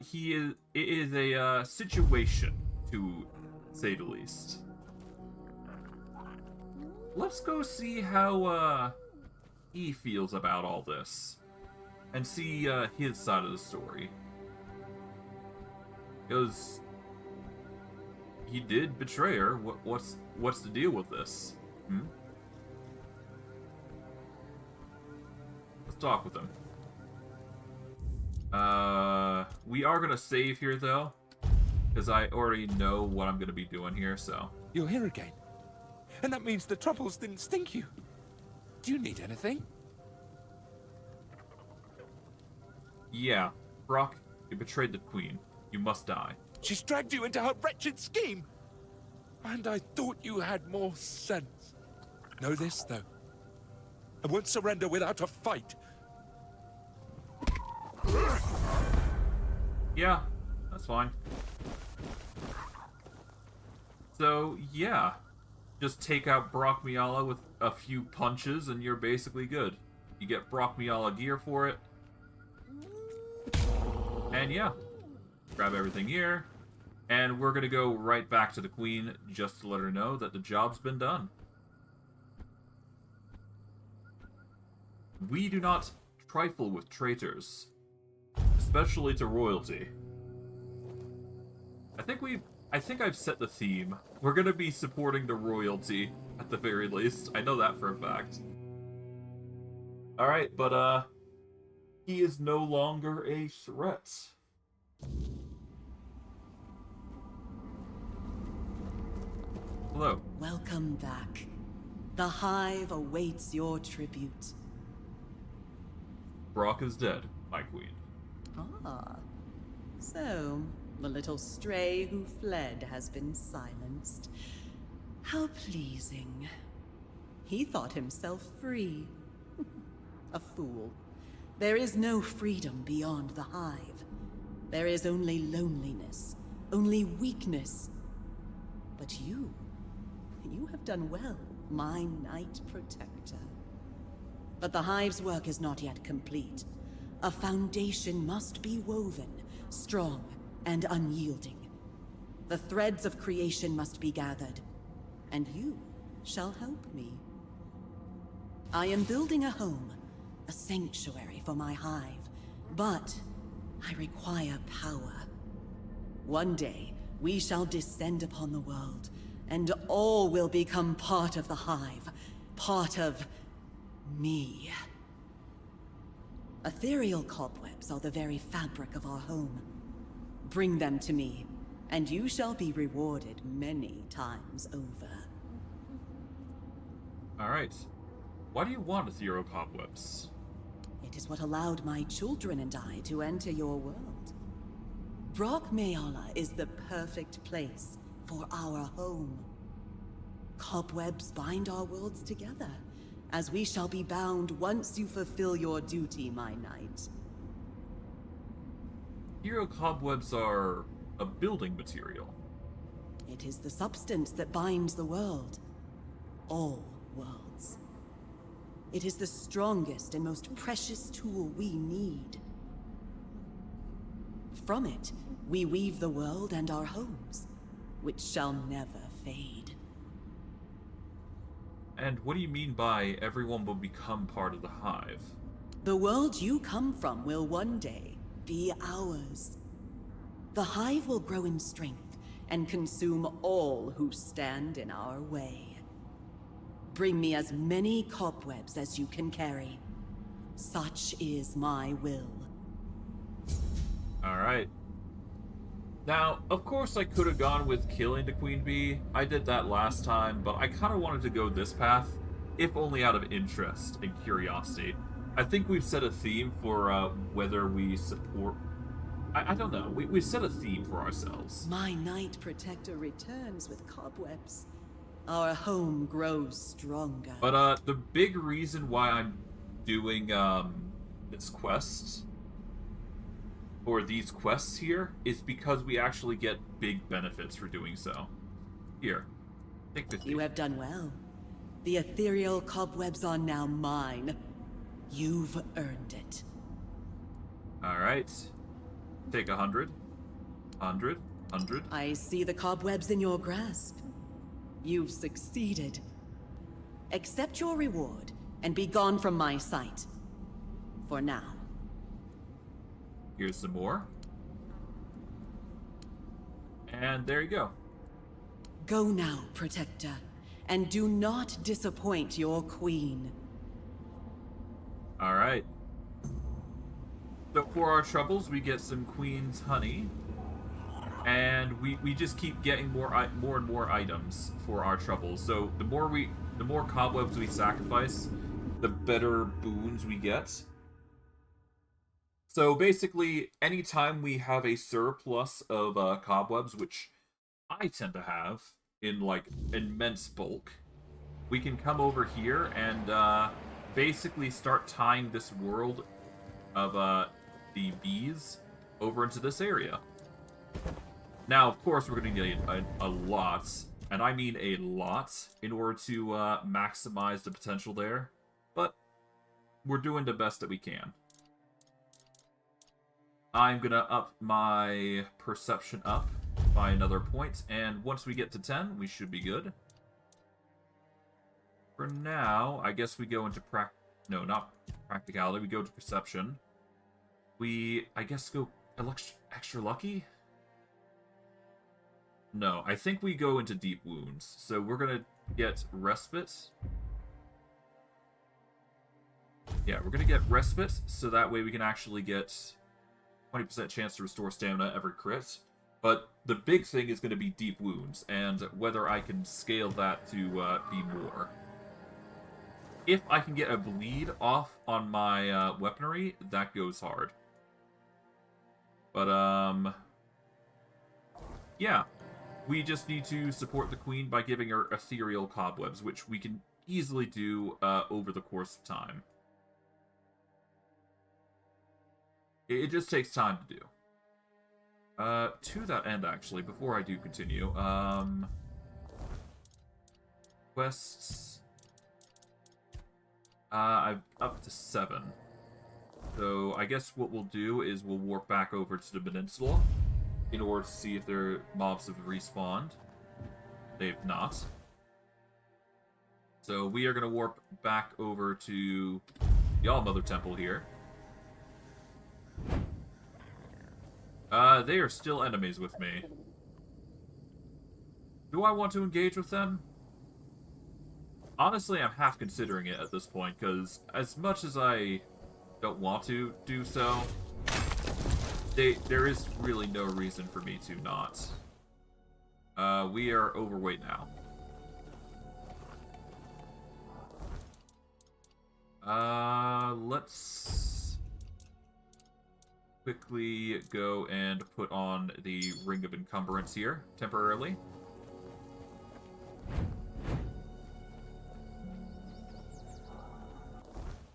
It is a situation, to say the least. Let's go see how he feels about all this, and see his side of the story. Because he did betray her. What's the deal with this? Let's talk with him. We are gonna save here, though. because I already know what I'm going to be doing here, so. You're here again. And that means the troubles didn't stink you. Do you need anything? Yeah, Brock, you betrayed the Queen. You must die. She's dragged you into her wretched scheme. And I thought you had more sense. Know this, though. I won't surrender without a fight. Yeah, that's fine. So, yeah. Just take out Brock Miala with a few punches and you're basically good. You get Brock Miala gear for it. And yeah. Grab everything here. And we're gonna go right back to the Queen just to let her know that the job's been done. We do not trifle with traitors. Especially to royalty. I think I've set the theme. We're gonna be supporting the royalty, at the very least. I know that for a fact. Alright, but he is no longer a threat. Hello. Welcome back. The Hive awaits your tribute. Brock is dead, my queen. Ah. So, the little stray who fled has been silenced. How pleasing. He thought himself free. A fool. There is no freedom beyond the Hive. There is only loneliness, only weakness. But you have done well, my Knight Protector. But the Hive's work is not yet complete. A foundation must be woven, strong and unyielding. The threads of creation must be gathered, and you shall help me. I am building a home, a sanctuary for my Hive, but I require power. One day, we shall descend upon the world, and all will become part of the Hive, part of me. Ethereal cobwebs are the very fabric of our home. Bring them to me, and you shall be rewarded many times over. Alright. Why do you want ethereal cobwebs? It is what allowed my children and I to enter your world. Brock Mayala is the perfect place for our home. Cobwebs bind our worlds together, as we shall be bound once you fulfill your duty, my knight. Ethereal cobwebs are a building material. It is the substance that binds the world. All worlds. It is the strongest and most precious tool we need. From it, we weave the world and our homes, which shall never fade. And what do you mean by everyone will become part of the Hive? The world you come from will one day be ours. The Hive will grow in strength and consume all who stand in our way. Bring me as many cobwebs as you can carry. Such is my will. Alright. Now, of course I could have gone with killing the Queen Bee. I did that last time, but I kind of wanted to go this path, if only out of interest and curiosity. I think we've set a theme for whether we support... I don't know. We set a theme for ourselves. My Knight Protector returns with cobwebs. Our home grows stronger. But the big reason why I'm doing this quest, or these quests here, is because we actually get big benefits for doing so. Here, take 50. You have done well. The ethereal cobwebs are now mine. You've earned it. Alright. Take 100. 100. 100. I see the cobwebs in your grasp. You've succeeded. Accept your reward and be gone from my sight. For now. Here's some more. And there you go. Go now, Protector, and do not disappoint your queen. Alright. So for our troubles, we get some Queen's Honey. and we just keep getting more and more items for our troubles. So the more cobwebs we sacrifice, the better boons we get. So basically, anytime we have a surplus of cobwebs, which I tend to have in like immense bulk, we can come over here and basically start tying this world of the bees over into this area. Now, of course, we're going to need a lot, and I mean a lot, in order to maximize the potential there. But we're doing the best that we can. I'm going to up my perception up by another point, and once we get to 10, we should be good. For now, I guess we go into no, not practicality, we go to perception. We, I guess, go extra lucky? No, I think we go into deep wounds. So we're going to get respite. Yeah, we're going to get respite, so that way we can actually get 20% chance to restore stamina every crit. But the big thing is going to be deep wounds, and whether I can scale that to be more. If I can get a bleed off on my weaponry, that goes hard. But, yeah. We just need to support the queen by giving her ethereal cobwebs, which we can easily do over the course of time. It just takes time to do. To that end, actually, before I do continue, quests. I'm up to 7. So I guess what we'll do is we'll warp back over to the peninsula in order to see if their mobs have respawned. They've not. So we are going to warp back over to the All-Mother Temple here. They are still enemies with me. Do I want to engage with them? Honestly, I'm half considering it at this point, because as much as I don't want to do so, there is really no reason for me to not. We are overweight now. Let's quickly go and put on the Ring of Encumbrance here, temporarily.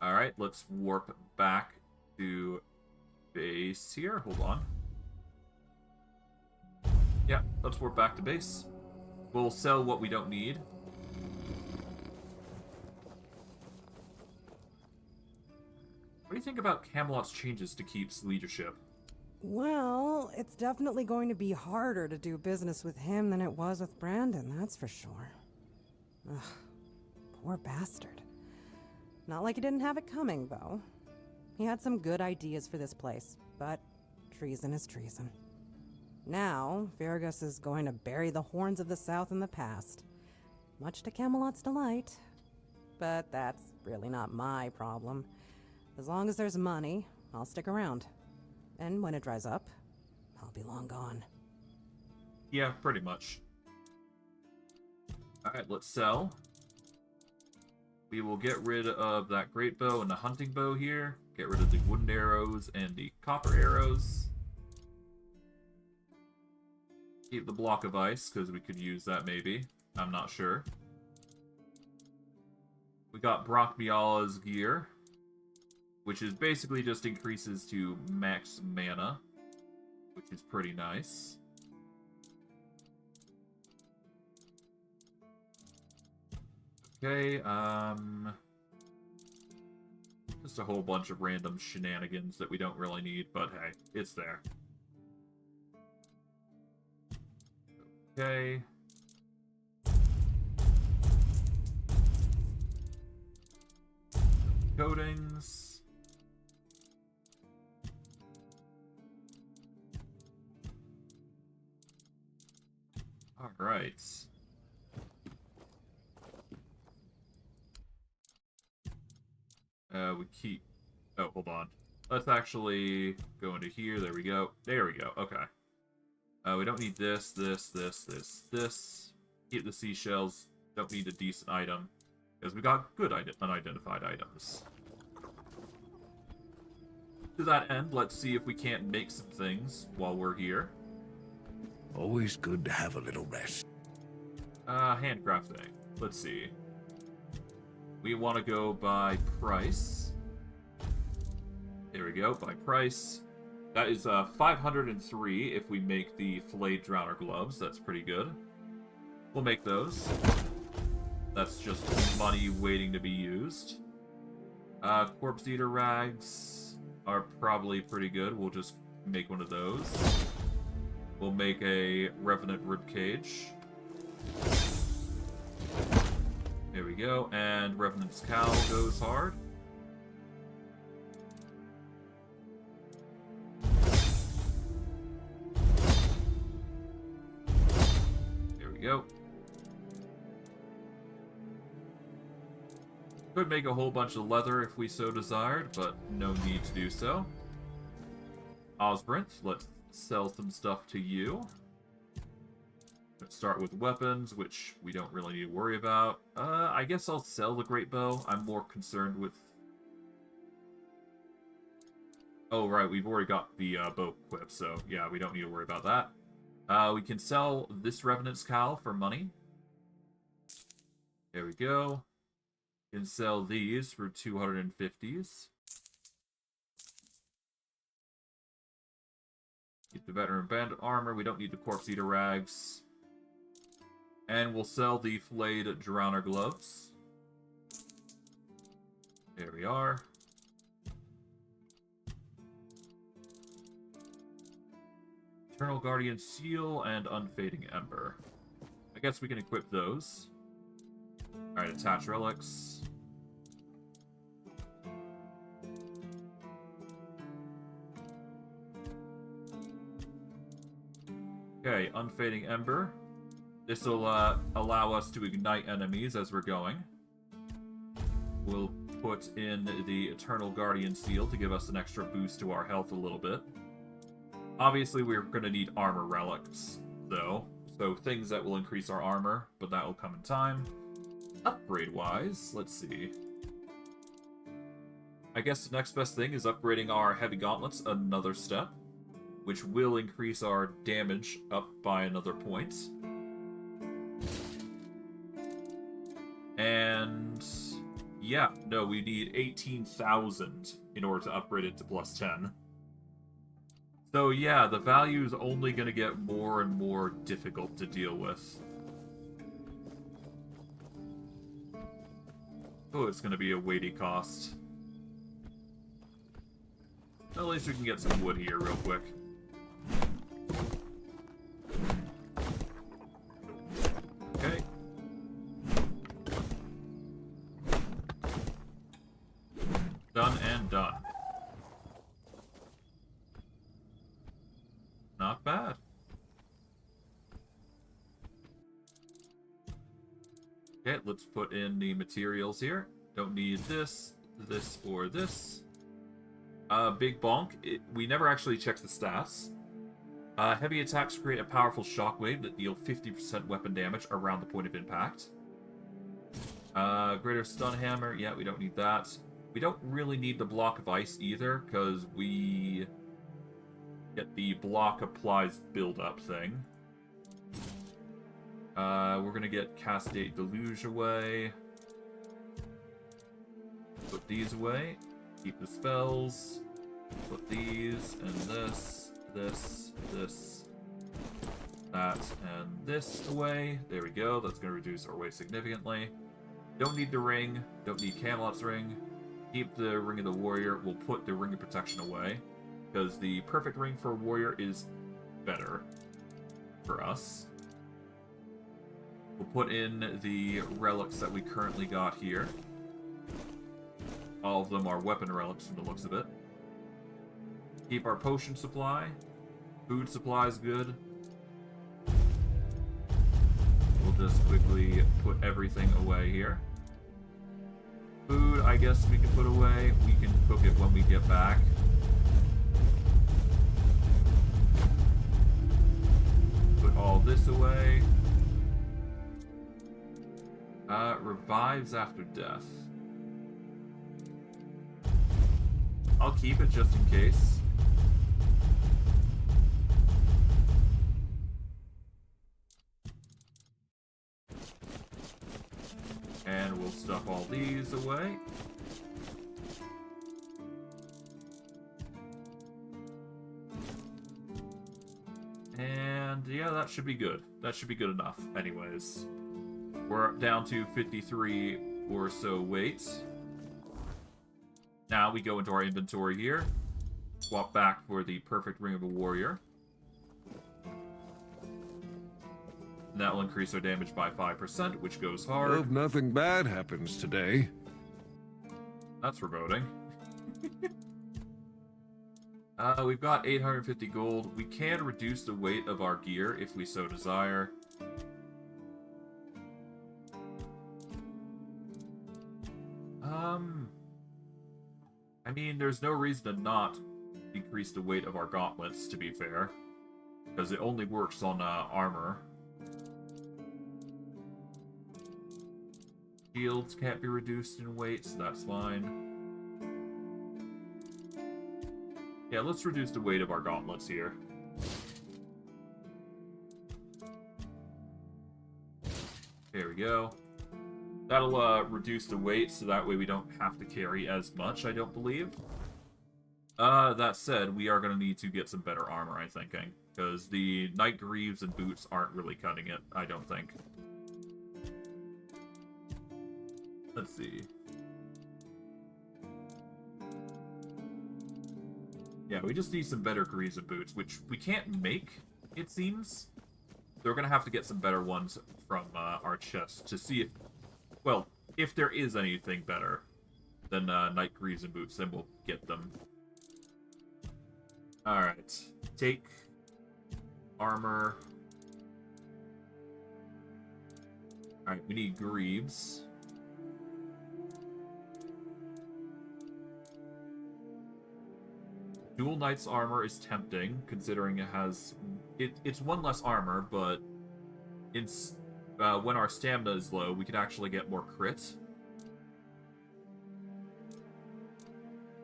Alright, let's warp back to base here. Hold on. Yeah, let's warp back to base. We'll sell what we don't need. What do you think about Camelot's changes to Keep's leadership? Well, it's definitely going to be harder to do business with him than it was with Brandon, that's for sure. Ugh, poor bastard. Not like he didn't have it coming, though. He had some good ideas for this place, but treason is treason. Now, Fergus is going to bury the horns of the South in the past. Much to Camelot's delight. But that's really not my problem. As long as there's money, I'll stick around. And when it dries up, I'll be long gone. Yeah, pretty much. Alright, let's sell. We will get rid of that great bow and the hunting bow here. Get rid of the wooden arrows and the copper arrows. Keep the block of ice, because we could use that maybe. I'm not sure. We got Brock Miala's gear, which is basically just increases to max mana, which is pretty nice. Okay, just a whole bunch of random shenanigans that we don't really need, but hey, it's there. Okay. Coatings. All right. We keep... Oh, hold on. Let's actually go into here. There we go. There we go. Okay. We don't need this, this. Keep the seashells. Don't need a decent item. Because we got good unidentified items. To that end, let's see if we can't make some things while we're here. Always good to have a little rest. Handcrafting. Let's see. We want to go by price. There we go, by price. That is 503 if we make the filleted drowner gloves. That's pretty good. We'll make those. That's just money waiting to be used. Corpse eater rags are probably pretty good. We'll just make one of those. We'll make a revenant ribcage. There we go. And revenant's cowl goes hard. There we go. Could make a whole bunch of leather if we so desired, but no need to do so. Osbrint, let's sell some stuff to you. Let's start with weapons, which we don't really need to worry about. I guess I'll sell the great bow. I'm more concerned with... Oh, right, we've already got the bow equipped, so yeah, we don't need to worry about that. We can sell this Revenant's Cowl for money. There we go. We can sell these for 250s. Get the Veteran Bandit armor. We don't need the Corpse Eater rags. And we'll sell the filleted drowner gloves. There we are. Eternal Guardian Seal and Unfading Ember. I guess we can equip those. Alright, attach relics. Okay, Unfading Ember. This will allow us to ignite enemies as we're going. We'll put in the Eternal Guardian Seal to give us an extra boost to our health a little bit. Obviously, we're going to need armor relics, though. So things that will increase our armor, but that will come in time. Upgrade-wise, let's see. I guess the next best thing is upgrading our heavy gauntlets another step, which will increase our damage up by another point. And yeah, no, we need 18,000 in order to upgrade it to plus 10. So yeah, the value is only going to get more and more difficult to deal with. Oh, it's going to be a weighty cost. At least we can get some wood here real quick. Okay. Done and done. Not bad. Okay, let's put in the materials here. Don't need this, this, or this. Big bonk. We never actually checked the stats. Heavy attacks create a powerful shockwave that deal 50% weapon damage around the point of impact. Greater stun hammer. Yeah, we don't need that. We don't really need the block of ice either, because we get the block applies build-up thing. We're gonna get Cascade Deluge away. Put these away. Keep the spells. Put these and this, that, and this away. There we go. That's gonna reduce our weight significantly. Don't need the ring. Don't need Camelot's ring. Keep the Ring of the Warrior. We'll put the Ring of Protection away, because the perfect ring for a warrior is better for us. We'll put in the relics that we currently got here. All of them are weapon relics from the looks of it. Keep our potion supply. Food supply is good. We'll just quickly put everything away here. Food, I guess we can put away. We can cook it when we get back. Put all this away. Revives after death. I'll keep it just in case. And we'll stuff all these away. And yeah, that should be good. That should be good enough anyways. We're down to 53 or so weight. Now we go into our inventory here. Swap back for the perfect Ring of a Warrior. And that will increase our damage by 5%, which goes hard. Hope nothing bad happens today. That's foreboding. We've got 850 gold. We can reduce the weight of our gear if we so desire. I mean, there's no reason to not increase the weight of our gauntlets, to be fair. Because it only works on armor. Shields can't be reduced in weight, so that's fine. Yeah, let's reduce the weight of our gauntlets here. There we go. That'll reduce the weight, so that way we don't have to carry as much, I don't believe. That said, we are going to need to get some better armor, I'm thinking. Because the Knight Greaves and boots aren't really cutting it, I don't think. Let's see. Yeah, we just need some better greaves and boots, which we can't make, it seems. So we're going to have to get some better ones from our chest to see if... Well, if there is anything better than Knight Greaves and boots, then we'll get them. Alright. Take armor. Alright, we need greaves. Dual Knight's armor is tempting, considering it has... It's one less armor, but it's... when our stamina is low, we can actually get more crit.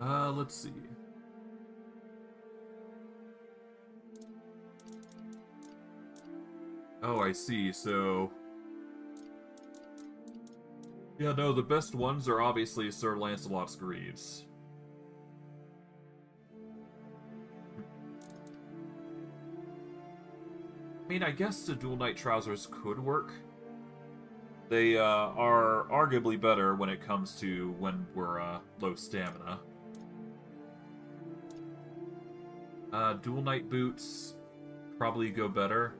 Let's see. Oh, I see, so... Yeah, no, the best ones are obviously Sir Lancelot's Greaves. I mean, I guess the Dual Knight trousers could work. They are arguably better when it comes to when we're low stamina. Dual Knight boots probably go better.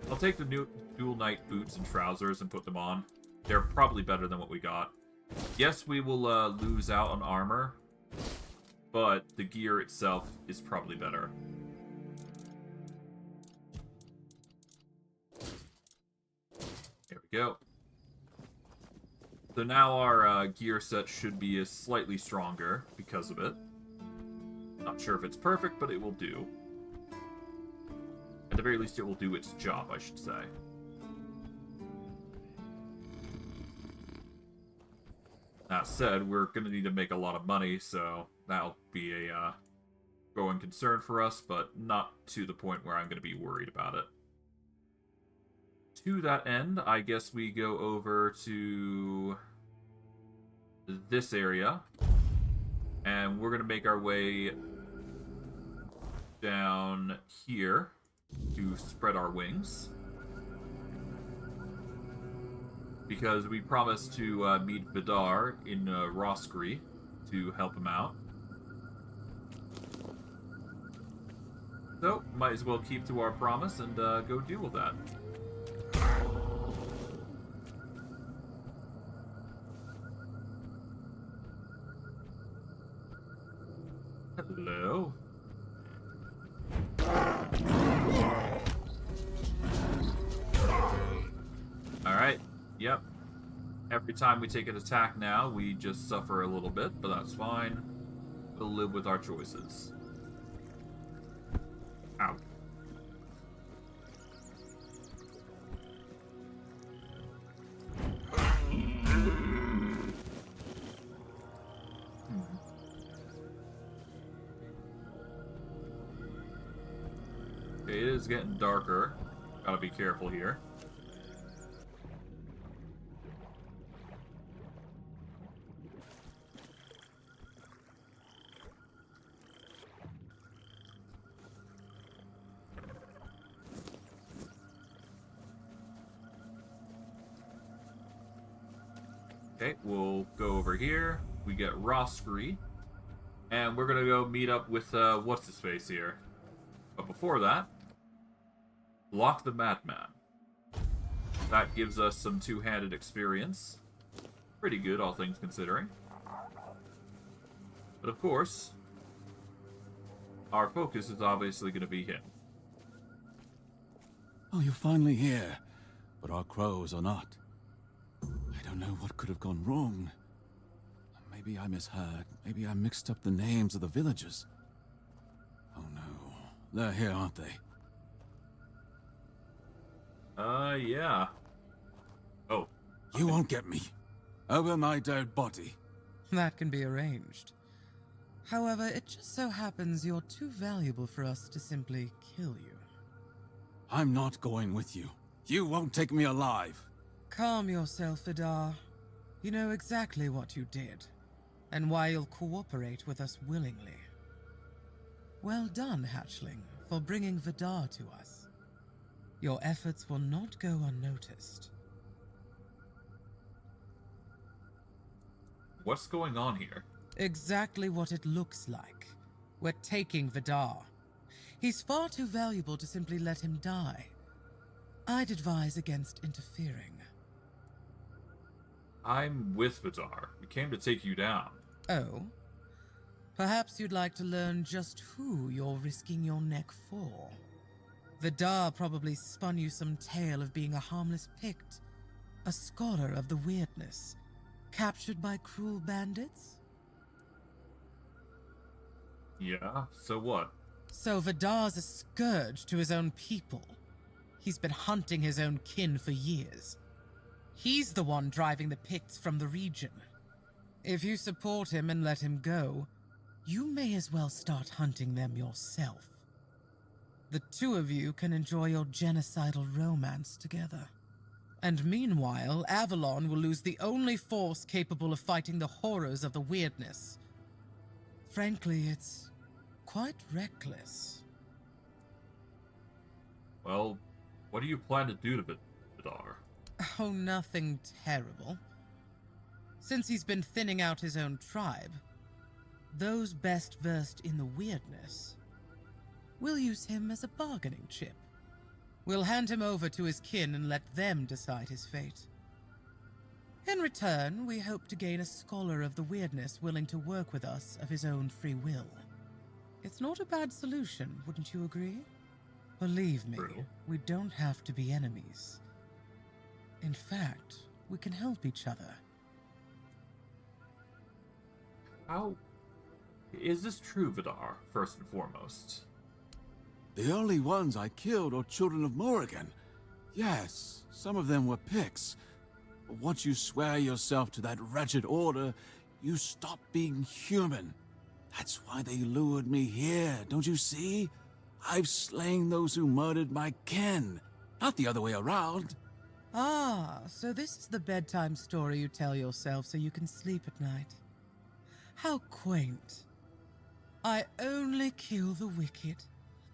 I'll take the new Dual Knight boots and trousers and put them on. They're probably better than what we got. Yes, we will lose out on armor, but the gear itself is probably better. There we go. So now our gear set should be slightly stronger because of it. Not sure if it's perfect, but it will do. At the very least, it will do its job, I should say. That said, we're going to need to make a lot of money, so that'll be a growing concern for us, but not to the point where I'm going to be worried about it. To that end, I guess we go over to this area, and we're going to make our way down here to spread our wings. Because we promised to meet Vidar in Roscree to help him out. So, might as well keep to our promise and go deal with that. Hello? Yep. Every time we take an attack now, we just suffer a little bit, but that's fine. We'll live with our choices. Ow. Okay, it is getting darker. Gotta be careful here. Okay, we'll go over here. We get Roscree. And we're gonna go meet up with, what's-his-face here. But before that, Lock the Madman. That gives us some two-handed experience. Pretty good, all things considering. But of course, our focus is obviously gonna be him. Oh, you're finally here. But our crows are not. I don't know what could have gone wrong. Maybe I misheard. Maybe I mixed up the names of the villagers. Oh no. They're here, aren't they? Yeah. Oh. You won't get me. Over my dead body. That can be arranged. However, it just so happens you're too valuable for us to simply kill you. I'm not going with you. You won't take me alive. Calm yourself, Vidar. You know exactly what you did, and why you'll cooperate with us willingly. Well done, Hatchling, for bringing Vidar to us. Your efforts will not go unnoticed. What's going on here? Exactly what it looks like. We're taking Vidar. He's far too valuable to simply let him die. I'd advise against interfering. I'm with Vidar. We came to take you down. Oh? Perhaps you'd like to learn just who you're risking your neck for. Vidar probably spun you some tale of being a harmless Pict, a scholar of the weirdness, captured by cruel bandits? Yeah, so what? So Vidar's a scourge to his own people. He's been hunting his own kin for years. He's the one driving the Picts from the region. If you support him and let him go, you may as well start hunting them yourself. The two of you can enjoy your genocidal romance together. And meanwhile, Avalon will lose the only force capable of fighting the horrors of the weirdness. Frankly, it's quite reckless. Well, what do you plan to do to Vidar? Oh, nothing terrible. Since he's been thinning out his own tribe, those best versed in the weirdness, we'll use him as a bargaining chip. We'll hand him over to his kin and let them decide his fate. In return, we hope to gain a scholar of the weirdness willing to work with us of his own free will. It's not a bad solution, wouldn't you agree? Believe me, we don't have to be enemies. In fact, we can help each other. How is this true, Vidar, first and foremost? The only ones I killed are children of Morrigan. Yes, some of them were Picts. But once you swear yourself to that wretched order, you stop being human. That's why they lured me here, don't you see? I've slain those who murdered my kin, not the other way around. Ah, so this is the bedtime story you tell yourself so you can sleep at night. How quaint. I only kill the wicked.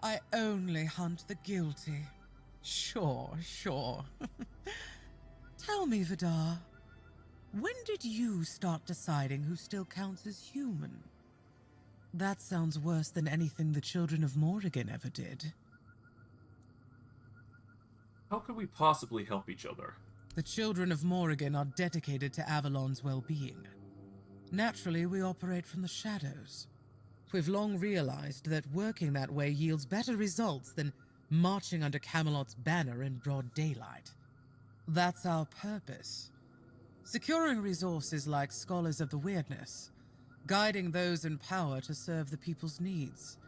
I only hunt the guilty. Sure. Tell me, Vidar, when did you start deciding who still counts as human? That sounds worse than anything the children of Morrigan ever did. How could we possibly help each other? The children of Morrigan are dedicated to Avalon's well-being. Naturally, we operate from the shadows. We've long realized that working that way yields better results than marching under Camelot's banner in broad daylight. That's our purpose. Securing resources like Scholars of the Weirdness, guiding those in power to serve the people's needs.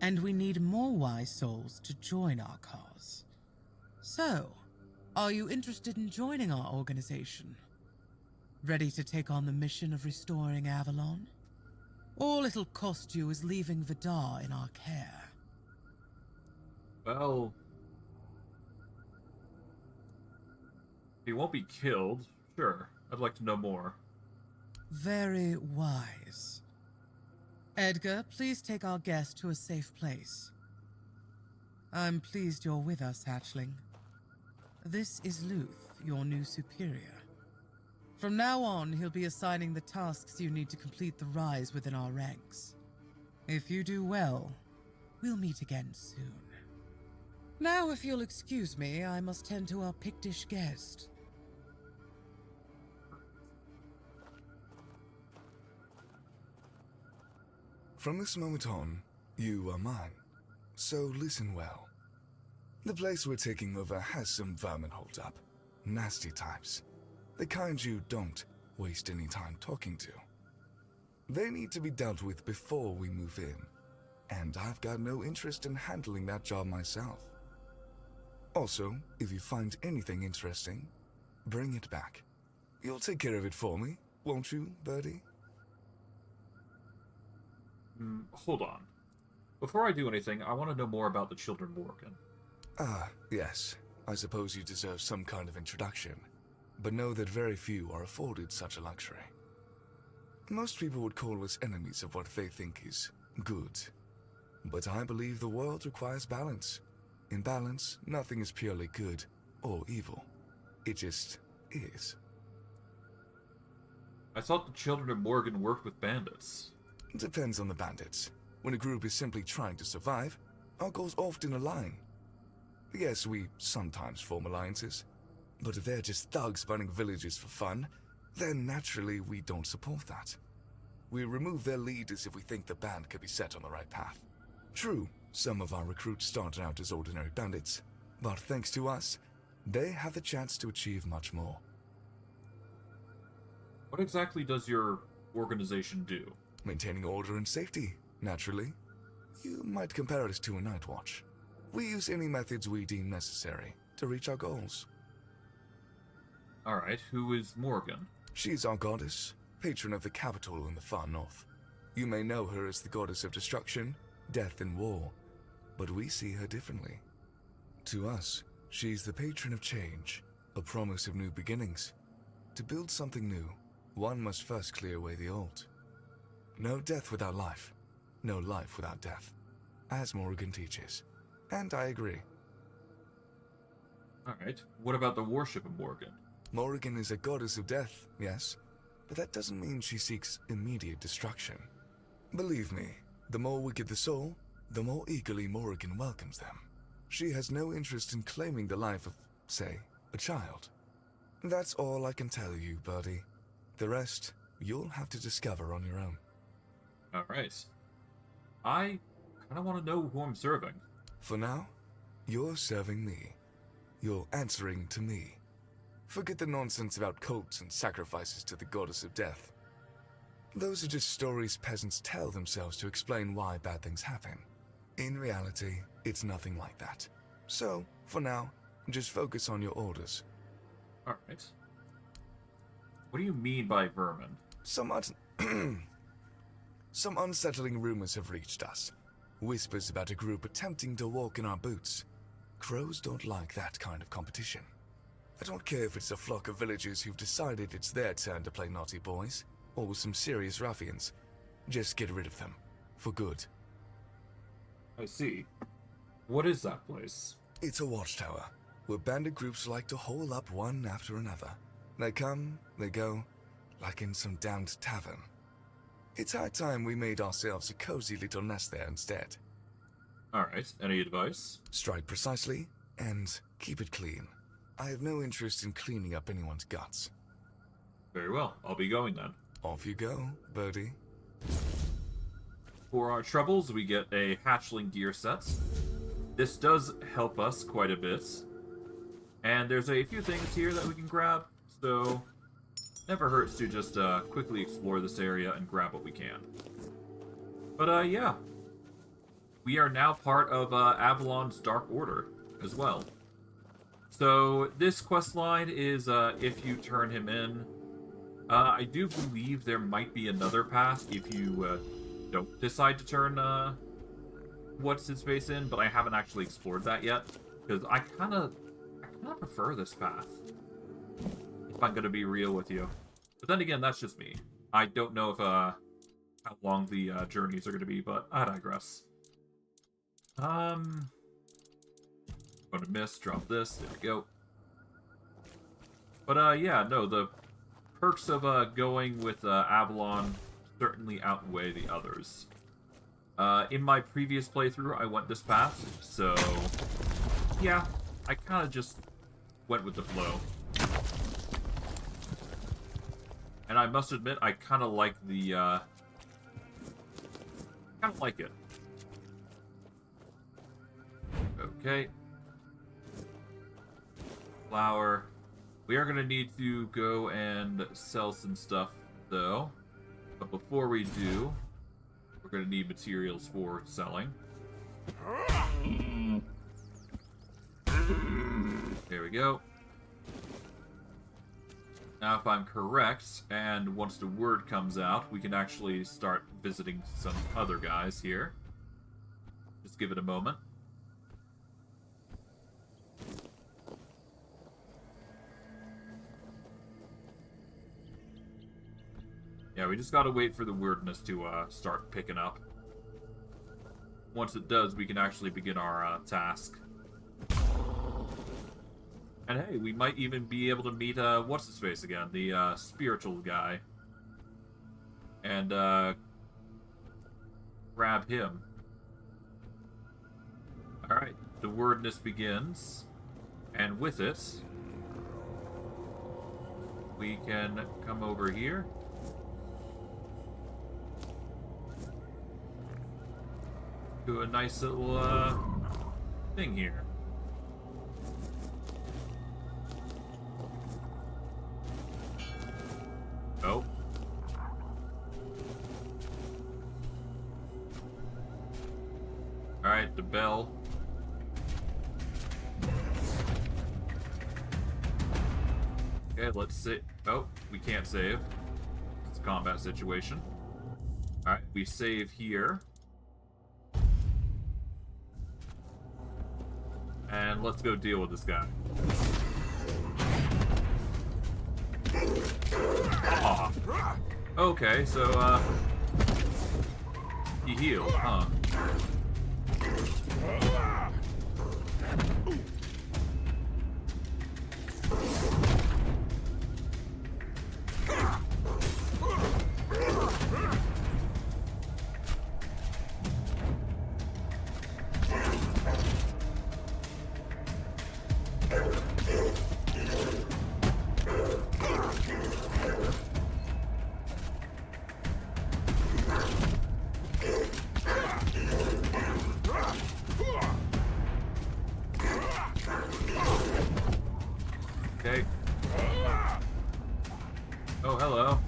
And we need more wise souls to join our cause. So, are you interested in joining our organization? Ready to take on the mission of restoring Avalon? All it'll cost you is leaving Vidar in our care. Well, he won't be killed. Sure, I'd like to know more. Very wise. Edgar, please take our guest to a safe place. I'm pleased you're with us, Hatchling. This is Luth, your new superior. From now on, he'll be assigning the tasks you need to complete the rise within our ranks. If you do well, we'll meet again soon. Now, if you'll excuse me, I must tend to our Pictish guest. From this moment on, you are mine. So listen well. The place we're taking over has some vermin holed up. Nasty types. The kind you don't waste any time talking to. They need to be dealt with before we move in. And I've got no interest in handling that job myself. Also, if you find anything interesting, bring it back. You'll take care of it for me, won't you, Birdie? Hold on. Before I do anything, I want to know more about the children Morgan. Ah, yes. I suppose you deserve some kind of introduction. But know that very few are afforded such a luxury. Most people would call us enemies of what they think is good. But I believe the world requires balance. In balance, nothing is purely good or evil. It just is. I thought the children of Morgan worked with bandits. Depends on the bandits. When a group is simply trying to survive, our goals often align. Yes, we sometimes form alliances. But if they're just thugs burning villages for fun, then naturally we don't support that. We remove their leaders if we think the band could be set on the right path. True, some of our recruits started out as ordinary bandits, but thanks to us, they have the chance to achieve much more. What exactly does your organization do? Maintaining order and safety, naturally. You might compare us to a night watch. We use any methods we deem necessary to reach our goals. Alright, who is Morgan? She's our goddess, patron of the capital in the far north. You may know her as the goddess of destruction, death, and war, but we see her differently. To us, she's the patron of change, a promise of new beginnings. To build something new, one must first clear away the old. No death without life, no life without death, as Morgan teaches. And I agree. Alright, what about the worship of Morgan? Morrigan is a goddess of death, yes, but that doesn't mean she seeks immediate destruction. Believe me, the more wicked the soul, the more eagerly Morrigan welcomes them. She has no interest in claiming the life of, say, a child. That's all I can tell you, Birdie. The rest, you'll have to discover on your own. Alright. I kind of want to know who I'm serving. For now, you're serving me. You're answering to me. Forget the nonsense about cults and sacrifices to the goddess of death. Those are just stories peasants tell themselves to explain why bad things happen. In reality, it's nothing like that. So, for now, just focus on your orders. Alright. What do you mean by vermin? Some unsettling rumors have reached us. Whispers about a group attempting to walk in our boots. Crows don't like that kind of competition. I don't care if it's a flock of villagers who've decided it's their turn to play naughty boys, or some serious ruffians. Just get rid of them. For good. I see. What is that place? It's a watchtower, where bandit groups like to hole up one after another. They come, they go, like in some damned tavern. It's high time we made ourselves a cozy little nest there instead. Alright, any advice? Strike precisely, and keep it clean. I have no interest in cleaning up anyone's guts. Very well, I'll be going then. Off you go, Birdie. For our troubles, we get a hatchling gear set. This does help us quite a bit. And there's a few things here that we can grab, so never hurts to just quickly explore this area and grab what we can. But yeah, we are now part of Avalon's Dark Order as well. So this quest line is if you turn him in. I do believe there might be another path if you don't decide to turn what's his face in, but I haven't actually explored that yet because I kind of prefer this path. If I'm gonna be real with you, but then again, that's just me. I don't know if how long the journeys are gonna be, but I digress. Gonna miss, drop this, there we go. But yeah, no, the perks of going with Avalon certainly outweigh the others. In my previous playthrough, I went this path, so yeah, I kind of just went with the flow. And I must admit, I kind of like the, kind of like it. Okay. Flour. We are going to need to go and sell some stuff, though. But before we do, we're going to need materials for selling. There we go. Now, if I'm correct, and once the word comes out, we can actually start visiting some other guys here. Just give it a moment. Yeah, we just gotta wait for the weirdness to start picking up. Once it does, we can actually begin our task. And hey, we might even be able to meet, what's-his-face again? The, spiritual guy. And, grab him. Alright, the wordness begins. And with it, we can come over here. Do a nice little, thing here. Oh. Alright, the bell. Okay, let's see. Oh, we can't save. It's a combat situation. Alright, we save here. And let's go deal with this guy. Aw. Okay, so, he healed, huh? Okay. Oh, hello.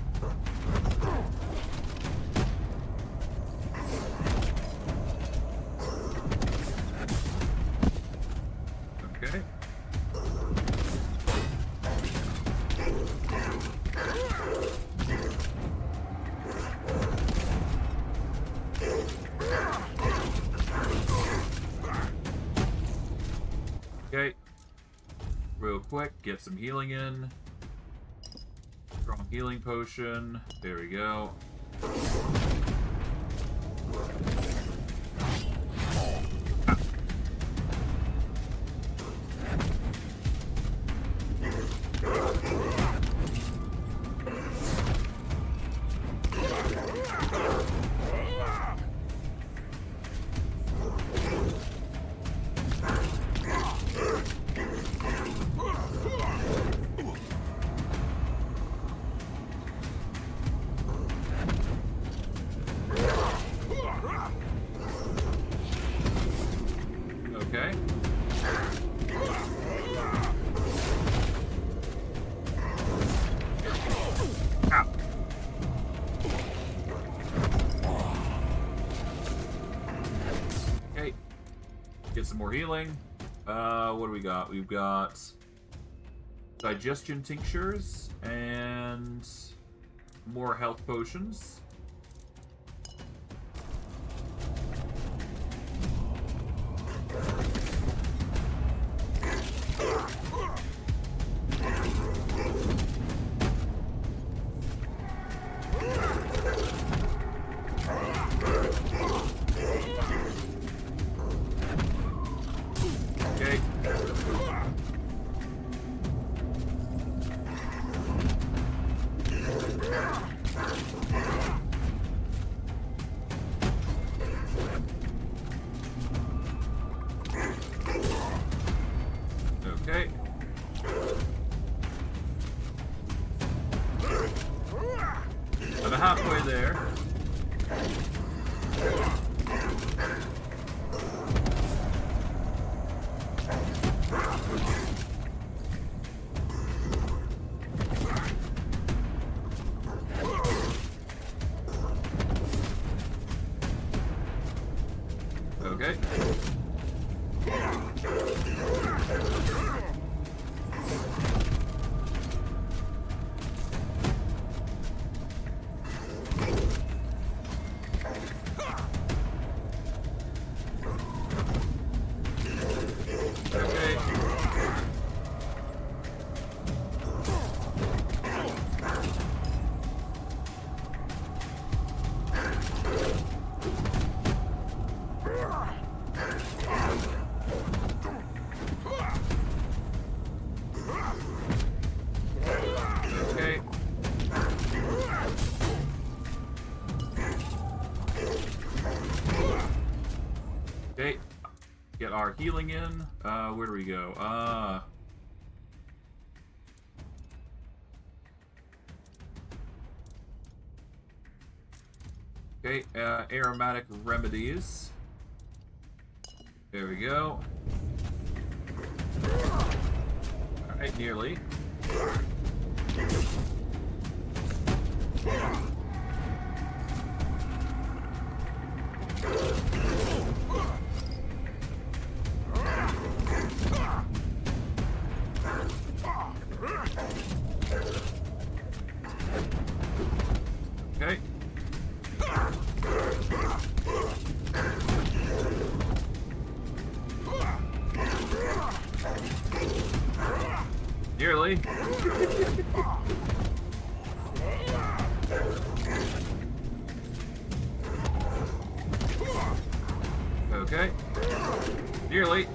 Okay. Okay. Real quick, get some healing in. Strong healing potion. There we go. get some more healing. What do we got? We've got digestion tinctures and more health potions. Okay. I'm halfway there. Okay. Okay, get our healing in. Where do we go? Okay, aromatic remedies. There we go. Alright, nearly. Okay. Nearly. Okay. Nearly.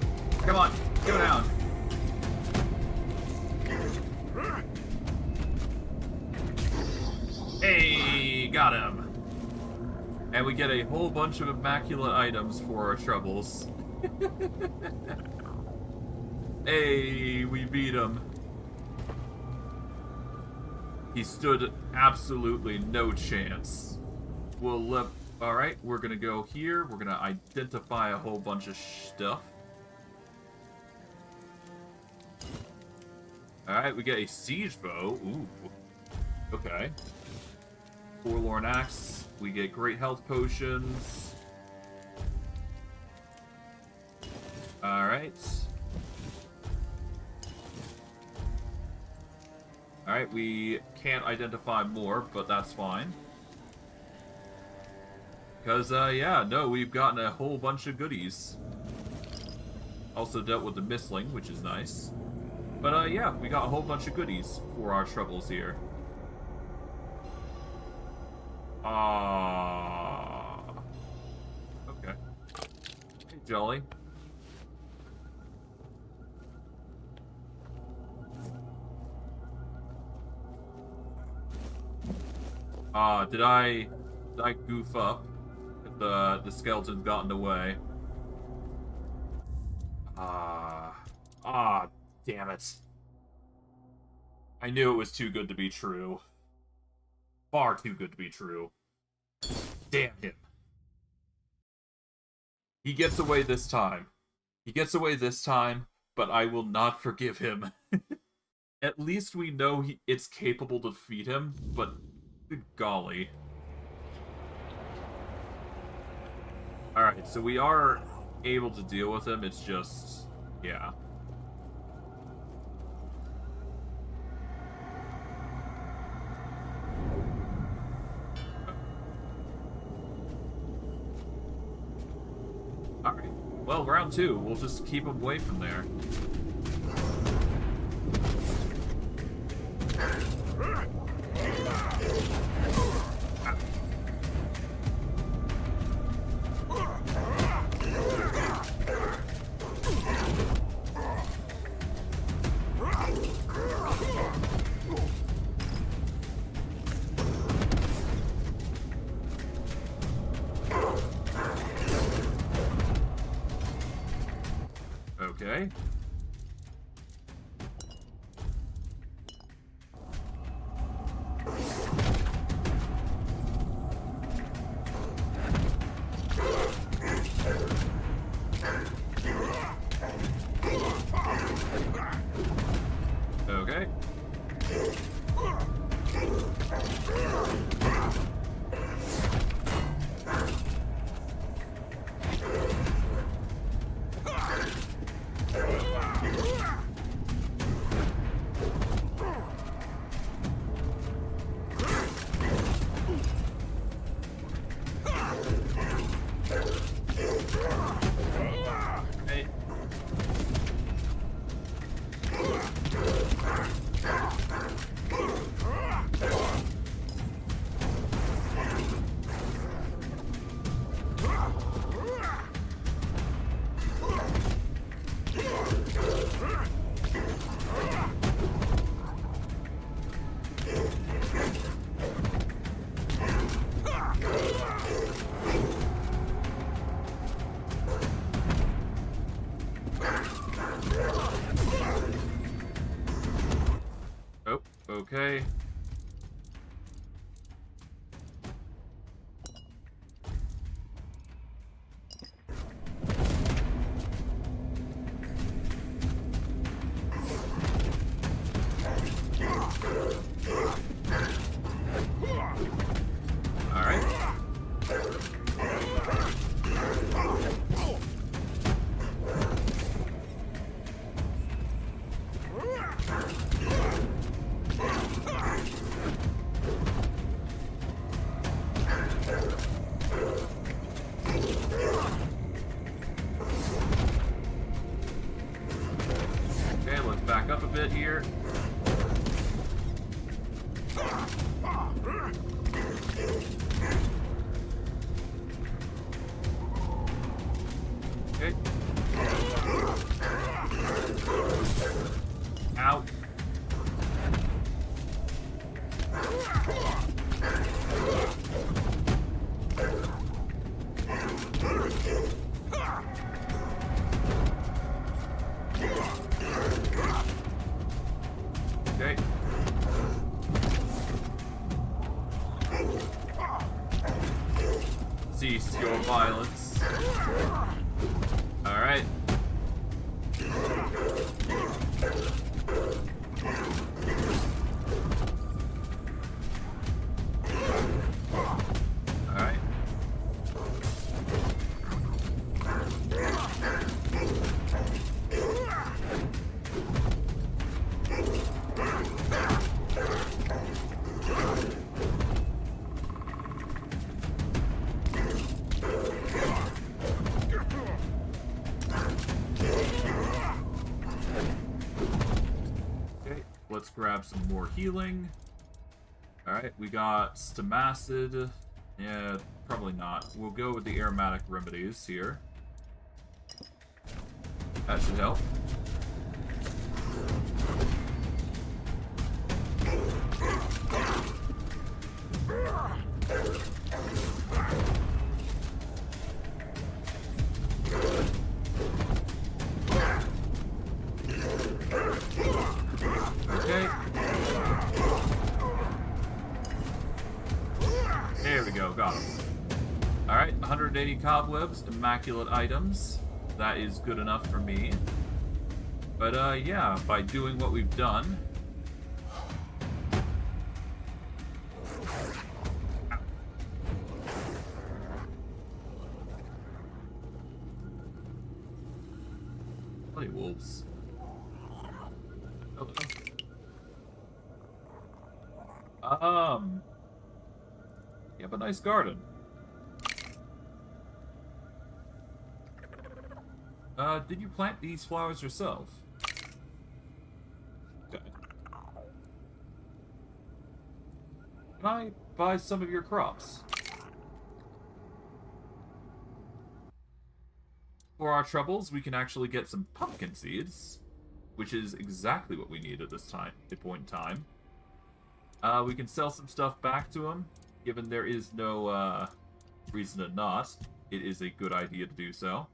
Come on. Go down. Hey, got him. And we get a whole bunch of immaculate items for our troubles. Hey, we beat him. He stood absolutely no chance. We'll let... Alright, we're gonna go here. We're gonna identify a whole bunch of stuff. Alright, we get a siege bow. Ooh. Okay. Forlorn axe. We get great health potions. Alright. Alright, we can't identify more, but that's fine. Because, yeah, no, we've gotten a whole bunch of goodies. Also dealt with the Mistling, which is nice. But, yeah, we got a whole bunch of goodies for our troubles here. Okay. Hey, Jolly. Did I goof up? The skeleton's gotten away. Damn it. I knew it was too good to be true. Far too good to be true. Damn him. He gets away this time. He gets away this time, but I will not forgive him. At least we know it's capable to defeat him, but good golly. Alright, so we are able to deal with him. It's just, yeah. Alright. Well, round 2. We'll just keep him away from there. Okay. Okay. Hey. Oh, okay. All right. Okay, let's back up a bit here. Okay. Ow. Okay. Cease your violence. All right. All right. Okay, let's grab some more healing. Alright, we got Stamacid. Yeah, probably not. We'll go with the aromatic remedies here. That should help. Okay. There we go, got him. Alright, 180 cobwebs, immaculate items. That is good enough for me. But yeah, by doing what we've done... Hey, wolves. Hello. You have a nice garden. Did you plant these flowers yourself? Okay. Can I buy some of your crops? For our troubles, we can actually get some pumpkin seeds, which is exactly what we need at this point in time. We can sell some stuff back to him, given there is no reason to not. It is a good idea to do so.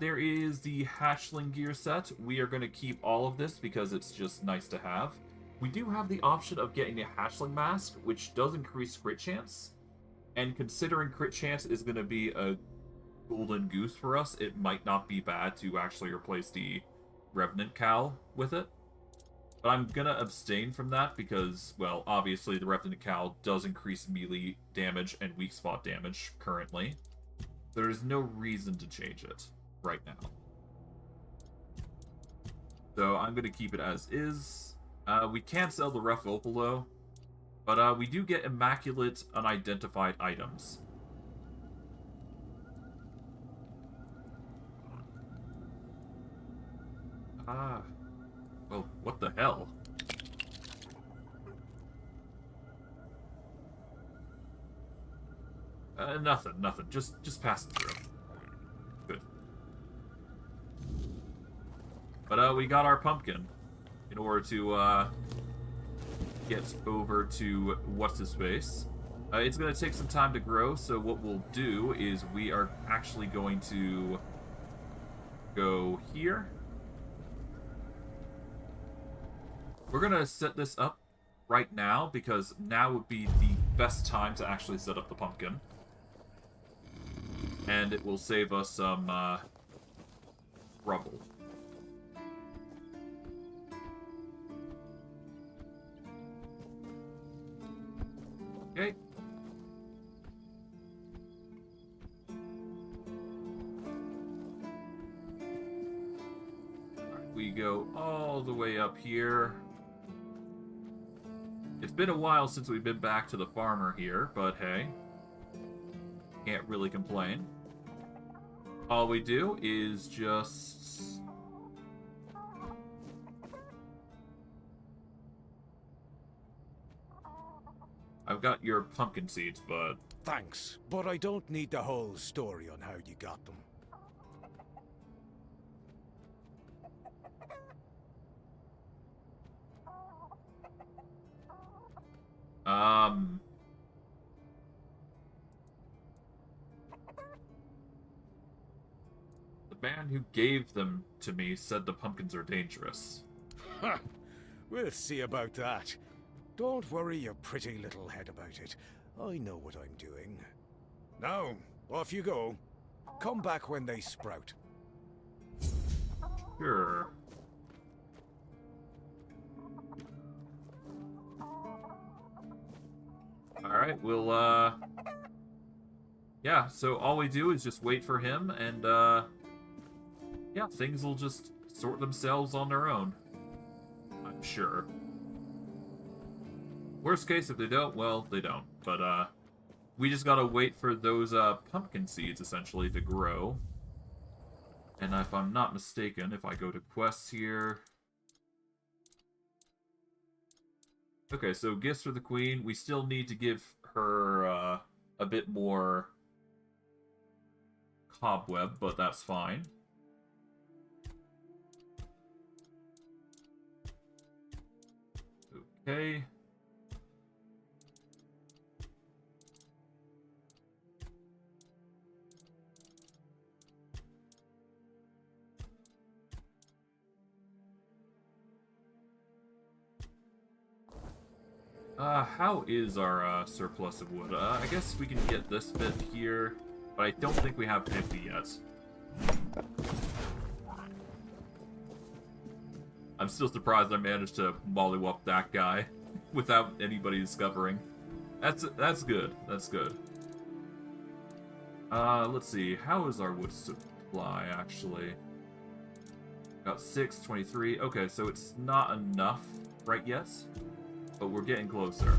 There is the hatchling gear set. We are going to keep all of this because it's just nice to have. We do have the option of getting a hatchling mask, which does increase crit chance. And considering crit chance is going to be a golden goose for us, it might not be bad to actually replace the Revenant Cowl with it. But I'm gonna abstain from that because, well, obviously the Revenant Cowl does increase melee damage and weak spot damage currently. There's no reason to change it right now. So I'm gonna keep it as is. We can't sell the rough opal though, but we do get immaculate unidentified items. Well, what the hell? Nothing. Just pass it through. Good. But, we got our pumpkin in order to, get over to what's-his-face. It's gonna take some time to grow, so what we'll do is we are actually going to go here. We're gonna set this up right now because now would be the best time to actually set up the pumpkin. And it will save us some trouble. Okay. Alright, we go all the way up here. It's been a while since we've been back to the farmer here, but hey. Can't really complain. All we do is just... I've got your pumpkin seeds, but... Thanks, but I don't need the whole story on how you got them. The man who gave them to me said the pumpkins are dangerous. Ha! We'll see about that. Don't worry your pretty little head about it. I know what I'm doing. Now, off you go. Come back when they sprout. Sure. Alright, we'll, yeah, so all we do is just wait for him, and, yeah, things will just sort themselves on their own. I'm sure. Worst case, if they don't, well, they don't. But, we just gotta wait for those, pumpkin seeds, essentially, to grow. And if I'm not mistaken, if I go to quests here... Okay, so gifts for the queen. We still need to give her, a bit more cobweb, but that's fine. Okay. How is our, surplus of wood? I guess we can get this bit here, but I don't think we have 50 yet. I'm still surprised I managed to mollywop that guy without anybody discovering. That's good. That's good. Let's see. How is our wood supply, actually? Got 6, 23. Okay, so it's not enough right yet, but we're getting closer.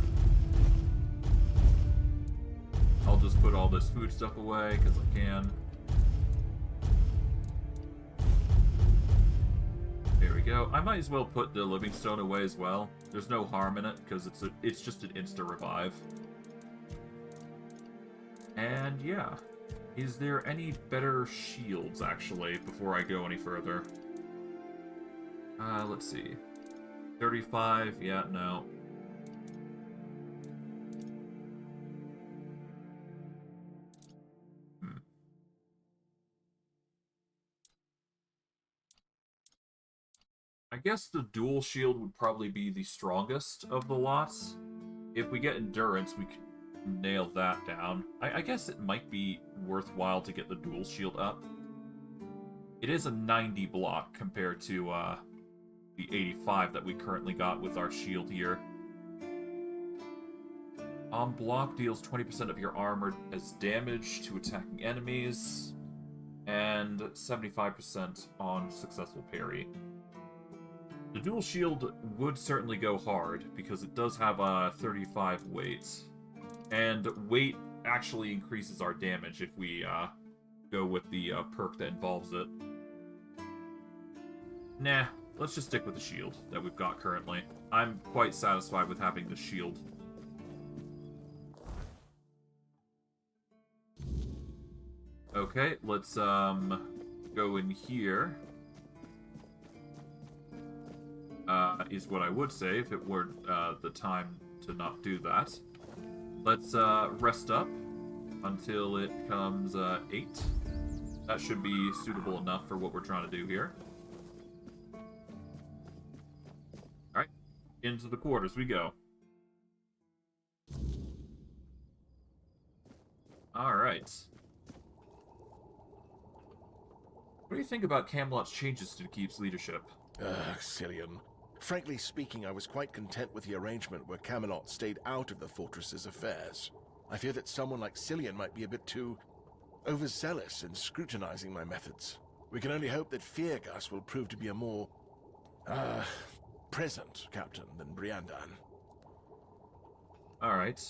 I'll just put all this food stuff away, because I can. There we go. I might as well put the living stone away as well. There's no harm in it, because it's just an insta-revive. And yeah. Is there any better shields, actually, before I go any further? Let's see. 35, yeah, no. I guess the dual shield would probably be the strongest of the lots. If we get endurance, we can nail that down. I guess it might be worthwhile to get the dual shield up. It is a 90 block compared to the 85 that we currently got with our shield here. On block deals 20% of your armor as damage to attacking enemies, and 75% on successful parry. The dual shield would certainly go hard, because it does have a 35 weight. And weight actually increases our damage if we go with the perk that involves it. Nah, let's just stick with the shield that we've got currently. I'm quite satisfied with having the shield. Okay, let's go in here. Is what I would say if it were the time to not do that. Let's rest up until it comes 8. That should be suitable enough for what we're trying to do here. Alright, into the quarters we go. Alright. What do you think about Camelot's changes to the Keep's leadership? Cillian. Frankly speaking, I was quite content with the arrangement where Camelot stayed out of the fortress's affairs. I fear that someone like Cillian might be a bit too overzealous in scrutinizing my methods. We can only hope that Feargus will prove to be a more, present captain than Briandan. Alright.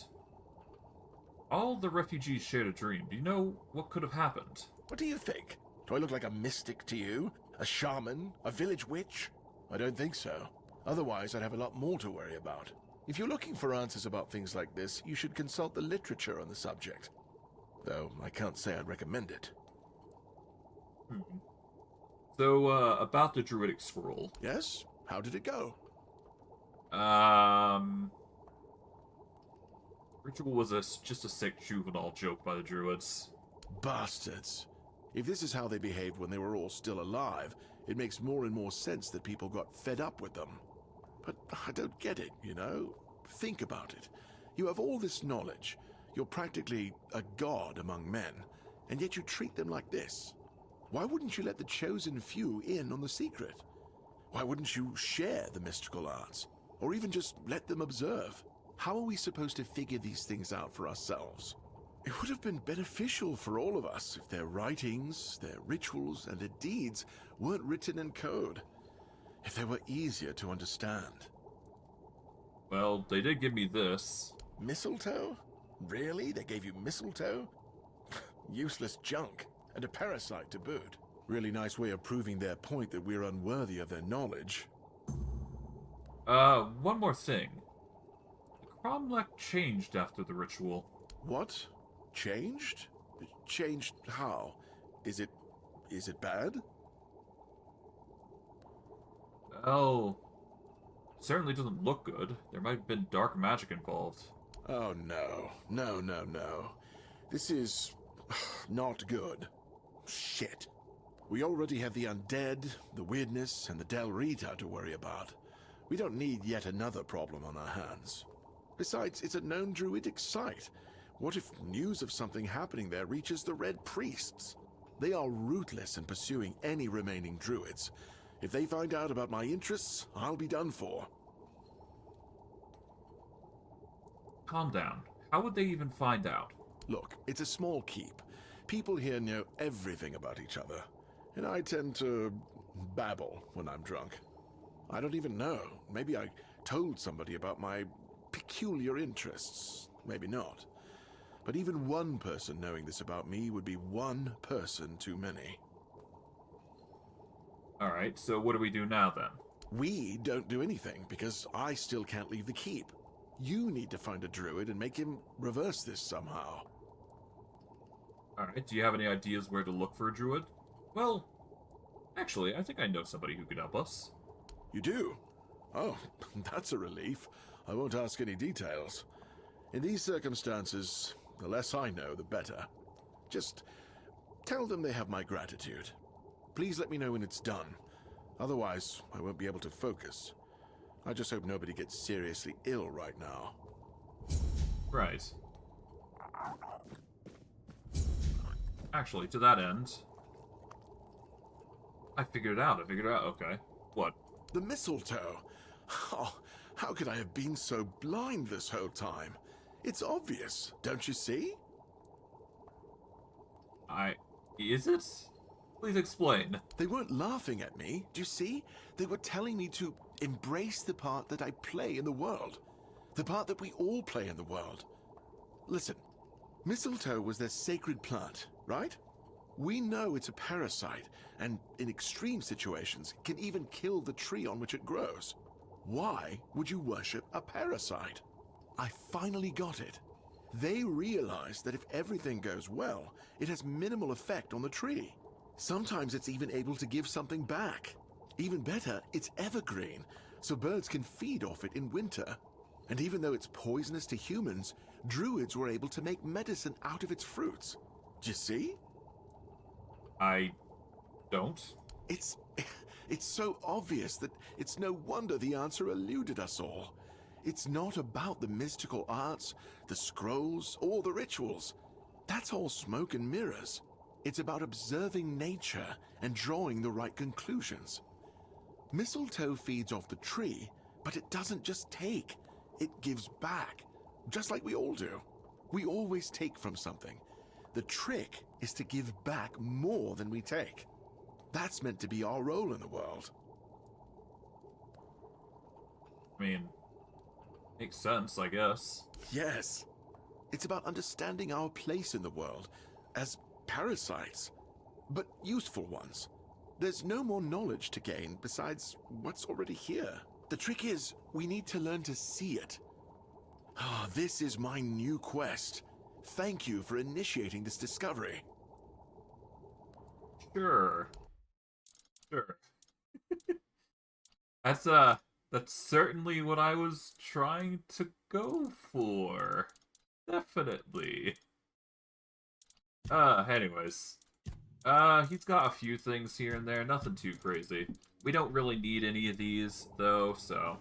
All the refugees shared a dream. Do you know what could have happened? What do you think? Do I look like a mystic to you? A shaman? A village witch? I don't think so. Otherwise, I'd have a lot more to worry about. If you're looking for answers about things like this, you should consult the literature on the subject. Though, I can't say I'd recommend it. So, about the Druidic Scroll. Yes? How did it go? Ritual was just a sick juvenile joke by the Druids. Bastards. If this is how they behaved when they were all still alive, it makes more and more sense that people got fed up with them. But I don't get it, you know? Think about it. You have all this knowledge. You're practically a god among men, and yet you treat them like this. Why wouldn't you let the chosen few in on the secret? Why wouldn't you share the mystical arts? Or even just let them observe? How are we supposed to figure these things out for ourselves? It would have been beneficial for all of us if their writings, their rituals, and their deeds weren't written in code. If they were easier to understand. Well, they did give me this. Mistletoe? Really? They gave you mistletoe? Useless junk. And a parasite to boot. Really nice way of proving their point that we're unworthy of their knowledge. One more thing. The Cromlech changed after the ritual. What? Changed? Changed how? Is it bad? Well, it certainly doesn't look good. There might have been dark magic involved. Oh no. No. This is not good. Shit. We already have the undead, the weirdness, and the Del Rita to worry about. We don't need yet another problem on our hands. Besides, it's a known druidic site. What if news of something happening there reaches the Red Priests? They are ruthless in pursuing any remaining druids. If they find out about my interests, I'll be done for. Calm down. How would they even find out? Look, it's a small keep. People here know everything about each other. And I tend to babble when I'm drunk. I don't even know. Maybe I told somebody about my peculiar interests. Maybe not. But even one person knowing this about me would be one person too many. Alright, so what do we do now then? We don't do anything, because I still can't leave the keep. You need to find a druid and make him reverse this somehow. Alright, do you have any ideas where to look for a druid? Well, actually, I think I know somebody who could help us. You do? Oh, that's a relief. I won't ask any details. In these circumstances, the less I know, the better. Just tell them they have my gratitude. Please let me know when it's done. Otherwise, I won't be able to focus. I just hope nobody gets seriously ill right now. Right. Actually, to that end... I figured it out, okay. What? The mistletoe! Oh, how could I have been so blind this whole time? It's obvious, don't you see? Is it? Please explain. They weren't laughing at me, do you see? They were telling me to embrace the part that I play in the world. The part that we all play in the world. Listen, mistletoe was their sacred plant, right? We know it's a parasite, and in extreme situations, can even kill the tree on which it grows. Why would you worship a parasite? I finally got it. They realized that if everything goes well, it has minimal effect on the tree. Sometimes it's even able to give something back. Even better, it's evergreen, so birds can feed off it in winter. And even though it's poisonous to humans, druids were able to make medicine out of its fruits. Do you see? I don't. It's so obvious that it's no wonder the answer eluded us all. It's not about the mystical arts, the scrolls, or the rituals. That's all smoke and mirrors. It's about observing nature and drawing the right conclusions. Mistletoe feeds off the tree, but it doesn't just take. It gives back, just like we all do. We always take from something. The trick is to give back more than we take. That's meant to be our role in the world. I mean, makes sense, I guess. Yes. It's about understanding our place in the world as parasites, but useful ones. There's no more knowledge to gain besides what's already here. The trick is, we need to learn to see it. Ah, this is my new quest. Thank you for initiating this discovery. Sure. That's certainly what I was trying to go for. Definitely. Anyways. He's got a few things here and there, nothing too crazy. We don't really need any of these, though, so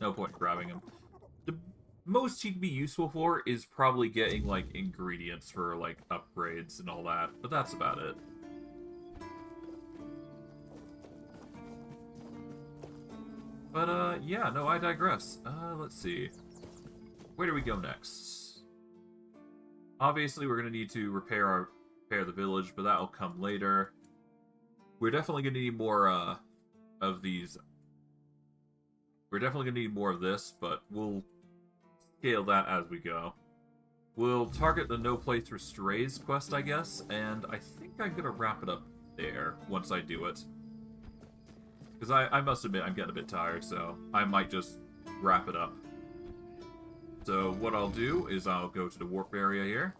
no point in grabbing them. The most he'd be useful for is probably getting, like, ingredients for, like, upgrades and all that, but that's about it. But, yeah, no, I digress. Let's see. Where do we go next? Obviously, we're gonna need to repair the village, but that'll come later. We're definitely gonna need more, of these. We're definitely gonna need more of this, but we'll scale that as we go. We'll target the No Place for Strays quest, I guess, and I think I'm gonna wrap it up there once I do it. Because I must admit, I'm getting a bit tired, so I might just wrap it up. So what I'll do is I'll go to the warp area here.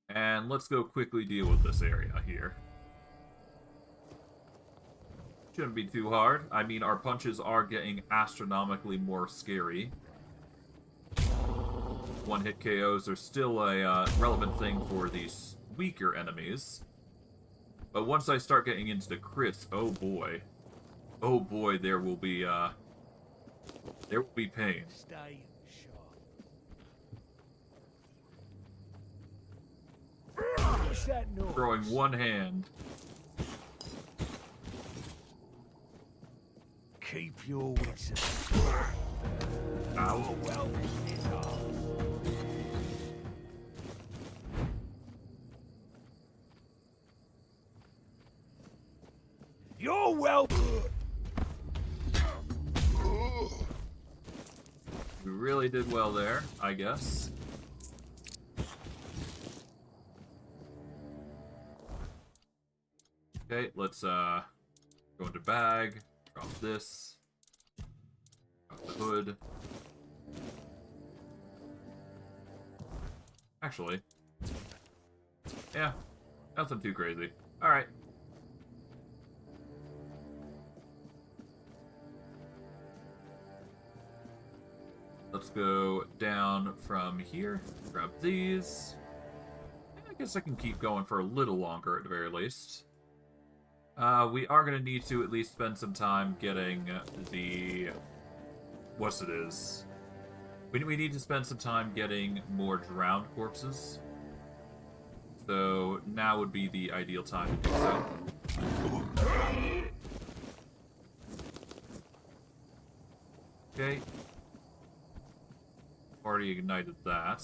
And let's go quickly deal with this area here. Shouldn't be too hard. I mean, our punches are getting astronomically more scary. One-hit KOs are still a relevant thing for these weaker enemies. But once I start getting into the crits, oh boy. Oh boy, there will be pain. Stay What's that noise? Throwing one hand. Keep your wits about. Ow. Well, this is hard. really did well there, I guess. Okay, let's go into bag, drop this, drop the hood. Actually, yeah, nothing too crazy. Alright. Let's go down from here, grab these. I guess I can keep going for a little longer at the very least. We are going to need to at least spend some time getting the... What's it is? We need to spend some time getting more drowned corpses. So now would be the ideal time to do so. Okay. Already ignited that.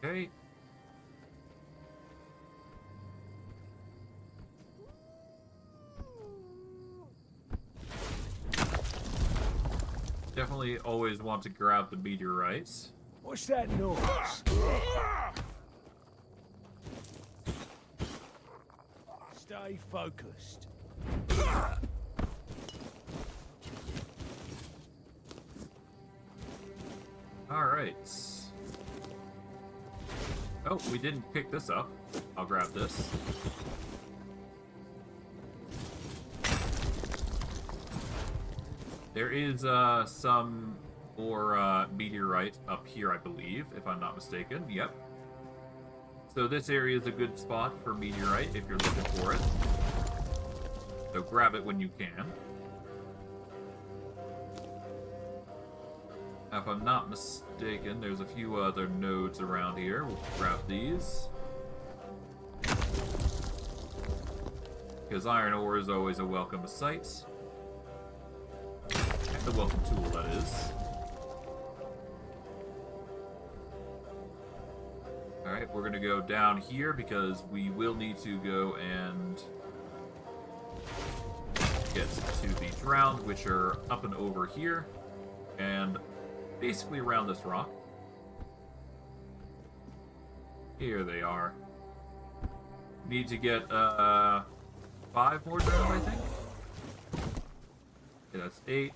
Okay. Definitely always want to grab the meteorites. What's that noise? Stay focused. Alright. Oh, we didn't pick this up. I'll grab this. There is some more meteorite up here, I believe, if I'm not mistaken. Yep. So this area is a good spot for meteorite if you're looking for it. So grab it when you can. Now, if I'm not mistaken, there's a few other nodes around here. We'll grab these. Because iron ore is always a welcome sight. The welcome tool, that is. Alright, we're gonna go down here because we will need to go and get to the drowned, which are up and over here, and basically around this rock. Here they are. Need to get 5 more drowned, I think. Okay, that's 8.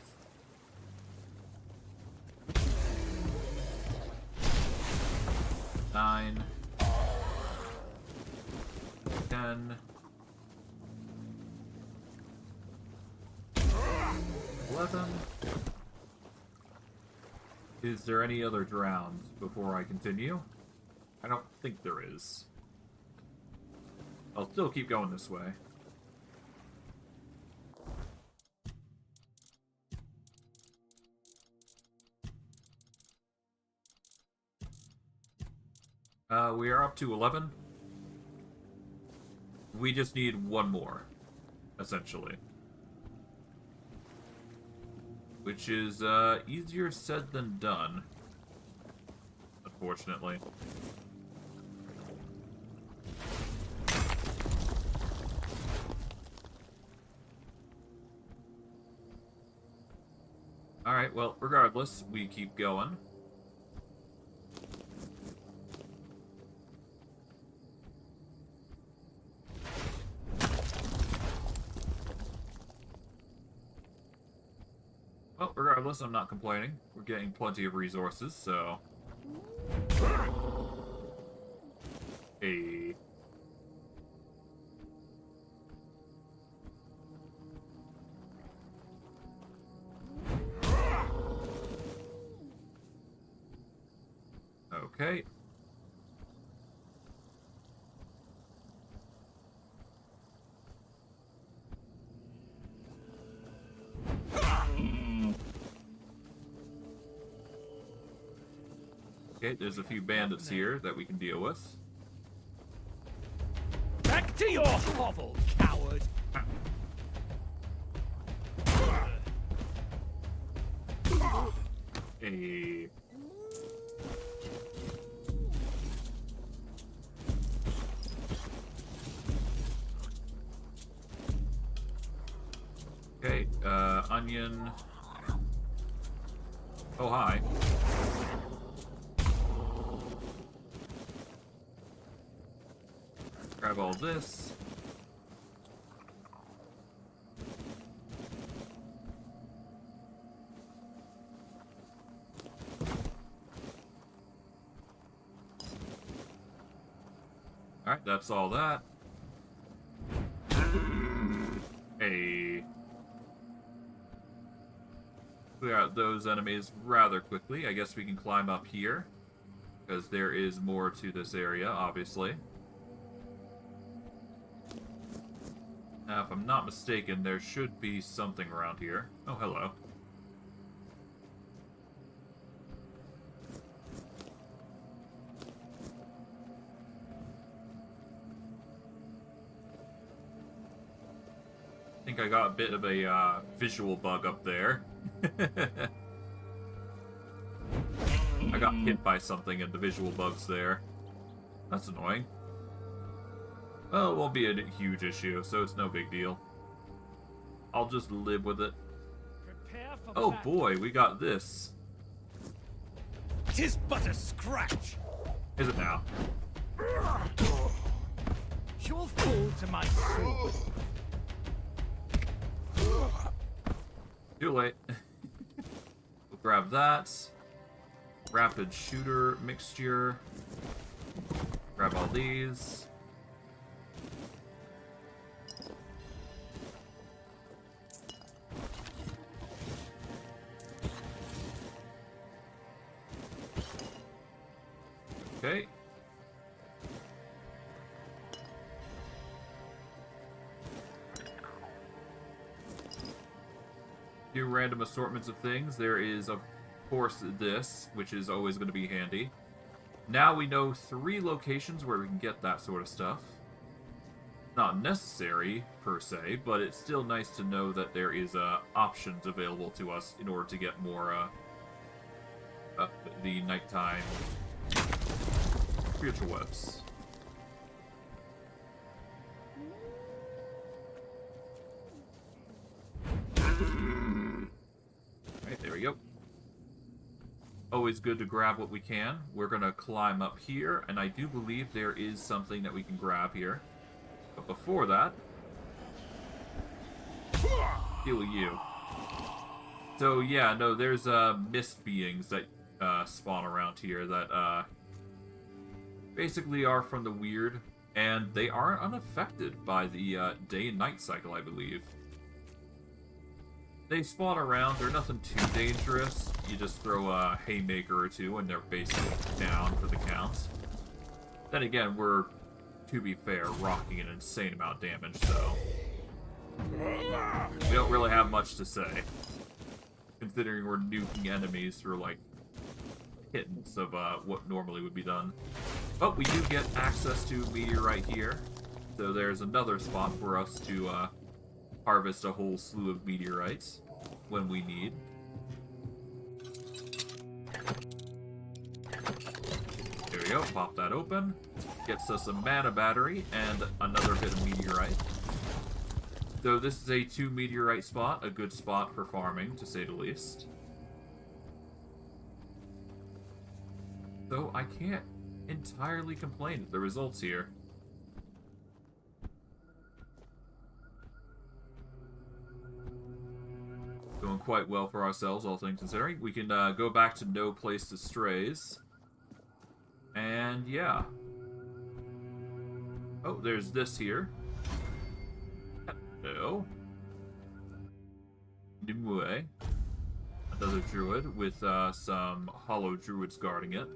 9, 10, 11. Is there any other drowned before I continue? I don't think there is. I'll still keep going this way. We are up to 11. We just need one more, essentially. Which is easier said than done, unfortunately. Alright, well, regardless, we keep going. Well, regardless, I'm not complaining. We're getting plenty of resources, so... Hey. Okay. Okay, there's a few bandits here that we can deal with. Back to your hovel, coward! Hey. Okay, onion. Oh, hi. Grab all this. Alright, that's all that. Hey. Clear out those enemies rather quickly. I guess we can climb up here, because there is more to this area, obviously. Now, if I'm not mistaken, there should be something around here. Oh, hello. I think I got a bit of a visual bug up there. I got hit by something and the visual bug's there. That's annoying. Well, it won't be a huge issue, so it's no big deal. I'll just live with it. Oh boy, we got this. 'Tis but a scratch. Is it now? You'll fall to my sword. Too late. We'll grab that. Rapid shooter mixture. Grab all these. Okay. Do random assortments of things. There is, of course, this, which is always going to be handy. Now we know 3 locations where we can get that sort of stuff. Not necessary, per se, but it's still nice to know that there is options available to us in order to get more the nighttime spiritual webs. Alright, there we go. Always good to grab what we can. We're gonna climb up here, and I do believe there is something that we can grab here. But before that, heal you. So yeah, no, there's mist beings that spawn around here that basically are from the weird, and they aren't unaffected by the day and night cycle, I believe. They spawn around, they're nothing too dangerous. You just throw a haymaker or two and they're basically down for the count. Then again, we're, to be fair, rocking an insane amount of damage, so we don't really have much to say. Considering we're nuking enemies through, like, pittance of what normally would be done. But we do get access to meteorite here, so there's another spot for us to harvest a whole slew of meteorites when we need. There we go, pop that open. Gets us a mana battery and another bit of meteorite. So this is a 2 meteorite spot, a good spot for farming, to say the least. So I can't entirely complain at the results here. Going quite well for ourselves, all things considering. We can go back to No Place to Strays. And yeah. Oh, there's this here. Hello. Nimue. Another druid with some hollow druids guarding it.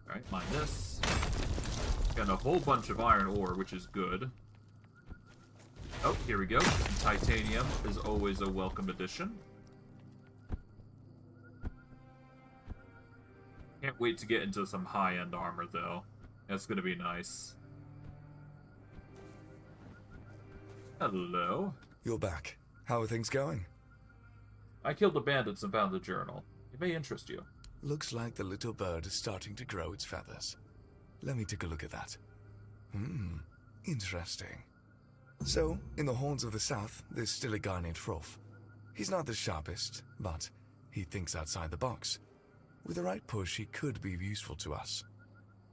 Alright, mine this. Got a whole bunch of iron ore, which is good. Oh, here we go. Titanium is always a welcome addition. Can't wait to get into some high-end armor, though. That's gonna be nice. Hello. You're back. How are things going? I killed the bandits and found the journal. It may interest you. Looks like the little bird is starting to grow its feathers. Let me take a look at that. Interesting. So, in the Horns of the South, there's still a guy named Hrolf. He's not the sharpest, but he thinks outside the box. With the right push, he could be useful to us.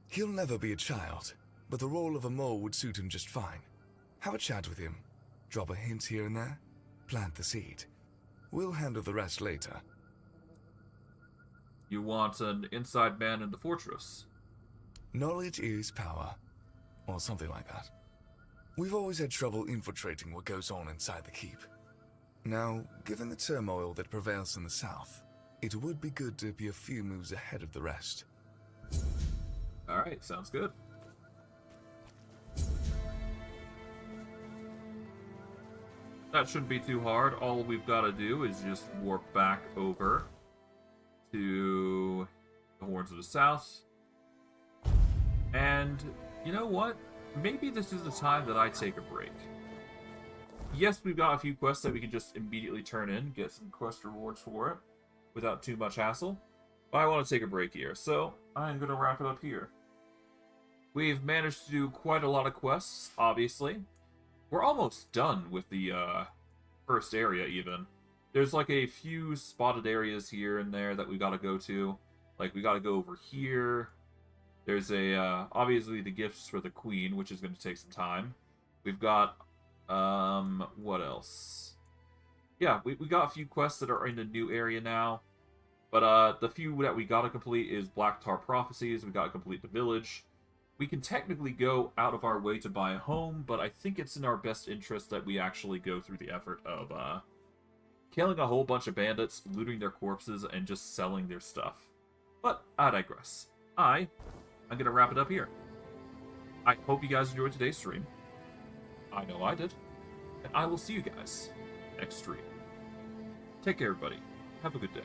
He'll never be a child, but the role of a mole would suit him just fine. Have a chat with him. Drop a hint here and there. Plant the seed. We'll handle the rest later. You want an inside man in the fortress? Knowledge is power. Or something like that. We've always had trouble infiltrating what goes on inside the keep. Now, given the turmoil that prevails in the south, it would be good to be a few moves ahead of the rest. Alright, sounds good. That shouldn't be too hard. All we've got to do is just warp back over to the Horns of the South. And you know what? Maybe this is the time that I take a break. Yes, we've got a few quests that we can just immediately turn in, get some quest rewards for it, without too much hassle. But I want to take a break here, so I'm going to wrap it up here. We've managed to do quite a lot of quests, obviously. We're almost done with the first area, even. There's like a few spotted areas here and there that we got to go to. Like, we got to go over here. There's obviously the gifts for the queen, which is going to take some time. We've got, what else? Yeah, we got a few quests that are in the new area now. But, the few that we got to complete is Black Tar Prophecies. We got to complete the village. We can technically go out of our way to buy a home, but I think it's in our best interest that we actually go through the effort of, killing a whole bunch of bandits, looting their corpses, and just selling their stuff. But, I digress. I'm going to wrap it up here. I hope you guys enjoyed today's stream. I know I did. And I will see you guys next stream. Take care, everybody. Have a good day.